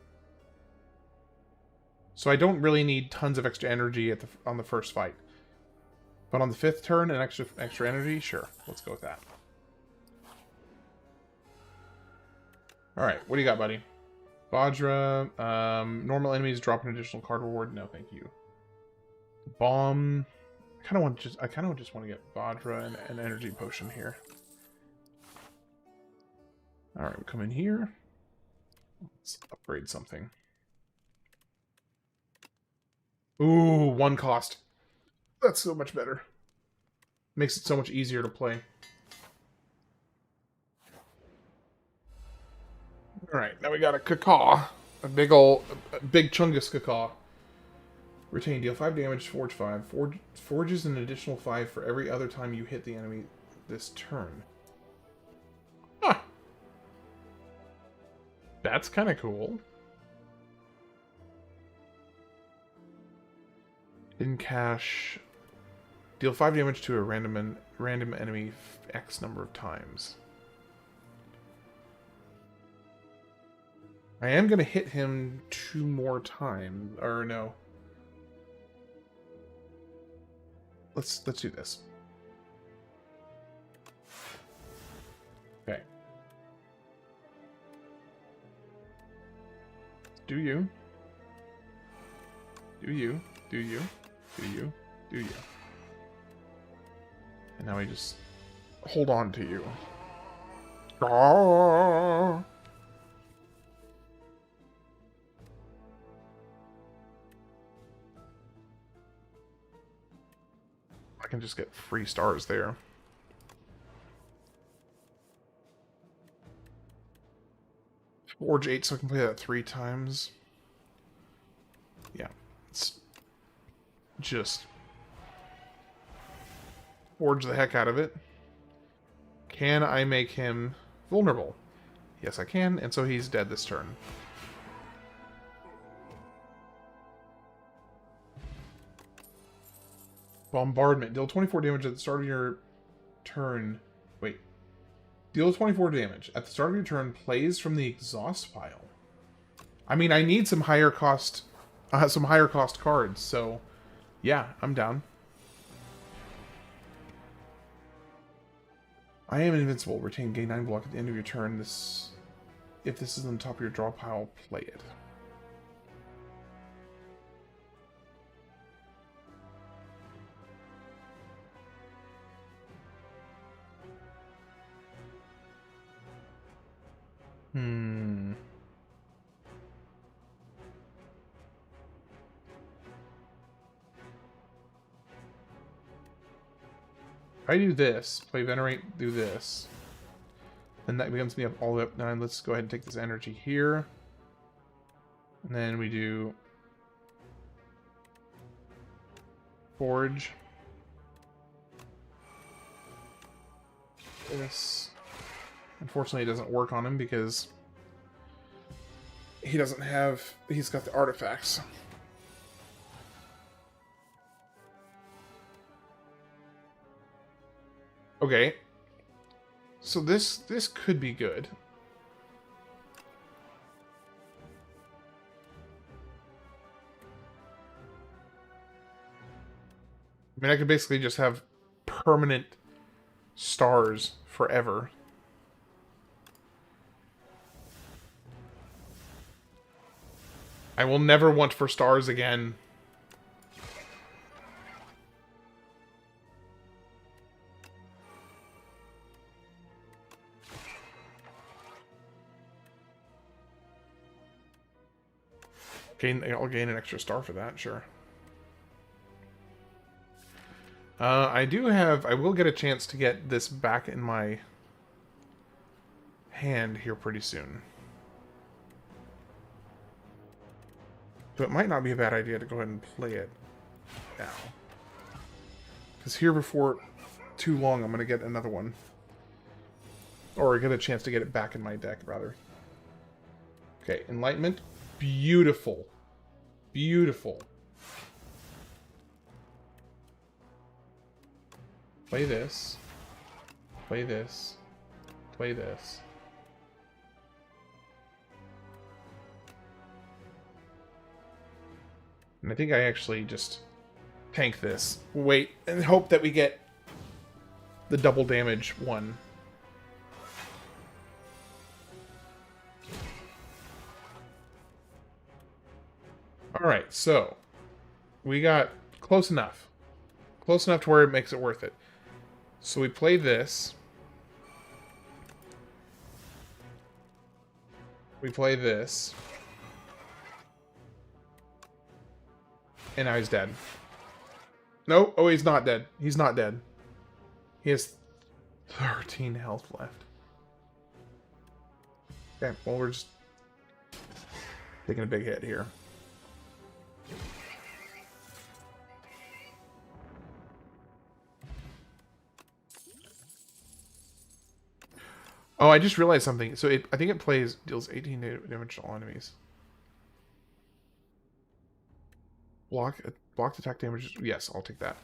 So I don't really need tons of extra energy on the first fight. But on the 5th turn, an extra energy? Sure, let's go with that. Alright, what do you got, buddy? Vajra, normal enemies drop an additional card reward. No, thank you. Bomb. I kind of just want to get Vajra and an energy potion here. All right, we come in here. Let's upgrade something. Ooh, 1 cost. That's so much better. Makes it so much easier to play. Alright, now we got a Cacaw. A big Chungus Cacaw. Retain, deal 5 damage, forge 5. Forges an additional 5 for every other time you hit the enemy this turn. Huh. That's kind of cool. In cash, deal 5 damage to a random enemy X number of times. I am going to hit him 2 more times. Or no. Let's do this. Okay. Do you. Do you. Do you. Do you. Do you. And now we just hold on to you. Ah! I can just get free stars there. Forge 8, so I can play that 3 times. Yeah. It's just forge the heck out of it. Can I make him vulnerable? Yes, I can, and so he's dead this turn. Bombardment. Deal 24 damage at the start of your turn. Wait. Deal 24 damage. At the start of your turn, plays from the exhaust pile. I mean, I need some higher cost cards, so yeah, I'm down. I am invincible. Retain gain 9 block at the end of your turn. If this is on top of your draw pile, play it. If I do this, play Venerate, do this, then that becomes me up all the way up 9. Let's go ahead and take this energy here. And then we do Forge. This. Unfortunately, it doesn't work on him because he's got the artifacts. Okay. So this could be good. I mean, I could basically just have permanent stars forever. I will never want for stars again. I'll gain an extra star for that, sure. I will get a chance to get this back in my hand here pretty soon. So it might not be a bad idea to go ahead and play it now. Because here before too long, I'm going to get another one. Or get a chance to get it back in my deck, rather. Okay, Enlightenment. Beautiful. Beautiful. Play this. Play this. Play this. And I think I actually just tank this. Wait, and hope that we get the double damage one. Alright, so we got close enough. close enough to where it makes it worth it. So we play this. We play this. And now he's dead. No, oh, he's not dead. He's not dead. He has 13 health left. Okay, well, we're just taking a big hit here. Oh, I just realized something. So I think it deals 18 damage to all enemies. Blocked attack damage. Yes, I'll take that.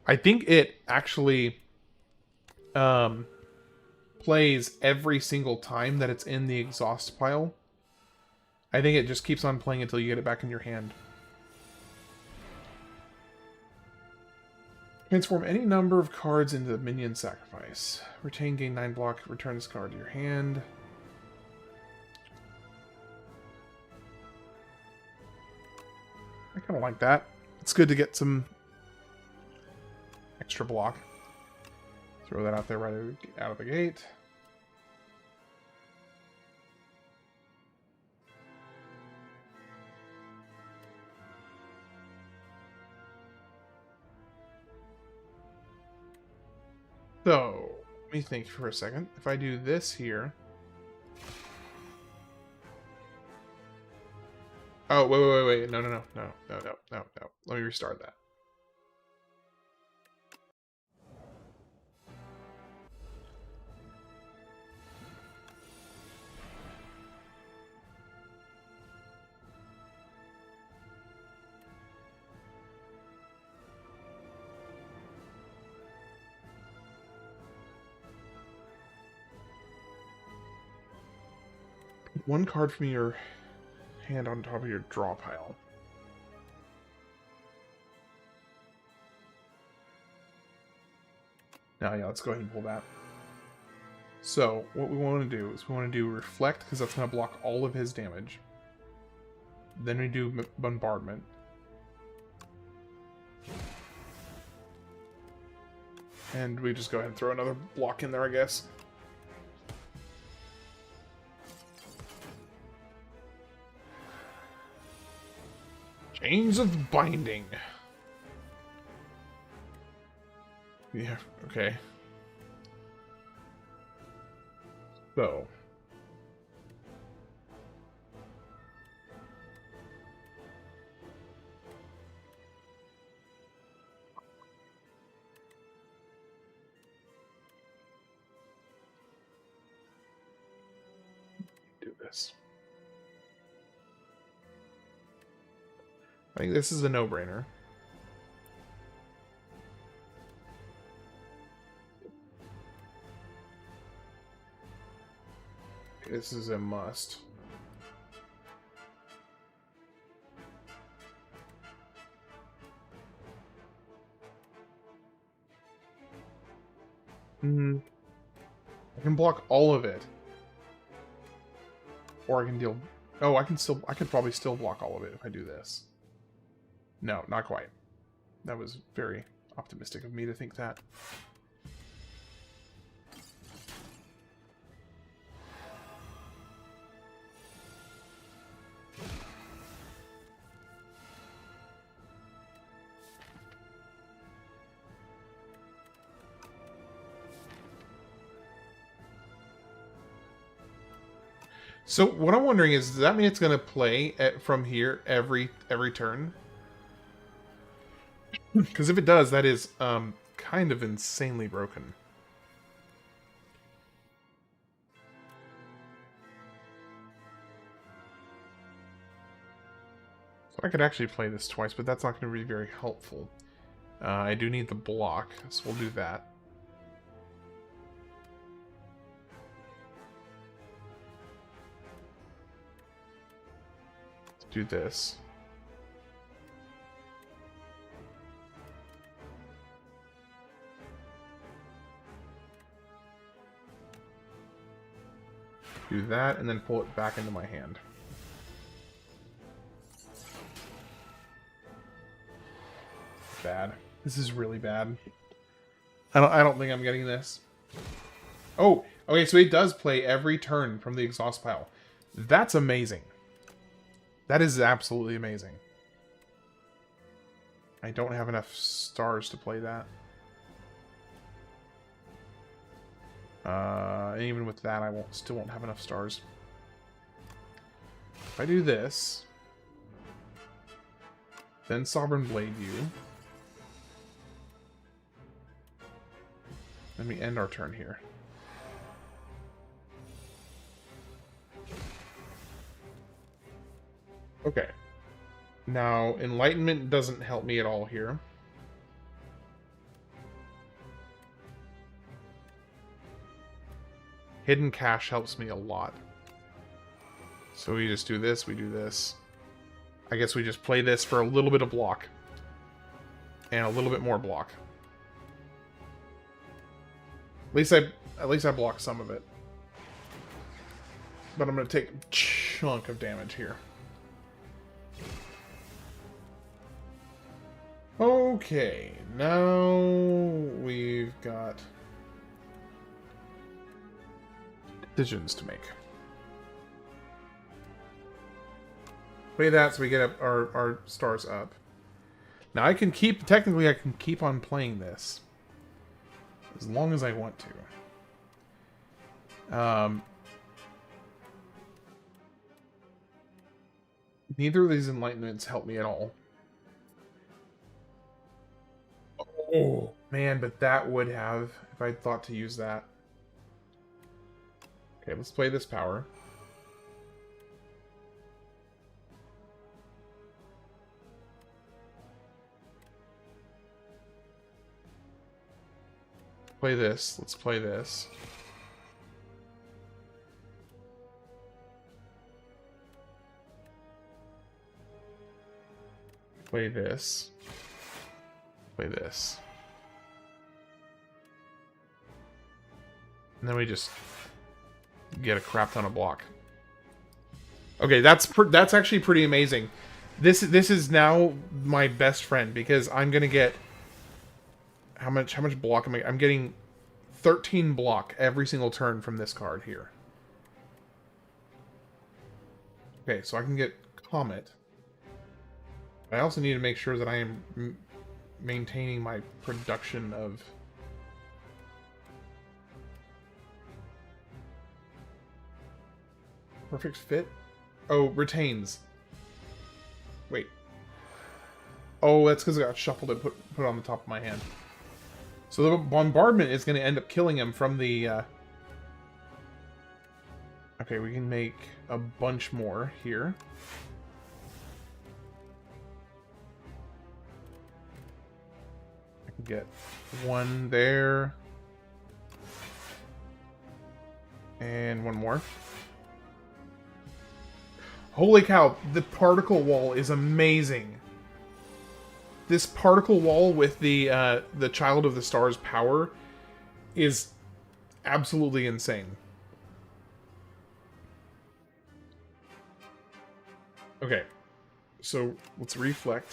I think it actually plays every single time that it's in the exhaust pile. I think it just keeps on playing until you get it back in your hand. Transform any number of cards into minion sacrifice. Retain, gain 9 block, return this card to your hand. I kind of like that. It's good to get some extra block. Throw that out there right out of the gate. So, let me think for a second. If I do this here... Oh, wait. No. Let me restart that. One card from your hand on top of your draw pile. Now, yeah, let's go ahead and pull that. So, what we want to do is we want to do Reflect, because that's going to block all of his damage. Then we do Bombardment. And we just go ahead and throw another block in there, I guess. Chains of Binding. Yeah, okay. So. Do this. I think this is a no-brainer. This is a must. I can block all of it. Or I can deal... Oh, I could probably still block all of it if I do this. No, not quite. That was very optimistic of me to think that. So what I'm wondering is, does that mean it's going to play from here every turn? Because if it does, that is kind of insanely broken. So I could actually play this twice, but that's not going to be very helpful. I do need the block, so we'll do that. Do this. Do that, and then pull it back into my hand. Bad. This is really bad. I don't think I'm getting this. Oh, okay, so it does play every turn from the exhaust pile. That's amazing. That is absolutely amazing. I don't have enough stars to play that. And even with that, I still won't have enough stars. If I do this, then Sovereign Blade you. Then we end our turn here. Okay. Now, Enlightenment doesn't help me at all here. Hidden Cache helps me a lot. So we just do this, we do this. I guess we just play this for a little bit of block. And a little bit more block. At least I block some of it. But I'm going to take a chunk of damage here. Okay, now we've got decisions to make. Play that so we get up our stars up. Now I can technically I can keep on playing this. As long as I want to. Neither of these enlightenments help me at all. Oh, man, but that would have, if I'd thought to use that. Okay, let's play this power. Play this. Let's play this. Play this. Play this. And then we just get a crap ton of block. Okay, that's actually pretty amazing. This is now my best friend because I'm gonna get how much block am I? I'm getting 13 block every single turn from this card here. Okay, so I can get Comet. I also need to make sure that I am maintaining my production of perfect fit. Oh, retains. Wait. Oh, that's because it got shuffled and put on the top of my hand. So the bombardment is going to end up killing him from the... Okay, we can make a bunch more here. I can get one there. And one more. Holy cow, the particle wall is amazing. This particle wall with the Child of the Stars power is absolutely insane. Okay, so let's reflect.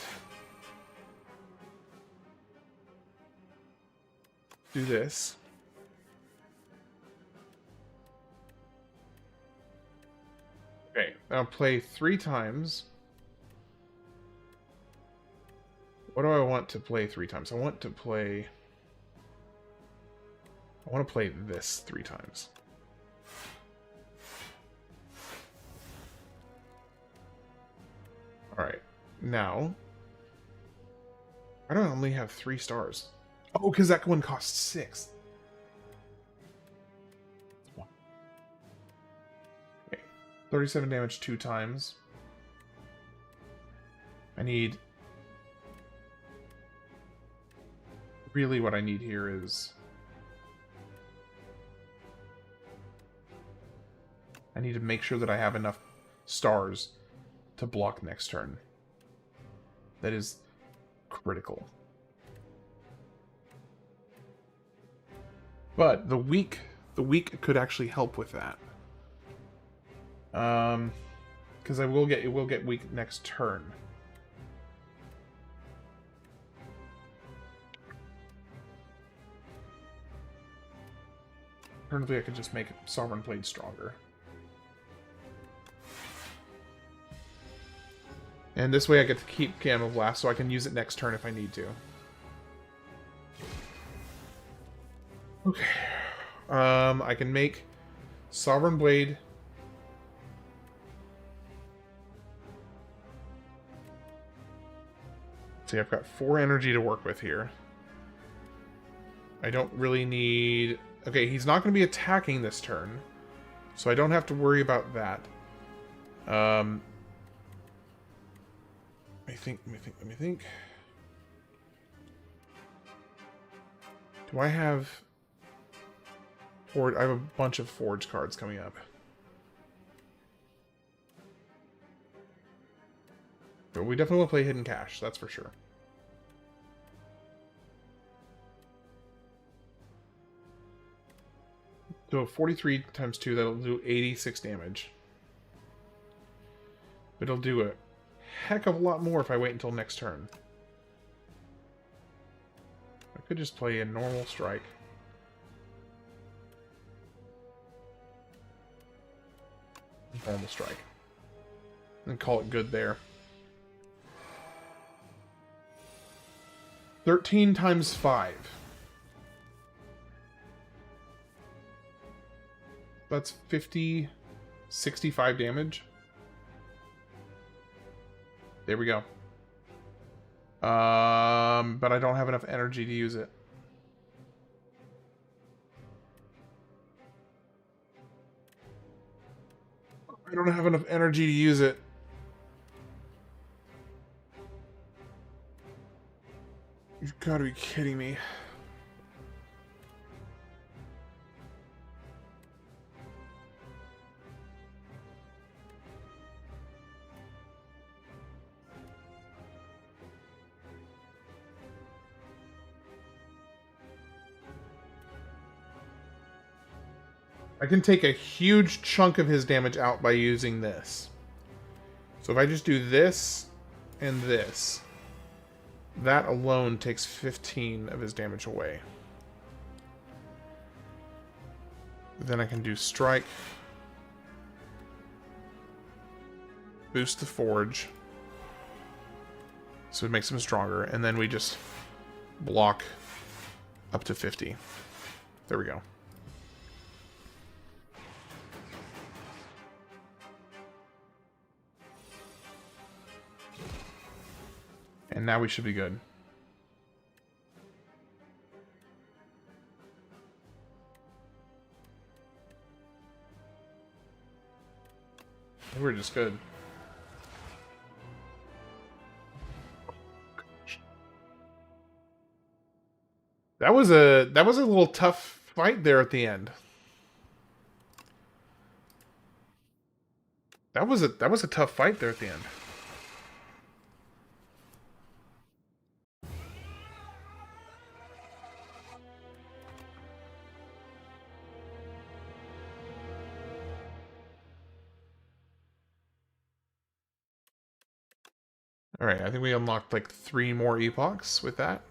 Do this. Okay, now play 3 times. What do I want to play 3 times? I want to play this 3 times. Alright, now... I don't only have 3 stars. Oh, because that one costs 6. Okay, 37 damage 2 times. I need... Really what I need here is... I need to make sure that I have enough stars to block next turn. That is critical. But the weak could actually help with that. Because it will get weak next turn. Alternatively, I could just make Sovereign Blade stronger. And this way I get to keep Gamma Blast, so I can use it next turn if I need to. Okay. I can make Sovereign Blade. See, I've got 4 energy to work with here. I don't really need... Okay, he's not going to be attacking this turn, so I don't have to worry about that. Let me think. Do I have... I have a bunch of Forge cards coming up. But we definitely want to play Hidden Cache, that's for sure. So 43 times 2, that'll do 86 damage. But it'll do a heck of a lot more if I wait until next turn. I could just play a normal strike. Normal strike. And call it good there. 13 times 5. That's 65 damage. There we go. But I don't have enough energy to use it. I don't have enough energy to use it. You've got to be kidding me. I can take a huge chunk of his damage out by using this. So if I just do this and this, that alone takes 15 of his damage away. Then I can do strike, boost the forge, so it makes him stronger, and then we just block up to 50. There we go. And now we should be good. We're just good. That was a little tough fight there at the end. That was a tough fight there at the end. Alright, I think we unlocked like 3 more epochs with that.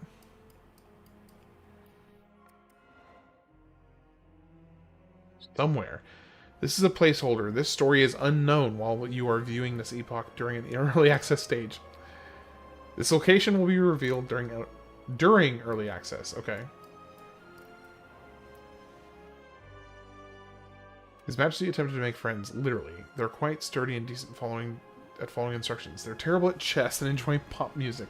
Somewhere. This is a placeholder. This story is unknown while you are viewing this epoch during an early access stage. This location will be revealed during early access. Okay. His Majesty attempted to make friends, literally. They're quite sturdy and decent following instructions. They're terrible at chess and enjoy pop music.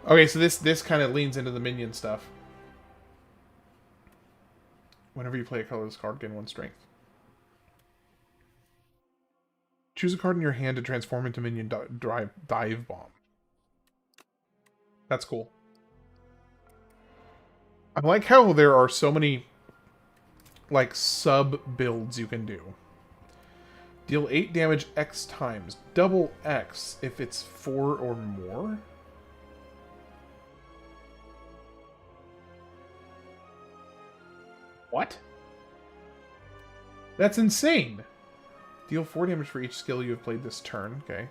Okay, so this kind of leans into the minion stuff. Whenever you play a colorless card, gain 1 strength. Choose a card in your hand to transform into minion dive bomb. That's cool. I like how there are so many like sub builds you can do. Deal 8 damage X times. Double X if it's 4 or more. What? That's insane. Deal 4 damage for each skill you have played this turn. Okay.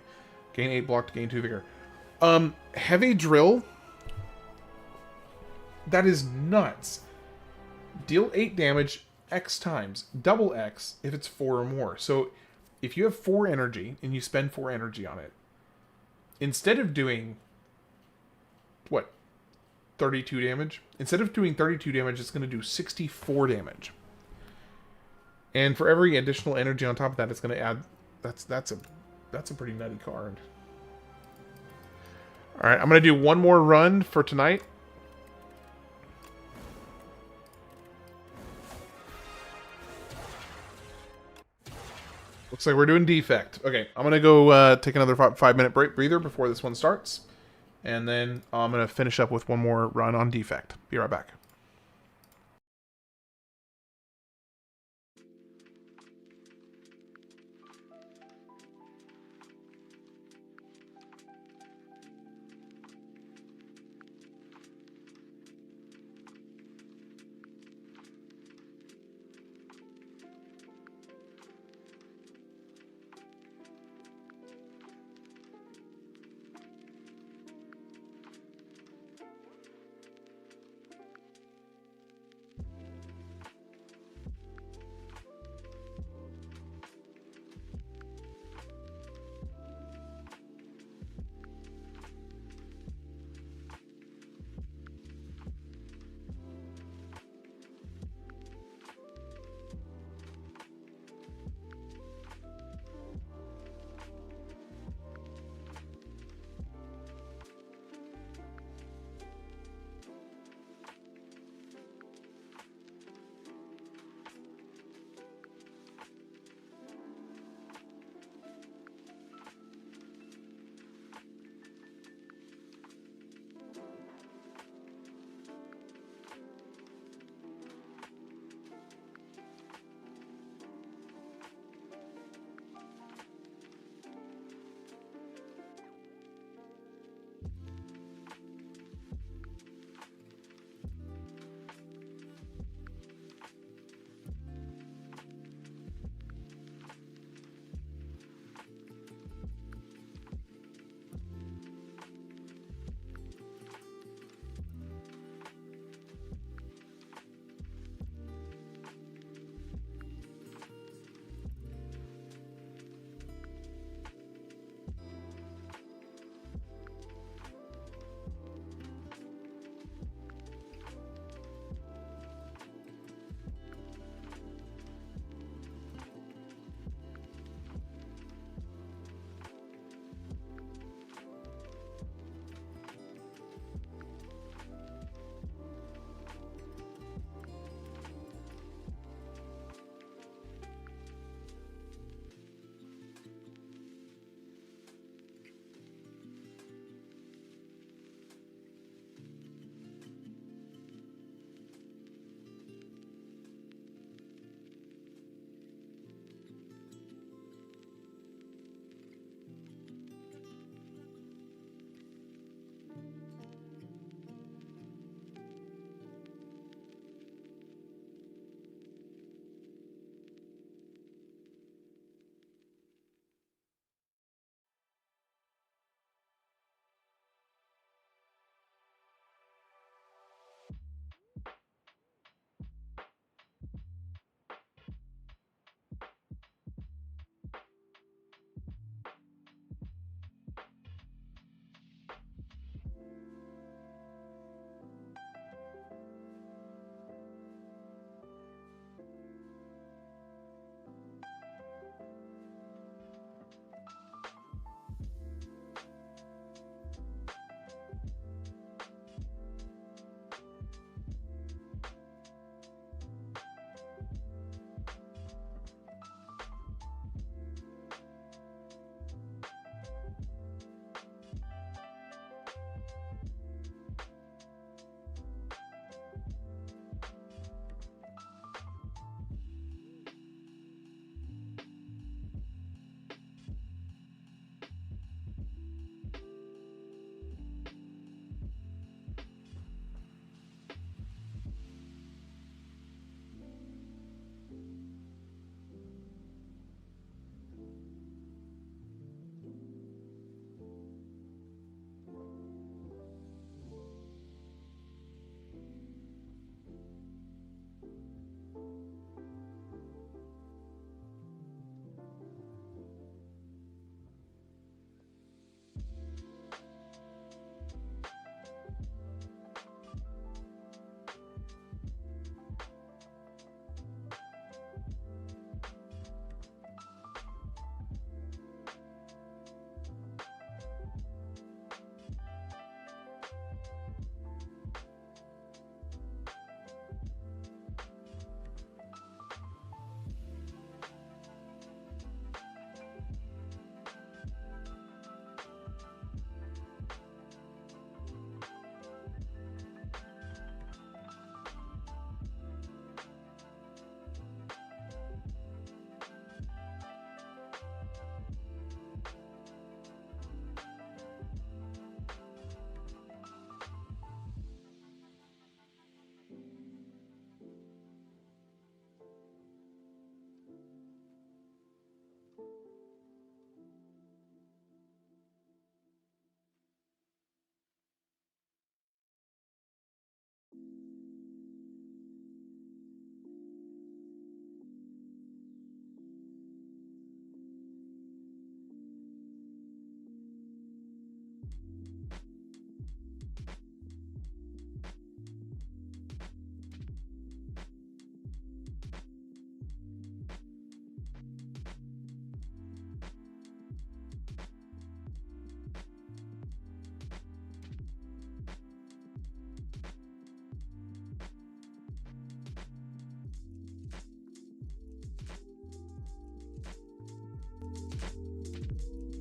Gain 8 block to gain 2 vigor. Heavy drill? That is nuts. Deal 8 damage X times. Double X if it's 4 or more. So if you have 4 energy and you spend 4 energy on it, instead of doing, what, 32 damage? Instead of doing 32 damage, it's going to do 64 damage. And for every additional energy on top of that, it's going to add... That's a pretty nutty card. Alright, I'm going to do one more run for tonight. Looks like we're doing defect. Okay, I'm going to go take another 5-minute breather before this one starts. And then I'm going to finish up with one more run on defect. Be right back.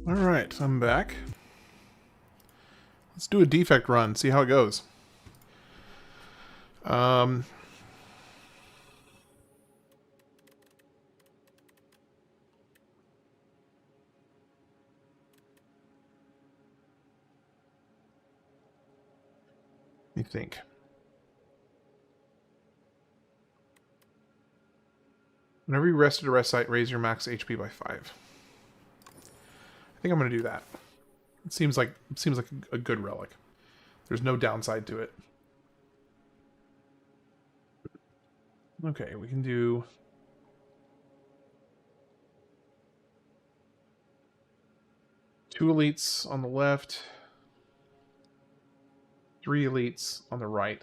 Alright, I'm back. Let's do a defect run, see how it goes. Let me think. Whenever you rest at a rest site, raise your max HP by 5. I think I'm going to do that. It seems like a good relic. There's no downside to it. Okay, we can do... two elites on the left. 3 elites on the right.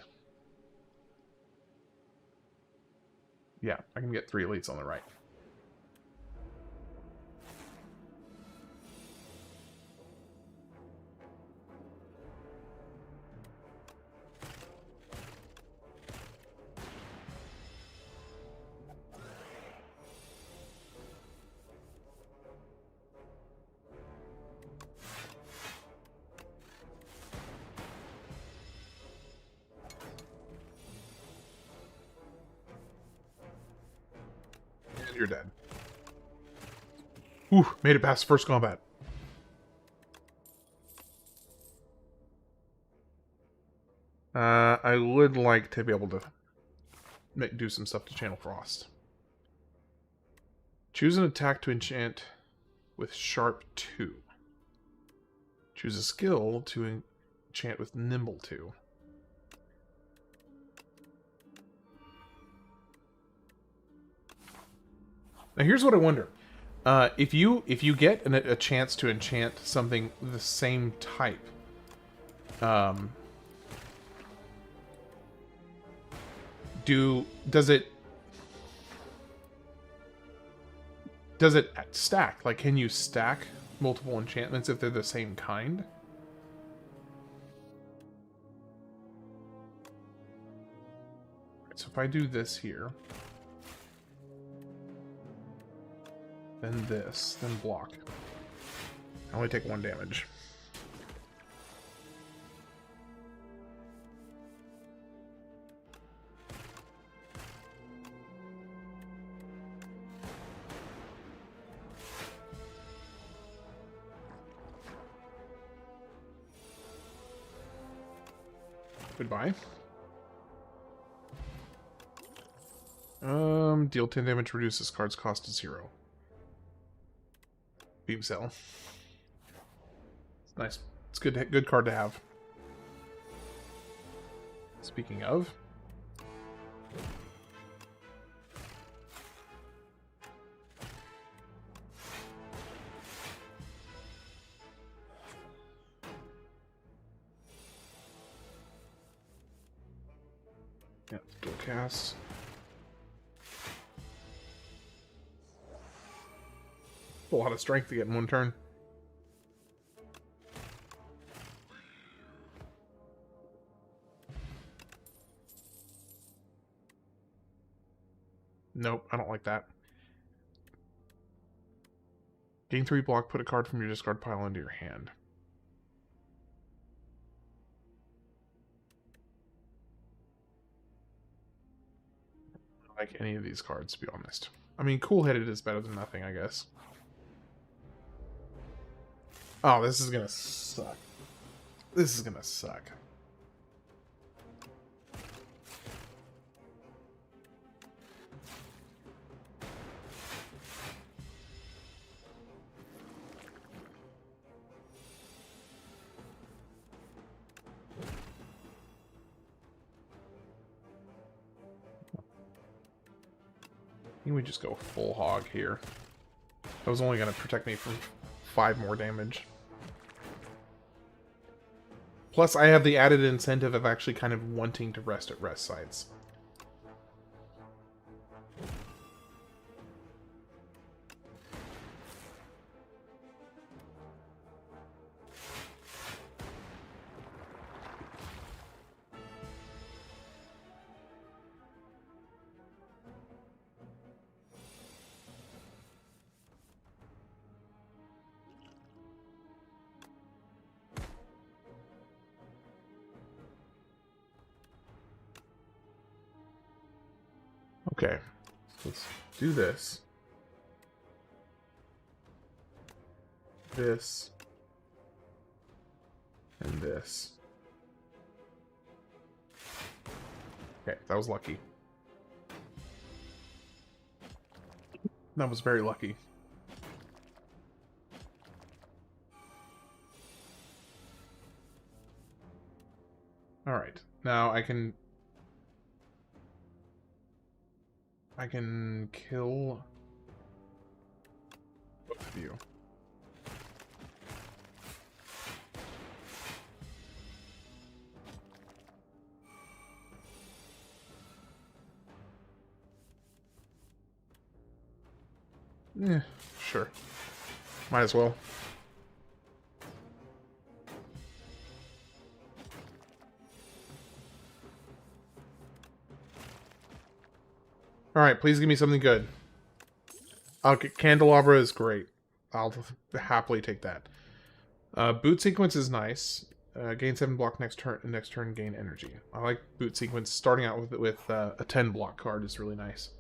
Yeah, I can get 3 elites on the right. You're dead. Ooh, made it past first combat. I would like to be able to do some stuff to Channel Frost. Choose an attack to enchant with Sharp 2. Choose a skill to enchant with Nimble 2. Now here's what I wonder. If you get a chance to enchant something the same type, does it stack? Like, can you stack multiple enchantments if they're the same kind? So if I do this here, then this, then block, I only take 1 damage. Goodbye. Deal 10 damage, reduce this card's cost to 0. Beam Cell. It's nice. It's good card to have. Speaking of, yeah, dual cast. A lot of strength to get in 1 turn. Nope, I don't like that. Gain 3 block, put a card from your discard pile into your hand. I don't like any of these cards, to be honest. I mean, cool-headed is better than nothing, I guess. Oh, this is gonna suck. This is gonna suck. I think we just go full hog here. That was only gonna protect me from 5 more damage. Plus, I have the added incentive of actually kind of wanting to rest at rest sites. Okay, let's do this. This. And this. Okay, that was lucky. That was very lucky. Alright, now I can kill both of you. Yeah, sure. Might as well. Alright, please give me something good. Okay, Candelabra is great. I'll happily take that. Boot sequence is nice. Gain 7 block next turn gain energy. I like boot sequence. Starting out with a 10 block card is really nice.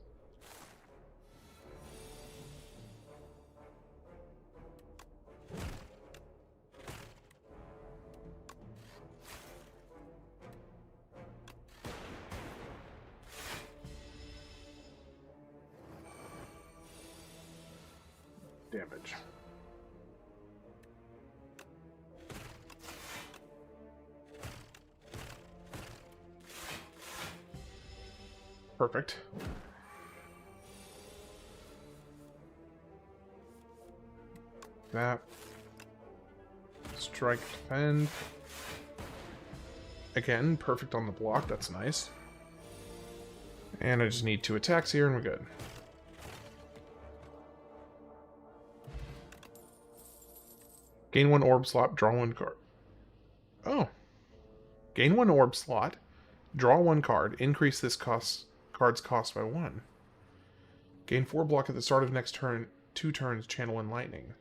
Damage. Perfect. That. Strike, defend. Again, perfect on the block. That's nice. And I just need 2 attacks here and we're good. Gain 1 orb slot, draw 1 card. Oh. Gain 1 orb slot, draw 1 card, increase this card's cost by 1. Gain 4 block at the start of next turn, 2 turns, channel Enlightening.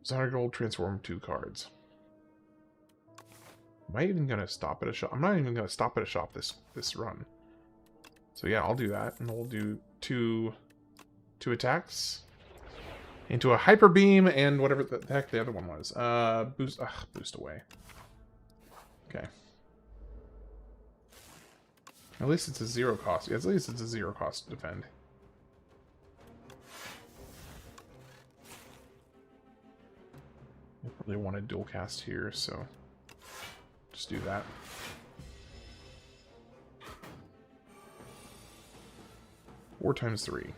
Zara Gold, transform 2 cards. Am I even going to stop at a shop? I'm not even going to stop at a shop this run. So yeah, I'll do that, and we'll do two attacks into a hyper beam and whatever the heck the other one was. Boost away. Okay. At least it's a 0 cost. Yeah, at least it's a 0 cost to defend. I really want to dual cast here, so just do that. Four times 3.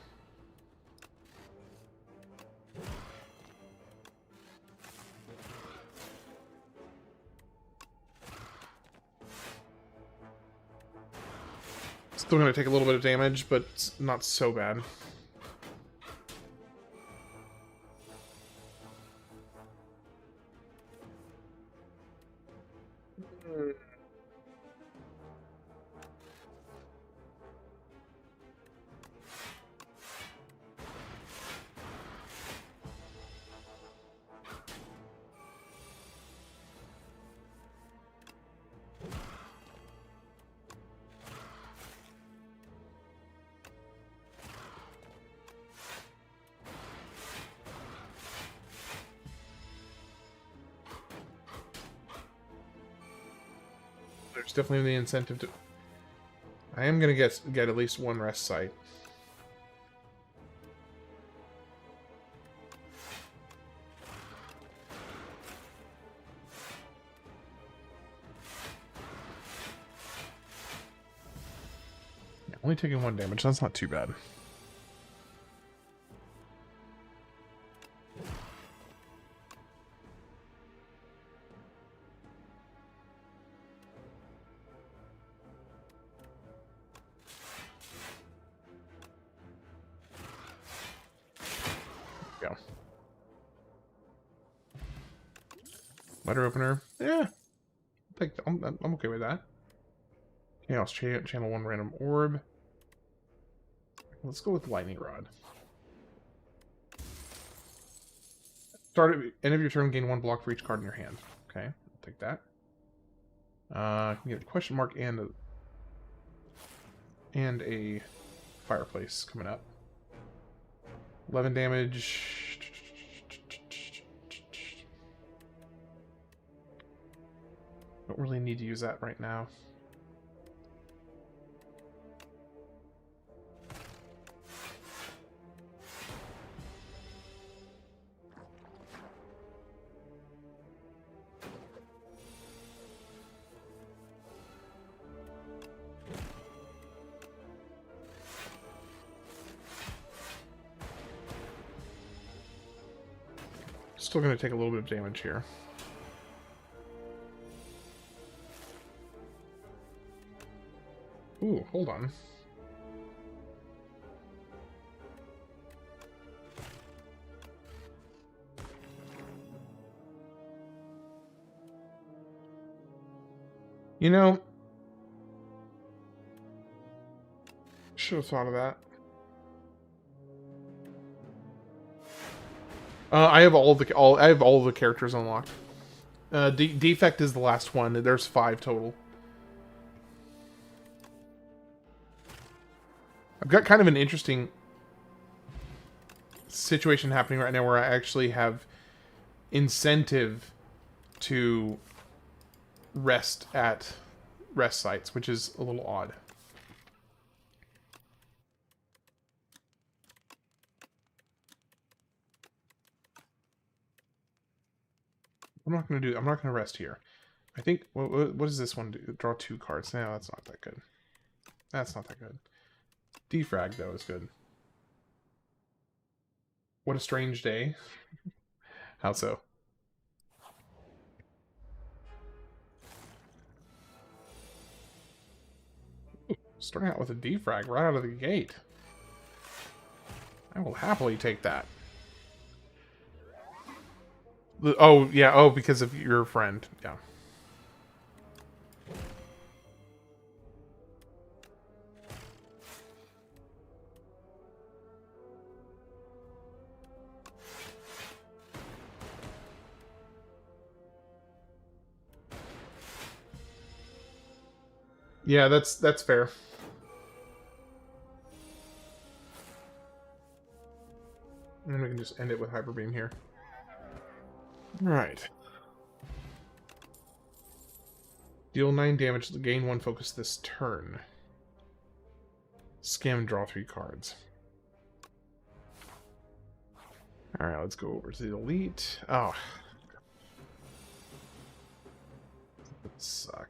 Still going to take a little bit of damage, but it's not so bad. There's definitely the incentive to... I am going to get at least 1 rest site. Yeah, only taking 1 damage, that's not too bad. Letter opener. Yeah. I'm okay with that. Chaos channel 1 random orb. Let's go with lightning rod. Start at end of your turn, gain 1 block for each card in your hand. Okay, I'll take that. I can get a question mark and a fireplace coming up. 11 damage. Don't really need to use that right now. Still going to take a little bit of damage here. Ooh, hold on. You know, should have thought of that. I have all the characters unlocked. Defect is the last one. There's 5 total. I've got kind of an interesting situation happening right now where I actually have incentive to rest at rest sites, which is a little odd. I'm not going to rest here. I think, what does this one do? Draw 2 cards. No, that's not that good. That's not that good. Defrag, though, is good. What a strange day. How so? Ooh, starting out with a defrag right out of the gate. I will happily take that. Oh, yeah. Oh, because of your friend. Yeah. Yeah, that's fair. And then we can just end it with Hyper Beam here. Right. Deal 9 damage, gain 1 focus this turn. Scam, draw 3 cards. Alright, let's go over to the elite. Oh. That would suck.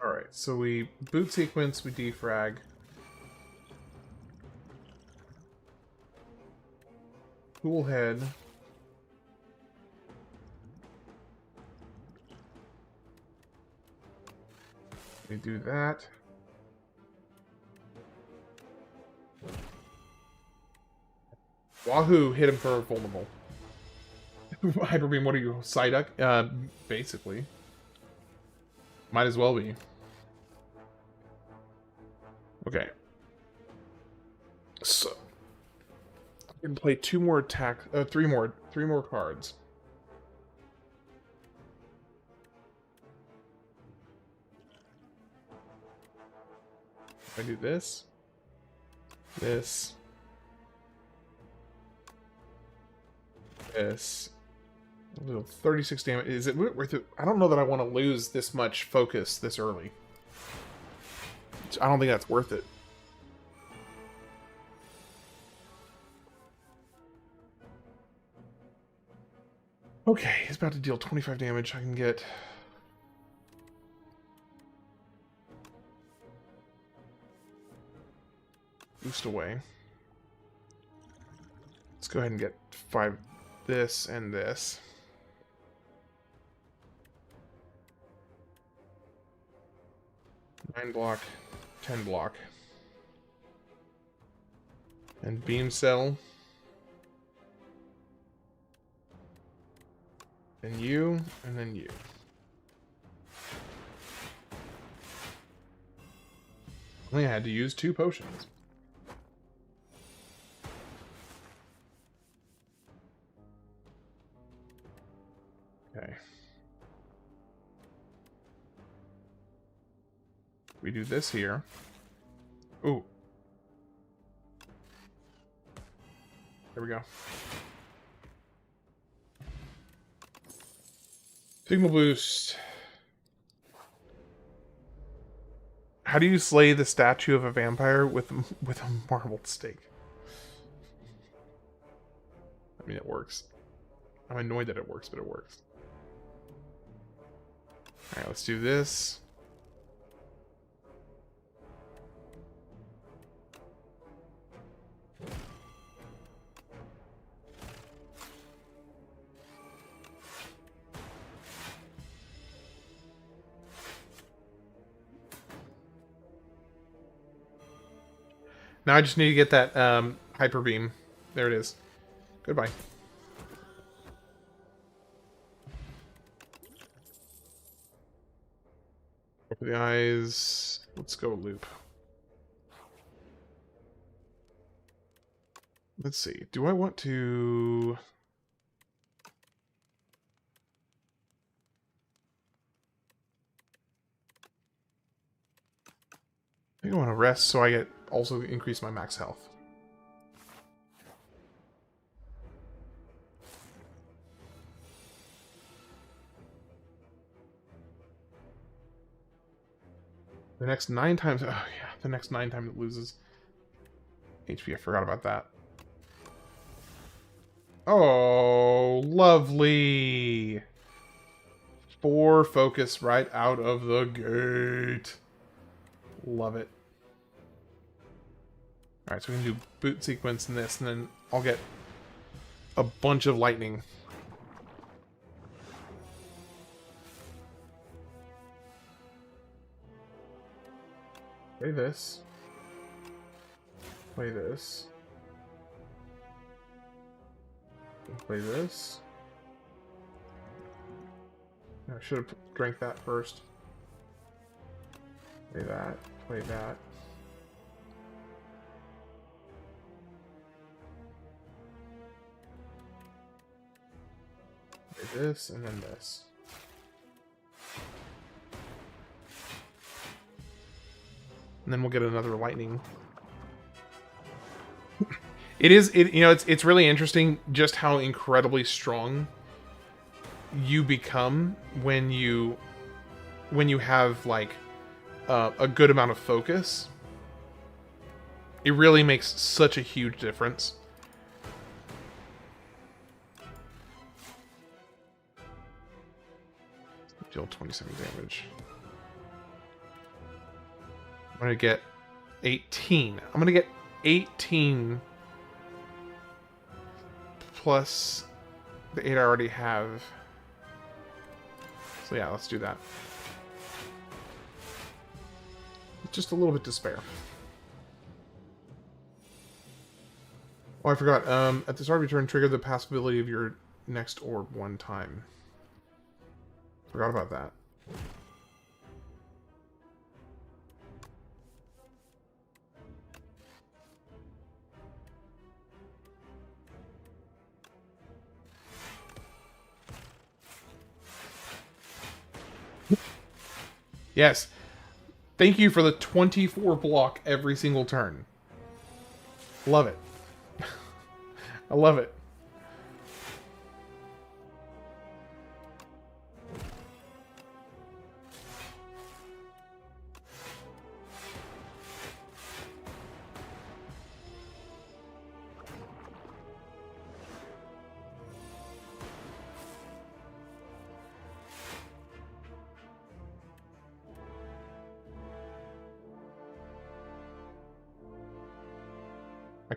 Alright, so we boot sequence, we defrag. Cool head. We do that. Wahoo! Hit him for vulnerable. Hyper Beam, what are you, Psyduck? Basically. Might as well be. Okay. So I can play 2 more attack, 3 more cards. If I do this, 36 damage. Is it worth it? I don't know that I want to lose this much focus this early. I don't think that's worth it. Okay, he's about to deal 25 damage. I can get... boost away. Let's go ahead and get 5 this and this. Nine block, 10 block. And beam cell. And you, and then you. Only had to use 2 potions. Okay. We do this here. Ooh. There we go. Signal boost. How do you slay the statue of a vampire with a marbled stake? I mean, it works. I'm annoyed that it works, but it works. Alright, let's do this. Now I just need to get that hyper beam. There it is. Goodbye. Open the eyes. Let's go loop. Let's see. Do I want to... I think I want to rest so I get also increase my max health. The next 9 times... Oh, yeah. The next 9 times it loses HP. I forgot about that. Oh, lovely. 4 focus right out of the gate. Love it. Alright, so we can do boot sequence and this, and then I'll get a bunch of lightning. Play this. Play this. Play this. I should have drank that first. Play that. Play that. Play this, and then this. And then we'll get another lightning. It's really interesting just how incredibly strong you become when you have like a good amount of focus. It really makes such a huge difference. Deal 27 damage. I'm gonna get 18. I'm gonna get 18 plus the 8 I already have. So yeah, let's do that. Just a little bit to spare. Oh, I forgot. At the start of your turn, trigger the passability of your next orb 1 time. Forgot about that. Yes. Thank you for the 24 block every single turn. Love it. I love it.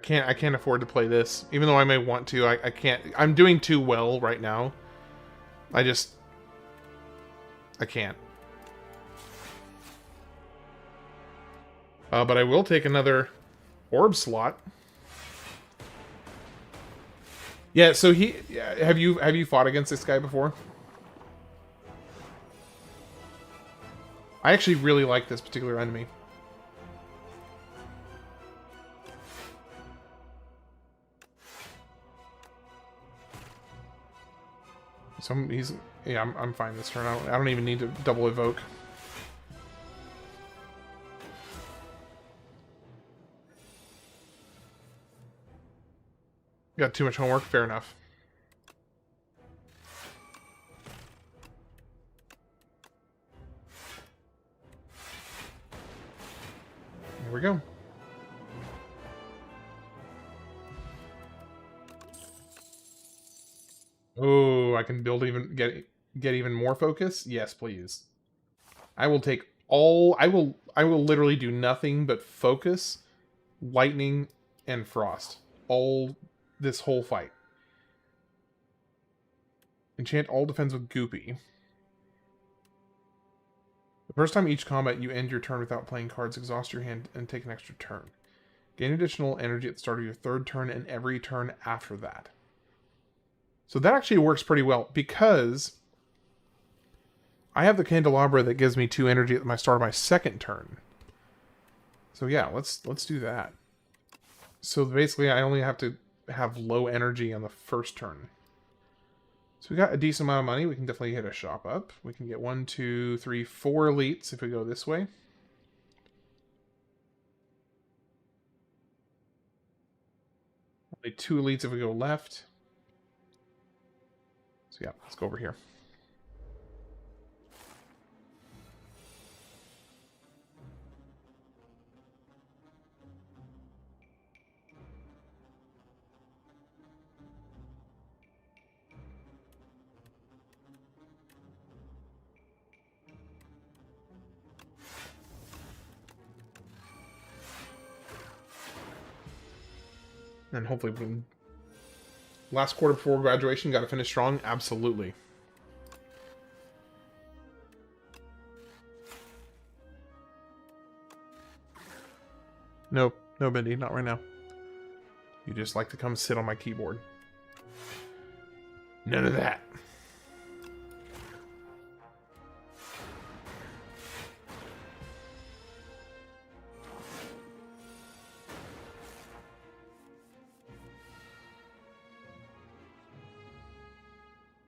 I can't afford to play this. Even though I may want to, I can't. I'm doing too well right now. I can't. But I will take another orb slot. Yeah, so have you fought against this guy before? I actually really like this particular enemy. So he's... Yeah, I'm fine this turn. I don't even need to double evoke. Got too much homework? Fair enough. Here we go. Oh, I can build even get even more focus? Yes, please. I will take all I will literally do nothing but focus, lightning, and frost. All this whole fight. Enchant all defense with Goopy. The first time each combat you end your turn without playing cards, exhaust your hand and take an extra turn. Gain additional energy at the start of your third turn and every turn after that. So that actually works pretty well because I have the candelabra that gives me 2 energy at my start of my second turn. So yeah, let's do that. So basically I only have to have low energy on the first turn. So we got a decent amount of money. We can definitely hit a shop up. We can get 1, 2, 3, 4 elites if we go this way. Only 2 elites if we go left. So yeah, let's go over here. And hopefully we can... Last quarter before graduation, got to finish strong? Absolutely. Nope. No, Bendy, not right now. You just like to come sit on my keyboard. None of that.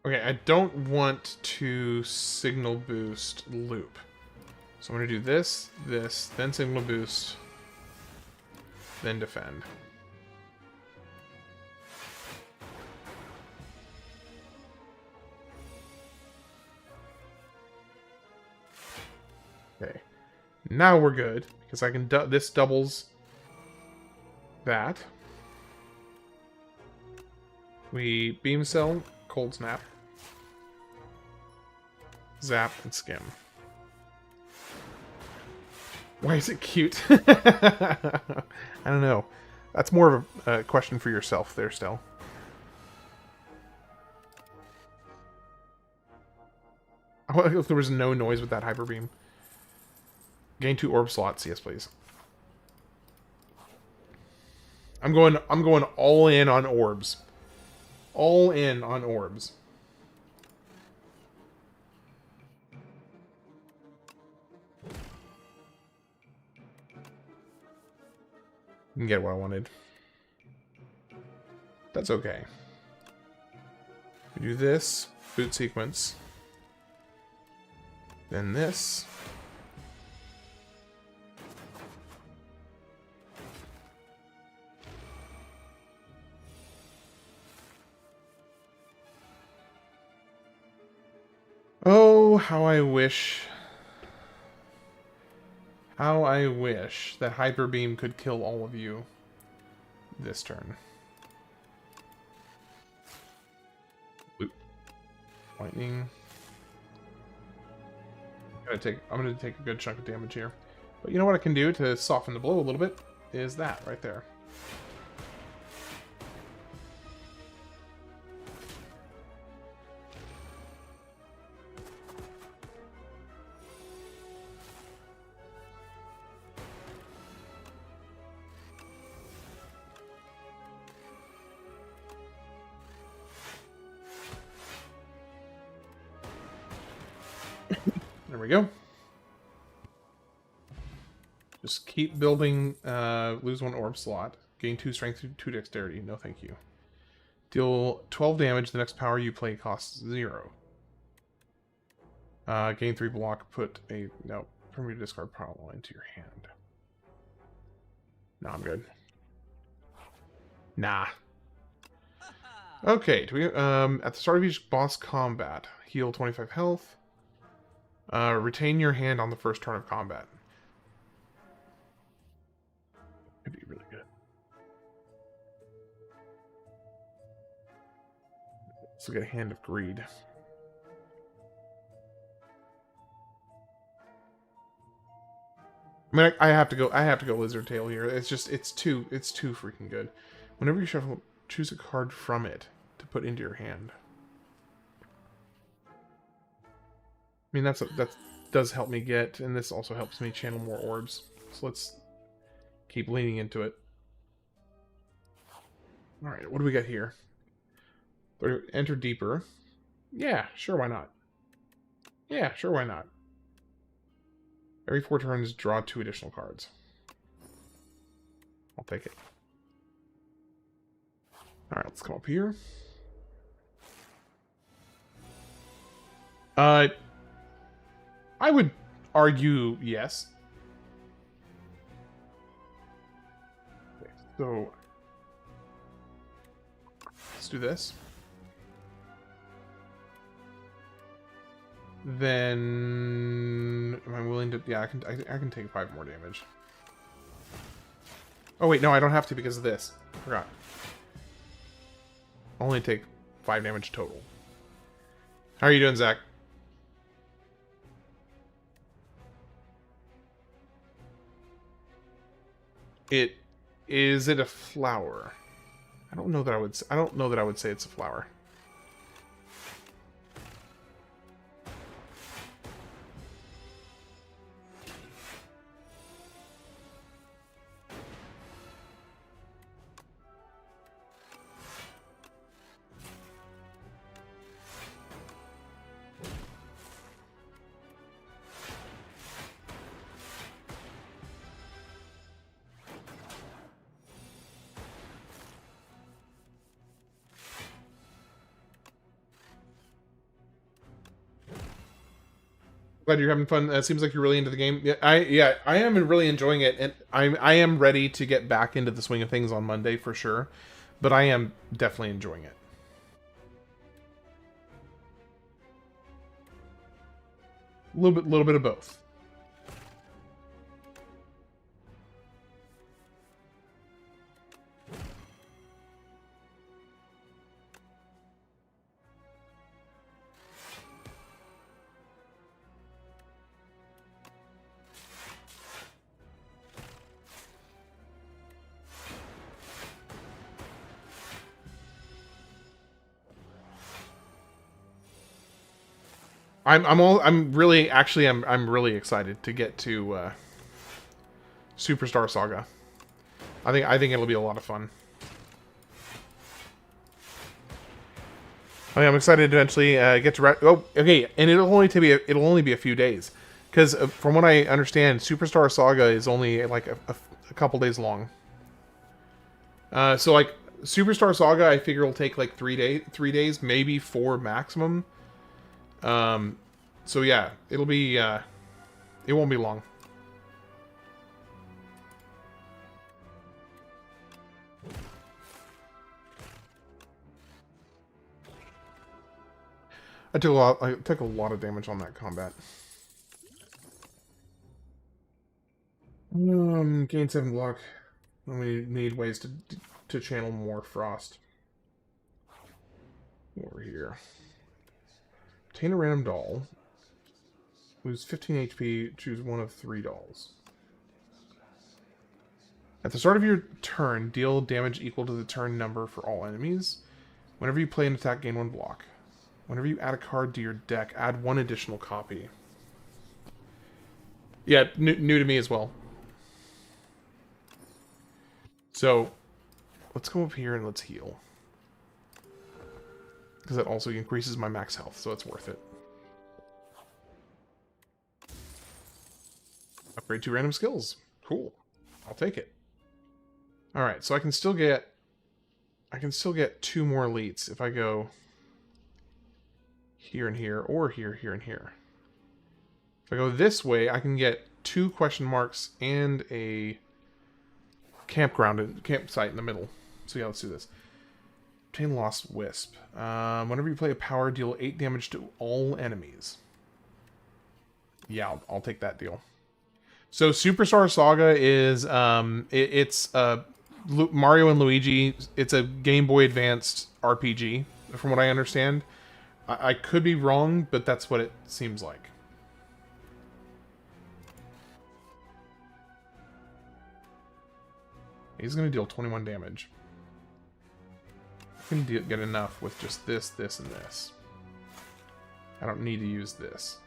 Okay, I don't want to signal boost loop. So I'm going to do this, this, then signal boost, then defend. Okay. Now we're good, because I can this doubles that. We beam cell, cold snap. Zap and skim. Why is it cute? I don't know. That's more of a question for yourself there, Stell. What if there was no noise with that hyper beam? Gain 2 orb slots, yes please. I'm going all in on orbs. All in on orbs. Didn't get what I wanted. That's okay. We do this, boot sequence. Then this. Oh, how I wish... How I wish that Hyper Beam could kill all of you this turn. Boop. Lightning. I'm gonna take a good chunk of damage here. But you know what I can do to soften the blow a little bit? Is that right there. There we go. Just keep building, lose 1 orb slot. Gain 2 strength, 2 dexterity. No thank you. Deal 12 damage, the next power you play costs 0. Gain 3 block, put a... No, permit to discard power line to your hand. No, I'm good. Nah. Okay, do we, at the start of each boss combat, heal 25 health. Retain your hand on the first turn of combat. Could be really good. Let's look at Hand of Greed. I mean, I have to go Lizard Tail here. It's too freaking good. Whenever you shuffle, choose a card from it to put into your hand. I mean, that does help me get, and this also helps me channel more orbs. So let's keep leaning into it. All right, what do we got here? Enter deeper. Yeah, sure, why not? Yeah, sure, why not? Every 4 turns, draw 2 additional cards. I'll take it. Alright, let's come up here. I would argue yes. Okay, so let's do this. Then am I willing to? Yeah, I can take 5 more damage. Oh wait, no, I don't have to because of this. Forgot. I'll only take 5 damage total. How are you doing, Zach? Is it a flower? I don't know that I would say it's a flower. Glad you're having fun. It seems like you're really into the game. Yeah, I am really enjoying it, and I am ready to get back into the swing of things on Monday for sure. But I am definitely enjoying it. A little bit of both. I'm really excited to get to Superstar Saga. I think it'll be a lot of fun. I'm excited to eventually get to oh, okay, and it'll only be a few days, because from what I understand, Superstar Saga is only like a couple days long. So like Superstar Saga, I figure will take like 3 days, maybe 4 maximum. So yeah, it'll be, it won't be long. I took a lot of damage on that combat. Gain 7 block. We need ways to channel more frost. Over here. Obtain a random doll. Lose 15 HP. Choose one of 3 dolls. At the start of your turn, deal damage equal to the turn number for all enemies. Whenever you play an attack, gain 1 block. Whenever you add a card to your deck, add 1 additional copy. Yeah, new to me as well. So, let's go up here and let's heal. Because that also increases my max health, so it's worth it. Upgrade 2 random skills. Cool. I'll take it. Alright, so I can still get 2 more elites if I go here and here, or here, here, and here. If I go this way, I can get 2 question marks and a campsite in the middle. So yeah, let's do this. Obtain Lost Wisp. Whenever you play a power, deal 8 damage to all enemies. Yeah, I'll take that deal. So Superstar Saga is it's Mario and Luigi. It's a Game Boy Advanced RPG, from what I understand. I could be wrong, but that's what it seems like. He's going to deal 21 damage. I can get enough with just this, this, and this. I don't need to use this.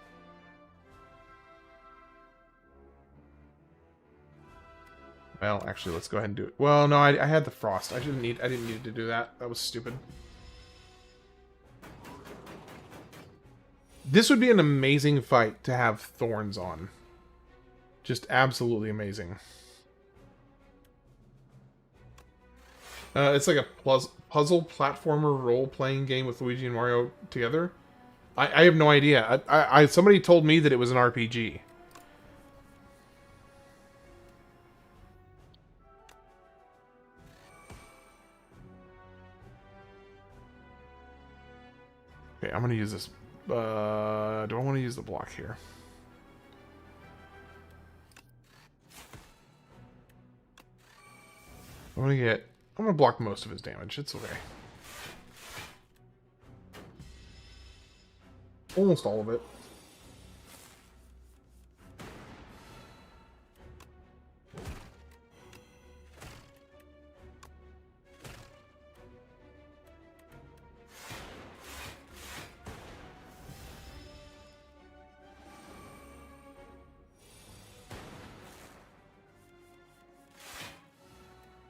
Well, actually, let's go ahead and do it. Well, no, I had the frost. I didn't need to do that. That was stupid. This would be an amazing fight to have thorns on. Just absolutely amazing. It's like a puzzle platformer role-playing game with Luigi and Mario together. I have no idea. Somebody told me that it was an RPG. Okay, I'm going to use this. Do I want to use the block here? I'm going to block most of his damage. It's okay. Almost all of it.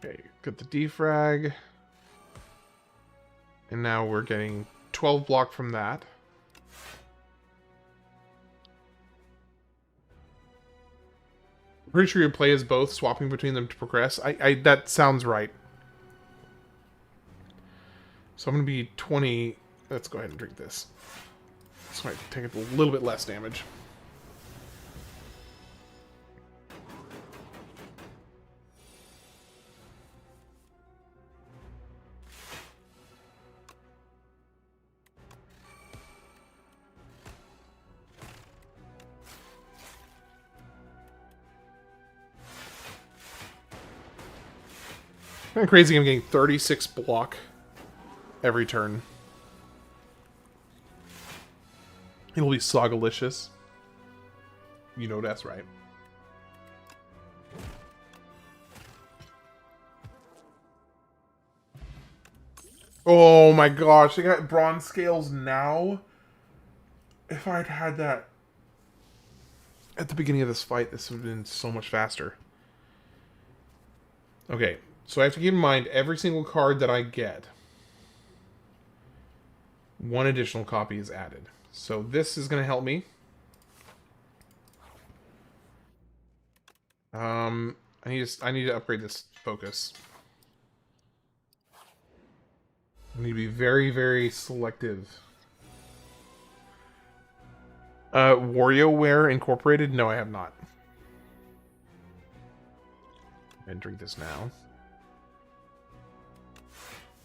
Okay, got the defrag. And now we're getting 12 block from that. I'm pretty sure you play as both, swapping between them to progress. That sounds right. So I'm going to be 20. Let's go ahead and drink this. This might take a little bit less damage. Kind of crazy. I'm getting 36 block every turn. It'll be Sagalicious. You know that's right. Oh my gosh, I got bronze scales now. If I'd had that at the beginning of this fight, this would have been so much faster. Okay, so I have to keep in mind every single card that I get, 1 additional copy is added. So this is going to help me. I need to upgrade this focus. I need to be very, very selective. WarioWare Incorporated? No, I have not. And drink this now.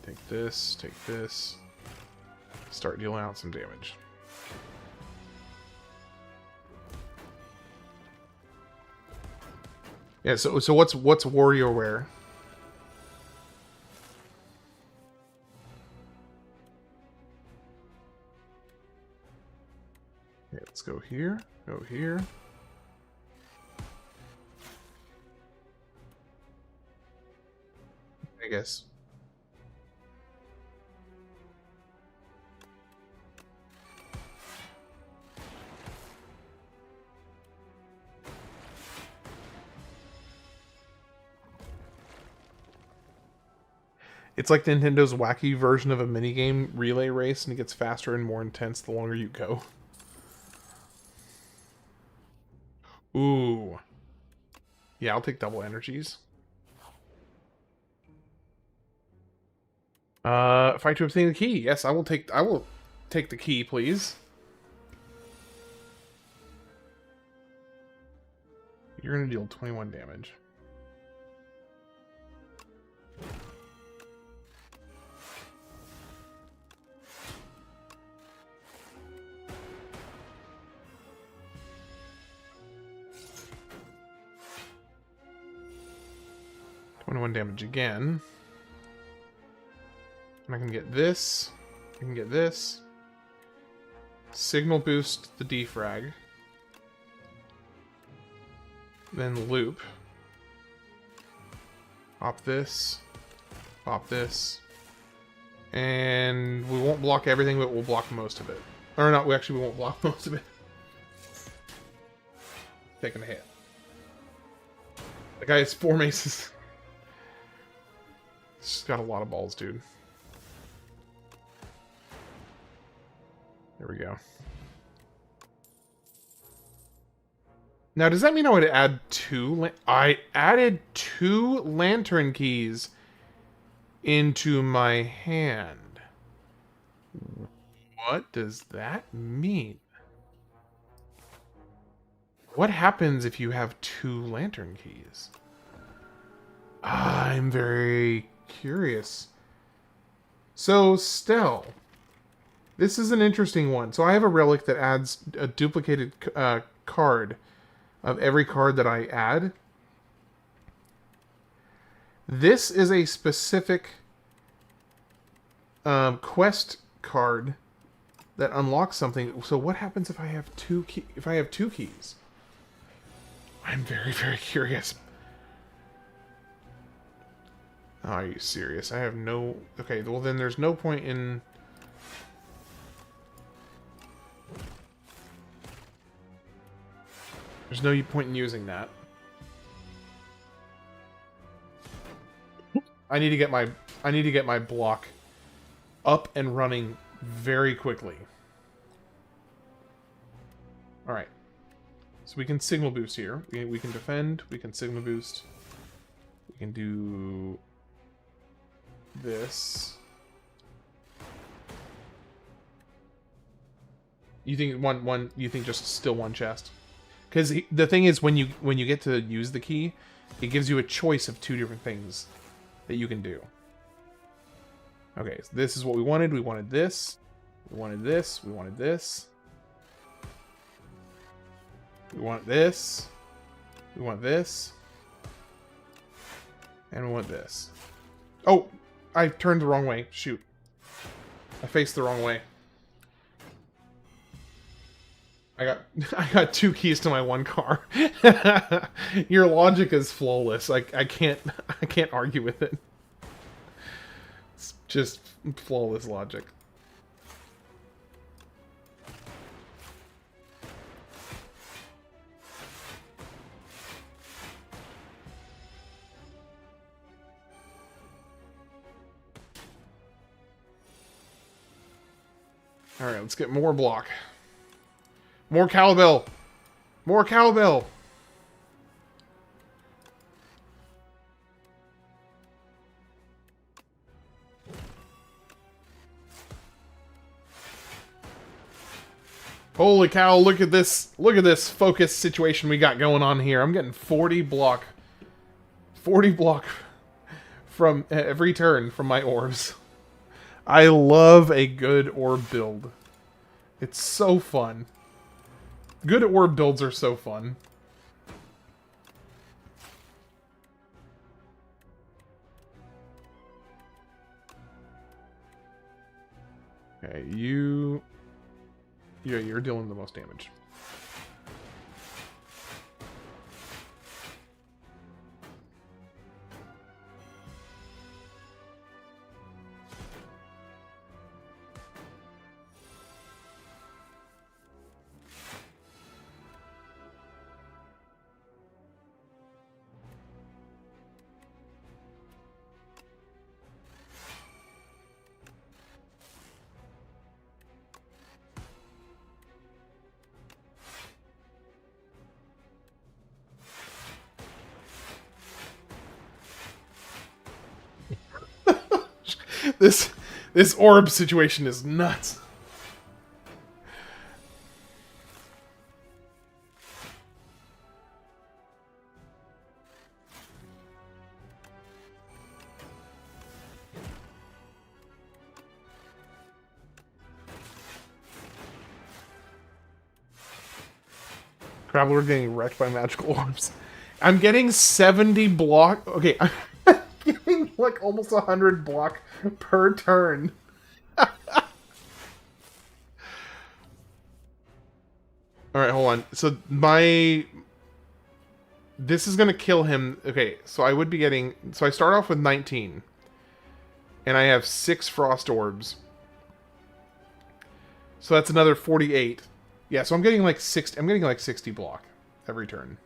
Take this, take this. Start dealing out some damage. Yeah, so what's WarioWare? Okay, let's go here, go here. I guess. It's like Nintendo's wacky version of a minigame relay race, and it gets faster and more intense the longer you go. Ooh. Yeah, I'll take double energies. Fight to obtain the key. Yes, I will take the key, please. You're gonna deal 21 damage. One damage again. And I can get this. I can get this. Signal boost the defrag. Then loop. Pop this. Pop this. And we won't block everything, but we'll block most of it. Or not, we won't block most of it. Taking a hit. The guy has 4 maces. He's got a lot of balls, dude. There we go. Now, does that mean I would add 2? I added 2 lantern keys into my hand. What does that mean? What happens if you have 2 lantern keys? I'm very curious. So, Stell. This is an interesting one. So I have a relic that adds a duplicated card of every card that I add. This is a specific quest card that unlocks something. So what happens if I have 2 keys? I'm very, very curious. Oh, are you serious? I have no... Okay, well then there's no point in... There's no point in using that. I need to get my block up and running very quickly. All right. So we can signal boost here. We can defend, we can signal boost. We can do this. You think you think just still one chest? Because the thing is, when you get to use the key, it gives you a choice of 2 different things that you can do. Okay, so this is what we wanted. We wanted this. We wanted this. We wanted this. We want this. We want this. And we want this. Oh! I turned the wrong way. Shoot. I faced the wrong way. I got 2 keys to my 1 car. Your logic is flawless. I can't argue with it. It's just flawless logic. All right, let's get more block. More cowbell! More cowbell! Holy cow, look at this focus situation we got going on here. I'm getting 40 block from every turn from my orbs. I love a good orb build. It's so fun. Good orb builds are so fun. Okay, yeah, you're dealing the most damage. This orb situation is nuts. Traveler getting wrecked by magical orbs. I'm getting 70 block. Okay, I'm getting like almost 100 block per turn. Alright, hold on. So this is gonna kill him. Okay, so I would be getting... So I start off with 19. And I have 6 frost orbs. So that's another 48. Yeah, so I'm getting like 60. I'm getting like 60 block every turn.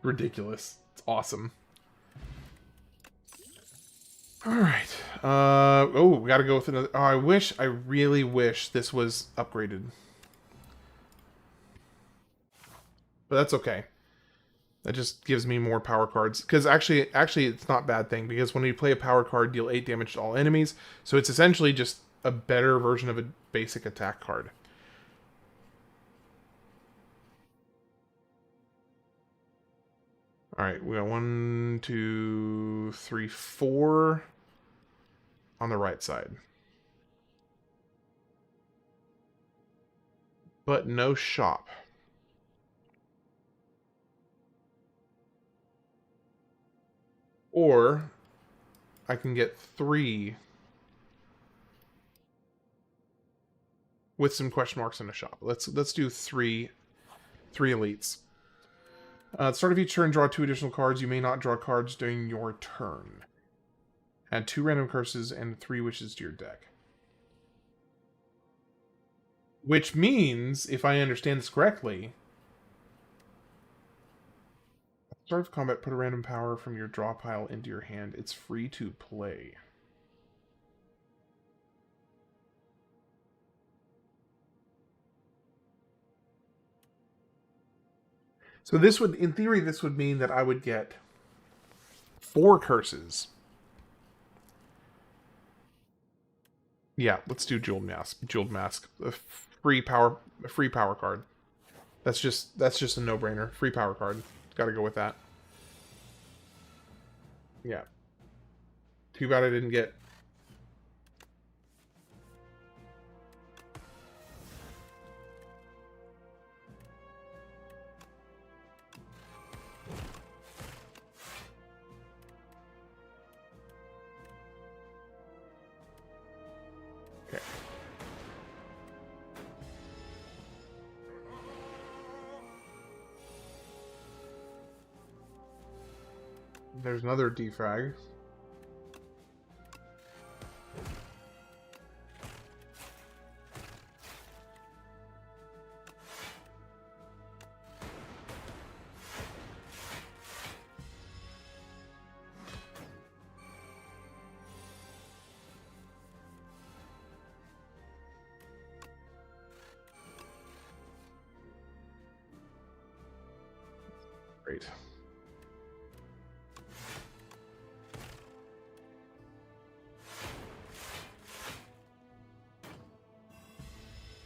Ridiculous. It's awesome. Alright. Oh, we gotta go with another... Oh, I really wish this was upgraded. But that's okay. That just gives me more power cards. Because actually, it's not a bad thing. Because when you play a power card, deal 8 damage to all enemies. So it's essentially just a better version of a basic attack card. Alright, we got 1, 2, 3, 4 on the right side. But no shop. Or I can get 3 with some question marks in a shop. Let's do 3 elites. At the start of each turn, draw 2 additional cards. You may not draw cards during your turn. Add 2 random curses and 3 wishes to your deck. Which means, if I understand this correctly, at the start of combat, put a random power from your draw pile into your hand. It's free to play. So this would, in theory, this would mean that I would get 4 curses. Yeah, let's do Jeweled Mask. Jeweled Mask, a free power card. That's just a no-brainer. Free power card. Got to go with that. Yeah. Too bad I didn't get... Okay. There's another defrag. Great.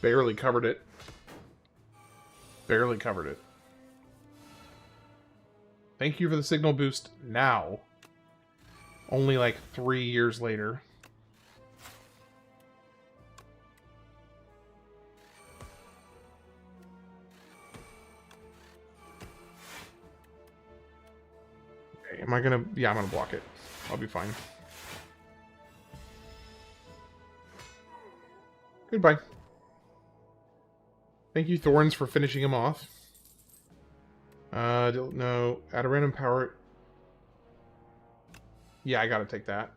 Barely covered it. Barely covered it. Thank you for the signal boost now. Only like 3 years later. Okay, am I gonna... Yeah, I'm gonna block it. I'll be fine. Goodbye. Thank you, Thorns, for finishing him off. No. Add a random power. Yeah, I gotta take that.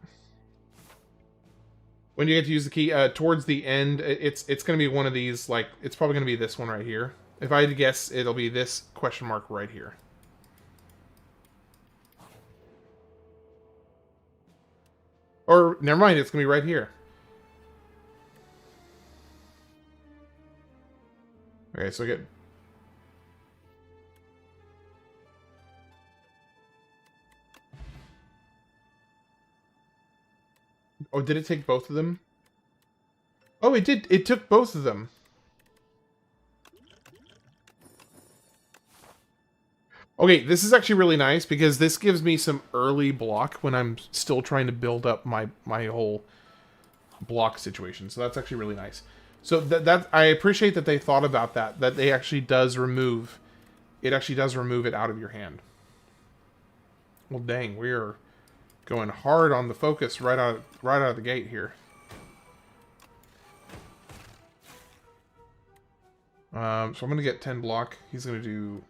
When do you get to use the key? Towards the end, it's gonna be one of these, like, it's probably gonna be this one right here. If I had to guess, it'll be this question mark right here. Or, never mind, it's gonna be right here. Okay, so I get... Oh, did it take both of them? Oh, it did. It took both of them. Okay, this is actually really nice because this gives me some early block when I'm still trying to build up my whole block situation. So that's actually really nice. So that I appreciate that they thought about that. That they actually does remove it. Actually does remove it out of your hand. Well, dang, we are going hard on the focus right out of the gate here. So I'm gonna get 10 block. He's gonna do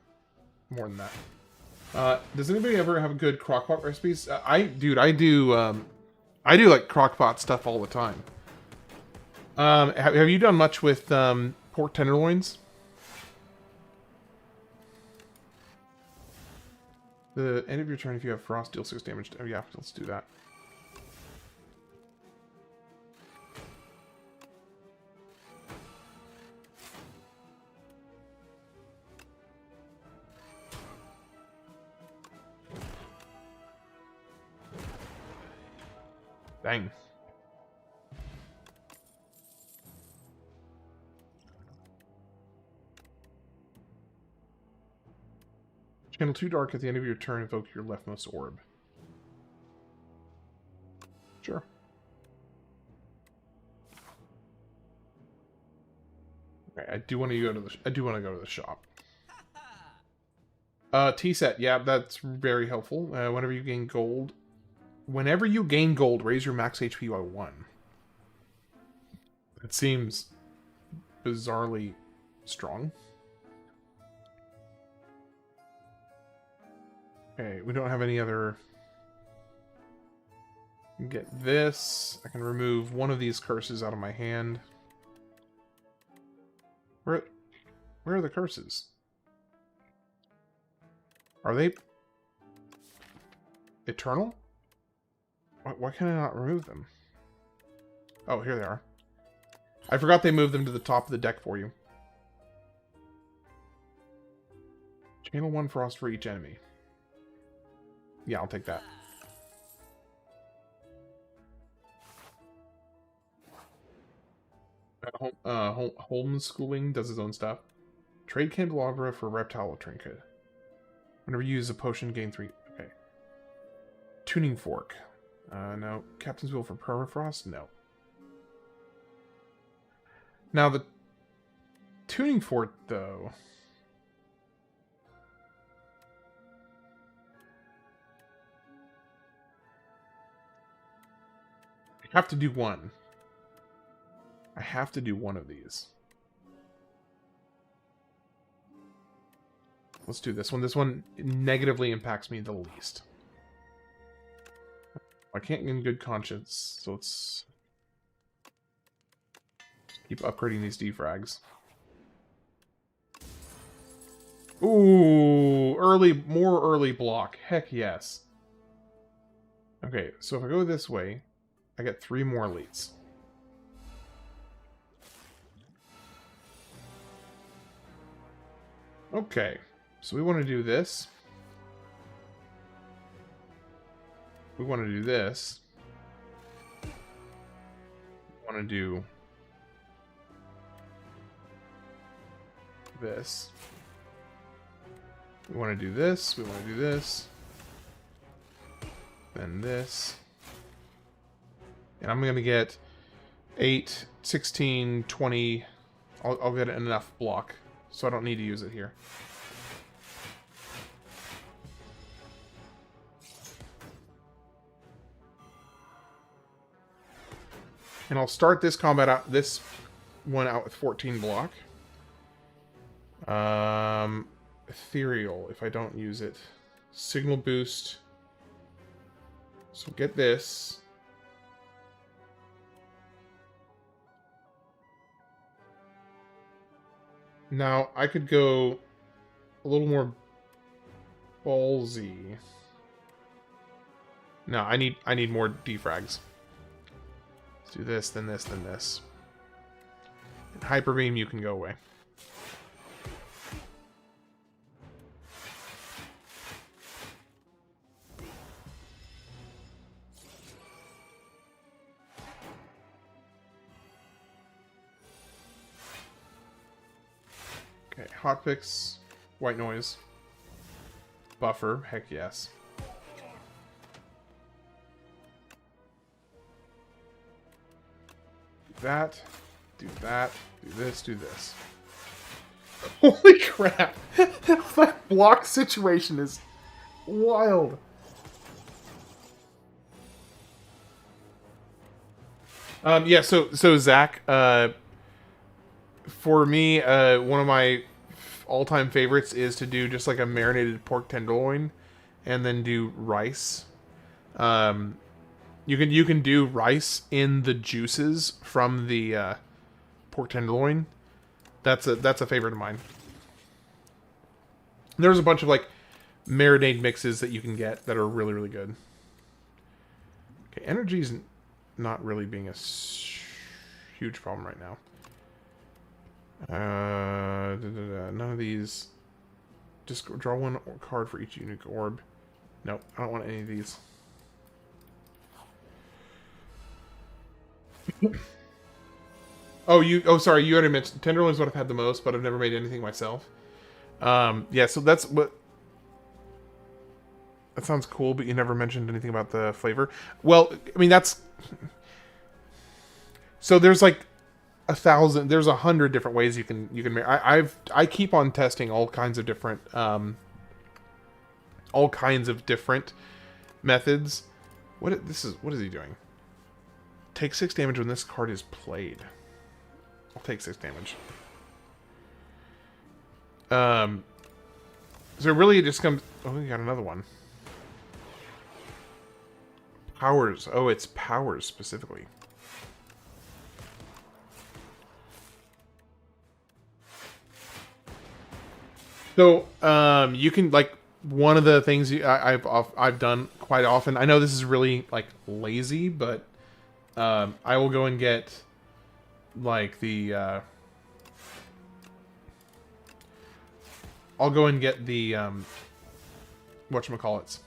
more than that. Does anybody ever have good crockpot recipes? I do like crockpot stuff all the time. Have you done much with pork tenderloins? The end of your turn, if you have frost, deal 6 damage. Oh yeah, let's do that. Dang. Channel 2 dark at the end of your turn, invoke your leftmost orb. Sure. Okay, I do want to go to the shop. Tea set, yeah, that's very helpful. Whenever you gain gold, raise your max HP by 1. It seems bizarrely strong. Okay, we don't have any other... Get this. I can remove one of these curses out of my hand. Where are the curses? Are they eternal? Why can I not remove them? Oh, here they are. I forgot they moved them to the top of the deck for you. Channel 1 frost for each enemy. Yeah, I'll take that. Homeschooling does his own stuff. Trade candelabra for reptile trinket. Whenever you use a potion, gain 3. Okay. Tuning fork. No. Captain's wheel for permafrost? No. Now the tuning fork, though. I have to do one. I have to do one of these. Let's do this one. This one negatively impacts me the least. I can't in good conscience, so let's keep upgrading these defrags. Ooh, more early block. Heck yes. Okay, so if I go this way, I get 3 more elites. Okay, so we want to do this. We want to do this. We want to do this. We want to do this. We want to do this. Then this. And I'm going to get 8, 16, 20. I'll get enough block, so I don't need to use it here. And I'll start this combat out, this one out with 14 block. Ethereal, if I don't use it. Signal boost. So get this. Now, I could go a little more ballsy. No, I need more defrags. Let's do this, then this, then this. And Hyper Beam, you can go away. Okay, hotfix, white noise, buffer, heck yes. That, do this, do this. Holy crap! That block situation is wild. Yeah, so Zach, for me, one of my all-time favorites is to do just like a marinated pork tenderloin, and then do rice. You can do rice in the juices from the pork tenderloin. That's a favorite of mine. There's a bunch of like marinade mixes that you can get that are really, really good. Okay, energy's not really being a huge problem right now. None of these. Just draw one card for each unique orb. Nope, I don't want any of these. Oh, sorry, you already mentioned tenderloin's what I've had the most, but I've never made anything myself. Yeah, so that's what... That sounds cool, but you never mentioned anything about the flavor. Well, I mean, that's... So there's like 1,000, there's 100 different ways you can make. I keep on testing all kinds of different methods. What is he doing? Take 6 damage when this card is played. I'll take 6 damage. So really it just comes... Oh, we got another one. Powers. Oh, it's powers specifically. So, you can, like, one of the things I've done quite often, I know this is really, like, lazy, but, I will go and get, like, the, I'll go and get the, whatchamacallits,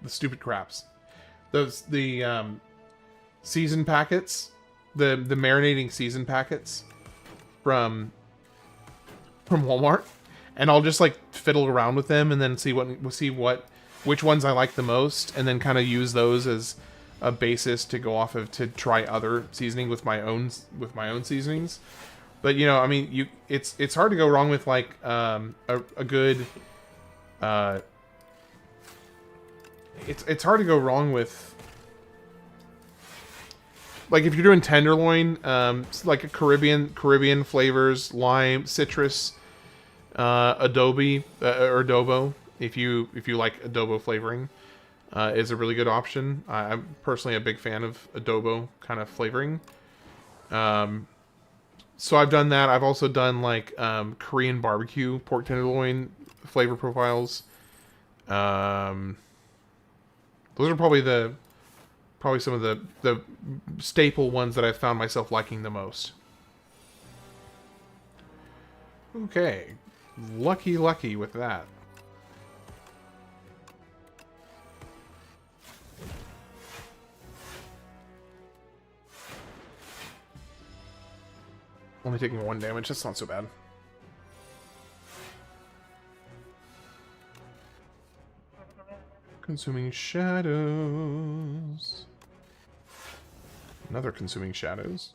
the stupid craps. The season packets, the marinating season packets from Walmart. And I'll just like fiddle around with them and then see which ones I like the most, and then kind of use those as a basis to go off of to try other seasoning with my own seasonings. But you know, I mean, it's hard to go wrong with like a good it's hard to go wrong with, like, if you're doing tenderloin, like a Caribbean flavors, lime, citrus, adobo, if you like adobo flavoring, is a really good option. I'm personally a big fan of adobo kind of flavoring. So I've done that. I've also done like Korean barbecue pork tenderloin flavor profiles. Those are probably some of the staple ones that I've found myself liking the most. Okay. Lucky with that. Only taking 1 damage, that's not so bad. Consuming shadows. Another consuming shadows.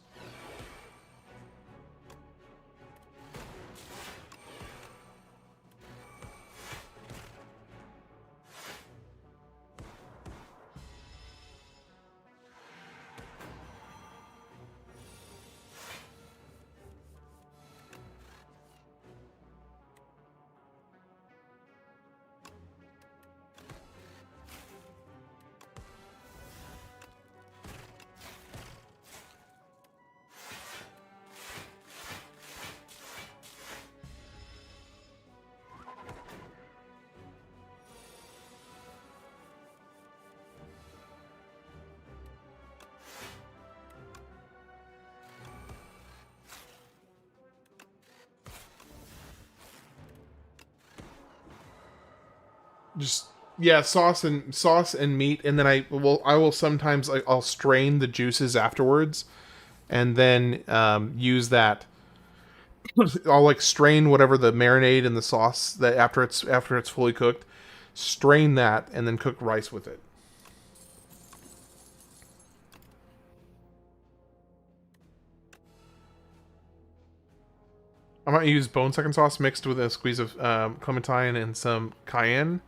Just, yeah, sauce and meat, and then I will sometimes, like, I'll strain the juices afterwards, and then use that I'll like strain whatever the marinade and the sauce that after it's fully cooked, strain that and then cook rice with it. I might use bone second sauce mixed with a squeeze of clementine and some cayenne.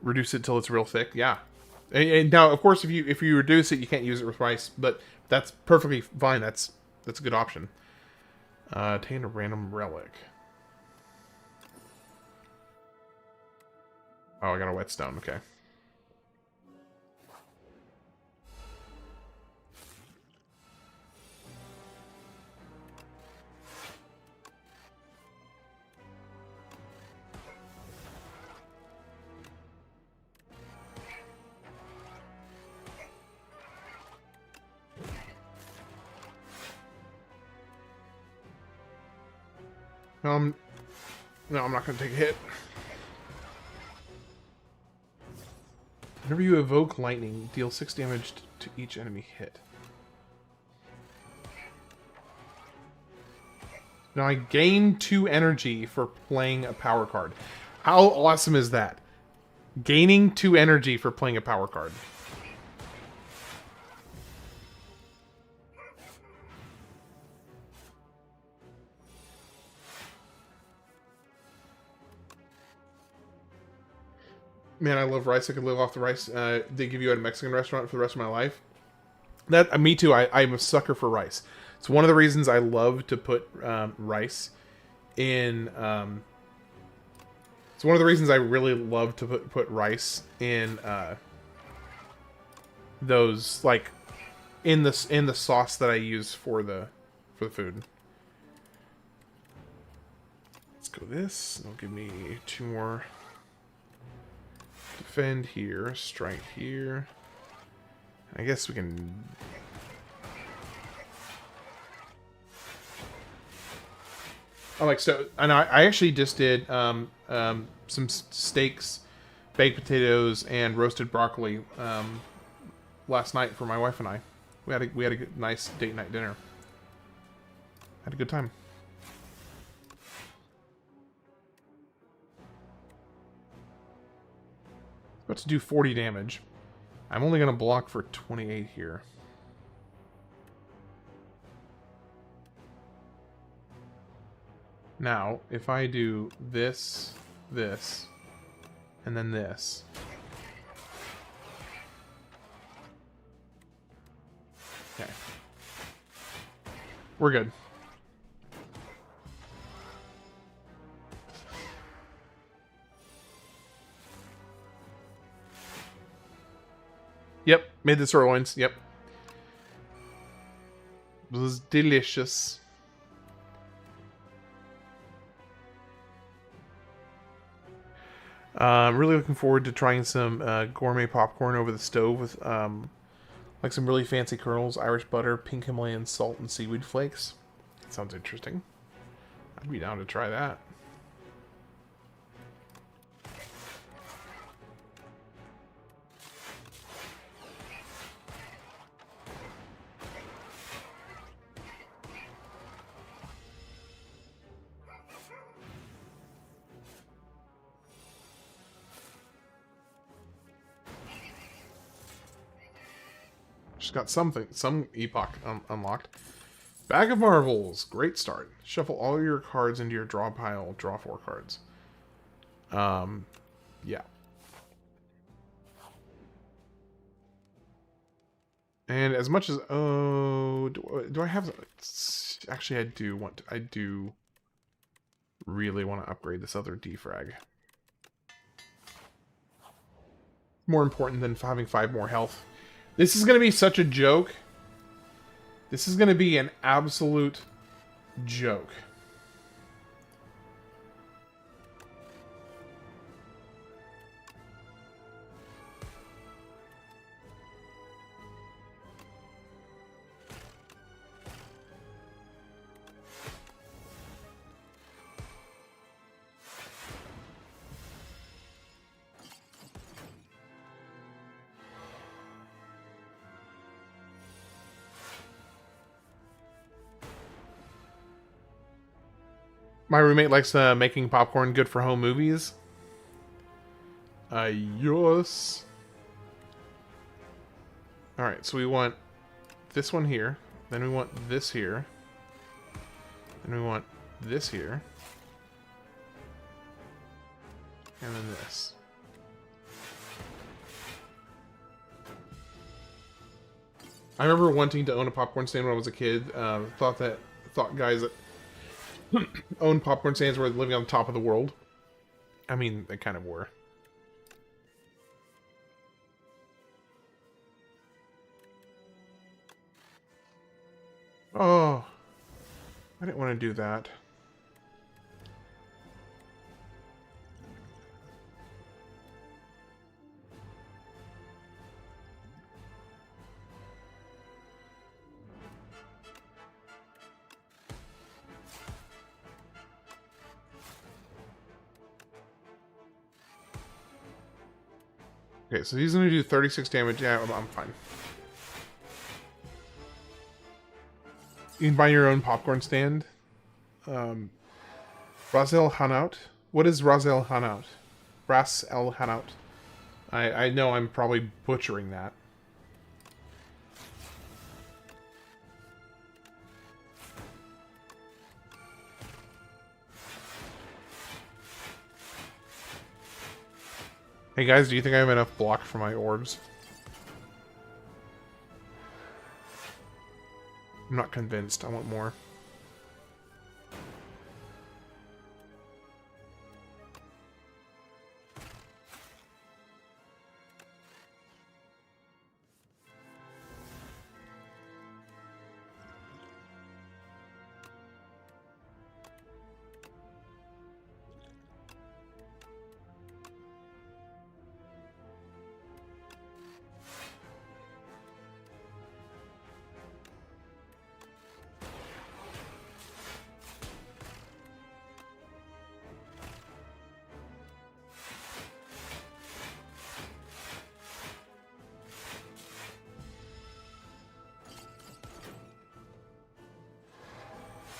Reduce it till it's real thick. Yeah. And now, of course, if you reduce it, you can't use it with rice, but that's perfectly fine. That's a good option. Attain a random relic. Oh, I got a whetstone. Okay. No, I'm not going to take a hit. Whenever you evoke lightning, deal 6 damage to each enemy hit. Now I gain 2 energy for playing a power card. How awesome is that? Gaining 2 energy for playing a power card. Man, I love rice. I could live off the rice they give you at a Mexican restaurant for the rest of my life. That me too. I'm a sucker for rice. It's one of the reasons I love to put rice in. It's one of the reasons I really love to put rice in those like in the sauce that I use for the food. Let's go this. It'll give me 2 more. Defend here, strike here. I guess we can. Oh, like so, and I actually just did some steaks, baked potatoes, and roasted broccoli last night for my wife and I. We had a good, nice date night dinner. Had a good time. About to do 40 damage. I'm only going to block for 28 here. Now, if I do this, this, and then this. Okay. We're good. Yep, made the sirloins. Yep. It was delicious. I'm really looking forward to trying some gourmet popcorn over the stove with like some really fancy kernels, Irish butter, pink Himalayan salt, and seaweed flakes. That sounds interesting. I'd be down to try that. Just got some epoch unlocked. Bag of Marvels, great start. Shuffle all your cards into your draw pile. Draw 4 cards. Yeah. And as much as do I have? Actually, I do really want to upgrade this other defrag. More important than having 5 more health. This is going to be such a joke. This is going to be an absolute joke. My roommate likes making popcorn good for home movies. Yes. Alright, so we want this one here. Then we want this here. Then we want this here. And then this. I remember wanting to own a popcorn stand when I was a kid. Thought guys that owned popcorn stands were living on top of the world. I mean, they kind of were. Oh, I didn't want to do that. Okay, so he's going to do 36 damage. Yeah, I'm fine. You can buy your own popcorn stand. Ras El Hanout. What is Ras El Hanout? Ras El Hanout. I know I'm probably butchering that. Hey guys, do you think I have enough block for my orbs? I'm not convinced. I want more.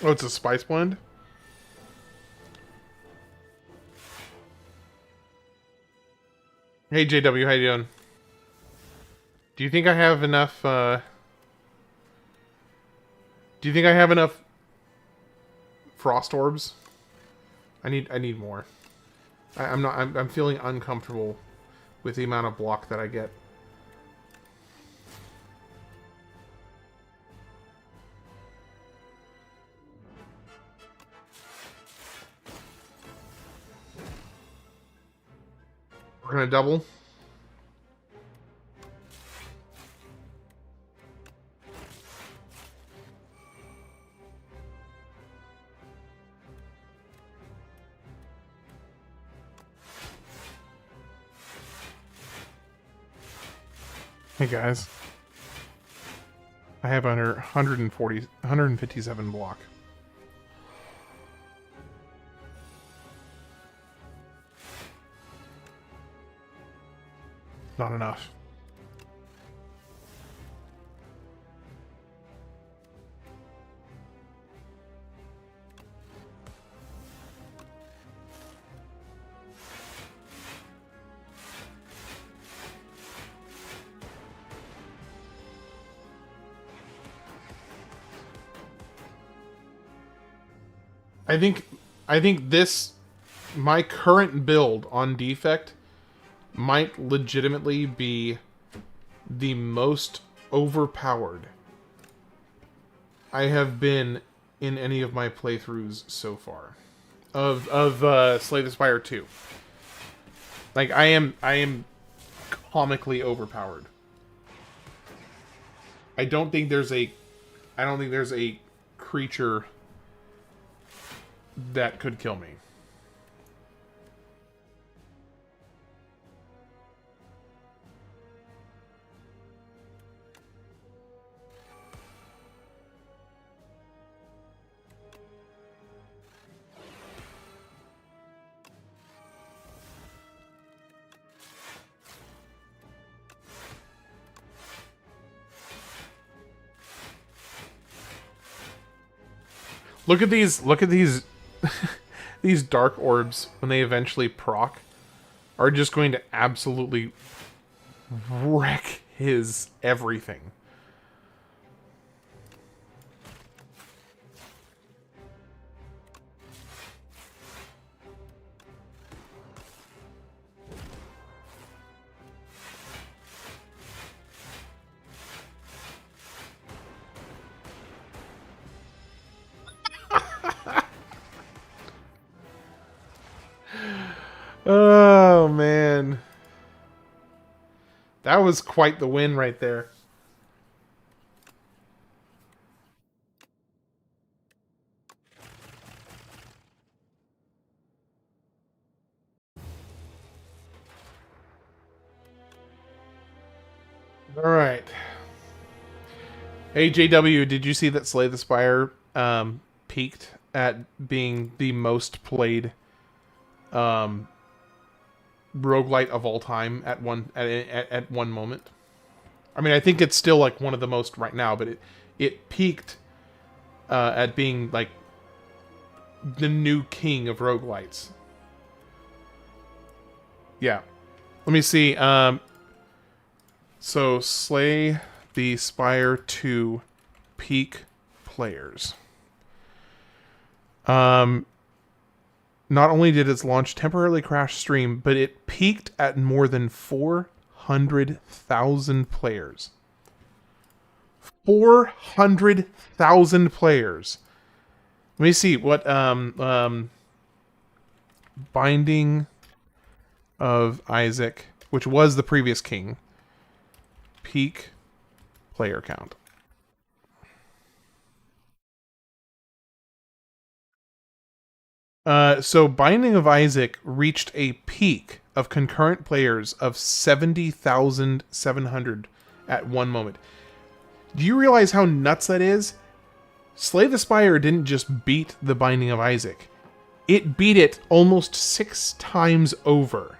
Oh, it's a spice blend? Hey JW, how you doing? Do you think I have enough, Do you think I have enough frost orbs? I need more. I'm feeling uncomfortable with the amount of block that I get. We're gonna double. Hey guys. I have under 157 block. Not enough. I think this, my current build on defect might legitimately be the most overpowered I have been in any of my playthroughs so far of Slay the Spire 2. Like I am comically overpowered. I don't think there's a creature that could kill me. Look at these these dark orbs, when they eventually proc, are just going to absolutely wreck his everything. Oh, man. That was quite the win right there. All right. Hey, JW, did you see that Slay the Spire peaked at being the most played roguelite of all time at one moment? I mean, I think it's still like one of the most right now, but it peaked at being like the new king of roguelites. Yeah. Let me see. So Slay the Spire 2 peak players. Not only did its launch temporarily crash stream, but it peaked at more than 400,000 players. 400,000 players. Let me see what Binding of Isaac, which was the previous king, peak player count. So Binding of Isaac reached a peak of concurrent players of 70,700 at one moment. Do you realize how nuts that is? Slay the Spire didn't just beat the Binding of Isaac. It beat it almost 6 times over.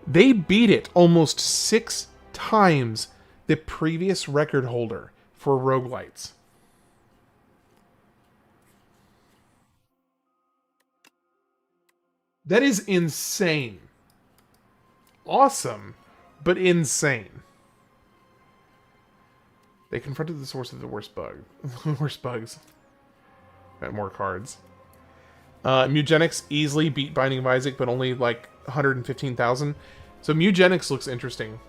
They beat it almost 6 times the previous record holder for roguelites. That is insane. Awesome, but insane. They confronted the source of the worst bug. Worst bugs. Got more cards. Mugenics easily beat Binding of Isaac, but only like 115,000. So Mugenics looks interesting.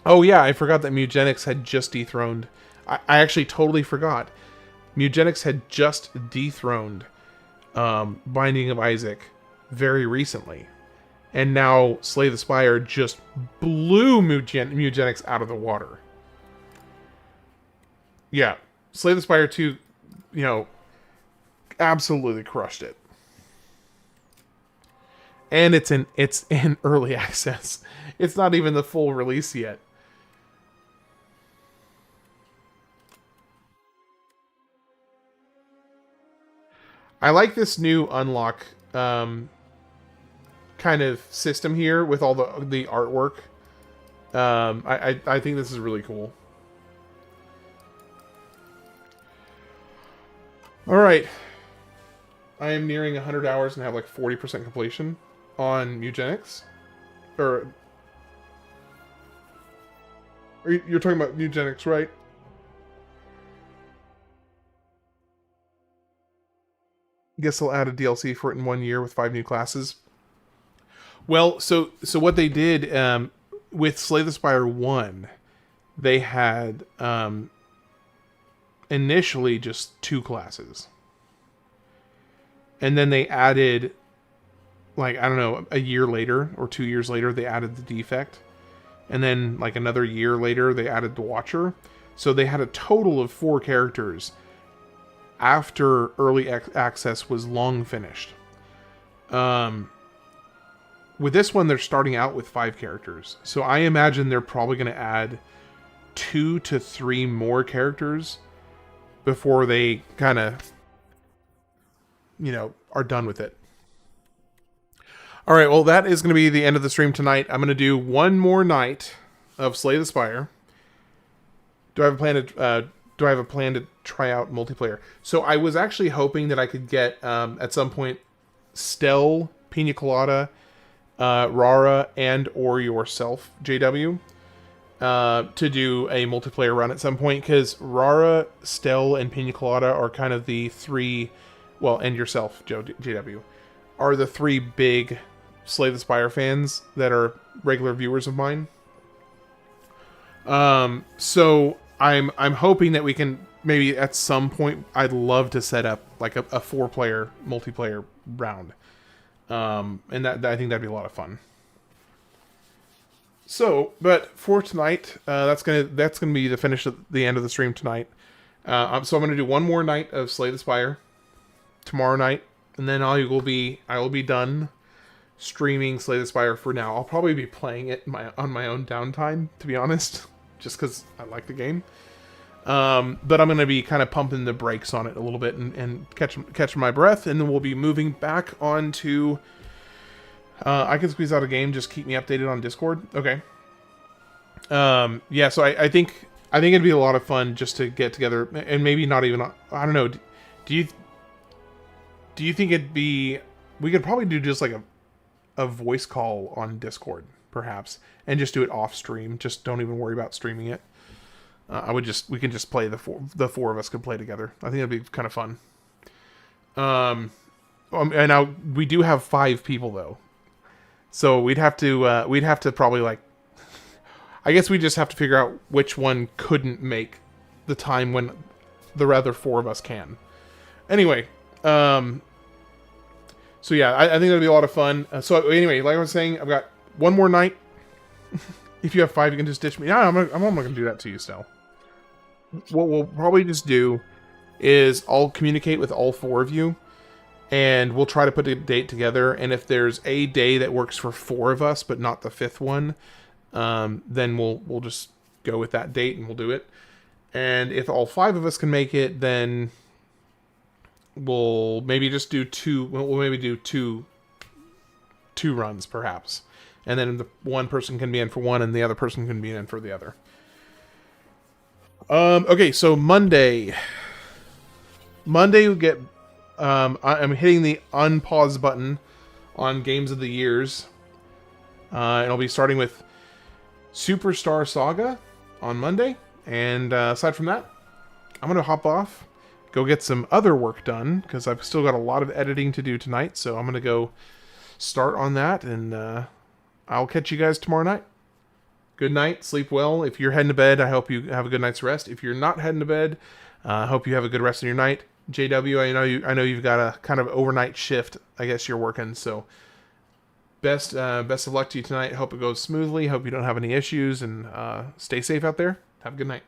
Oh yeah, I forgot that Mugenics had just dethroned. I actually totally forgot. Mugenics had just dethroned Binding of Isaac very recently. And now Slay the Spire just blew Mugenics out of the water. Yeah, Slay the Spire 2, you know, absolutely crushed it. And it's in early access. It's not even the full release yet. I like this new unlock kind of system here with all the artwork. I think this is really cool. All right, I am nearing 100 hours and have like 40% completion on Mugenics. Or you're talking about Mugenics, right? Guess they'll add a DLC for it in 1 year with 5 new classes. Well, so what they did with Slay the Spire 1, they had initially just 2 classes. And then they added, like, I don't know, a year later or 2 years later, they added the Defect. And then, like, another year later, they added the Watcher. So they had a total of 4 characters after early access was long finished. With this one, they're starting out with 5 characters. So I imagine they're probably going to add 2 to 3 more characters before they kind of, you know, are done with it. All right, well, that is going to be the end of the stream tonight. I'm going to do one more night of Slay the Spire. Do I have a plan to do I have a plan to try out multiplayer? So I was actually hoping that I could get at some point Stell, Pina Colada, Rara, and or yourself, JW, to do a multiplayer run at some point, because Rara, Stell, and Pina Colada are kind of the three, well, and yourself, JW, are the three big Slay the Spire fans that are regular viewers of mine. So I'm hoping that we can maybe at some point. I'd love to set up like a 4-player multiplayer round, and that I think that'd be a lot of fun. So, but for tonight, that's gonna be the finish of the end of the stream tonight. So I'm gonna do one more night of Slay the Spire tomorrow night, and then I will be done streaming Slay the Spire for now. I'll probably be playing it on my own downtime, to be honest, just because I like the game. But I'm gonna be kind of pumping the brakes on it a little bit and catching my breath, and then we'll be moving back on to. I can squeeze out a game. Just keep me updated on Discord. Okay. Yeah. So I think it'd be a lot of fun just to get together, and maybe not even. I don't know. Do you think it'd be? We could probably do just like a voice call on Discord, perhaps, and just do it off stream. Just don't even worry about streaming it. We can just play the four of us could play together. I think that'd be kind of fun. And now we do have 5 people though. So we'd have to probably like, I guess we just have to figure out which one couldn't make the time when the other 4 of us can. Anyway, so yeah, I think that'd be a lot of fun. So anyway, like I was saying, I've got one more night. If you have 5, you can just ditch me. No, I'm not gonna do that to you, still. What we'll probably just do is I'll communicate with all 4 of you. And we'll try to put a date together. And if there's a day that works for 4 of us, but not the 5th one, then we'll just go with that date and we'll do it. And if all 5 of us can make it, then we'll maybe just do 2. We'll maybe do two runs, perhaps. And then the one person can be in for one, and the other person can be in for the other. Okay, so Monday we get. I'm hitting the unpause button on Games of the Years. And I'll be starting with Superstar Saga on Monday. And aside from that, I'm going to hop off, go get some other work done, because I've still got a lot of editing to do tonight. So I'm going to go start on that, and I'll catch you guys tomorrow night. Good night, sleep well. If you're heading to bed, I hope you have a good night's rest. If you're not heading to bed, I hope you have a good rest of your night. JW, I know you've got a kind of overnight shift. I guess you're working, so best of luck to you tonight. Hope it goes smoothly. Hope you don't have any issues, and stay safe out there. Have a good night.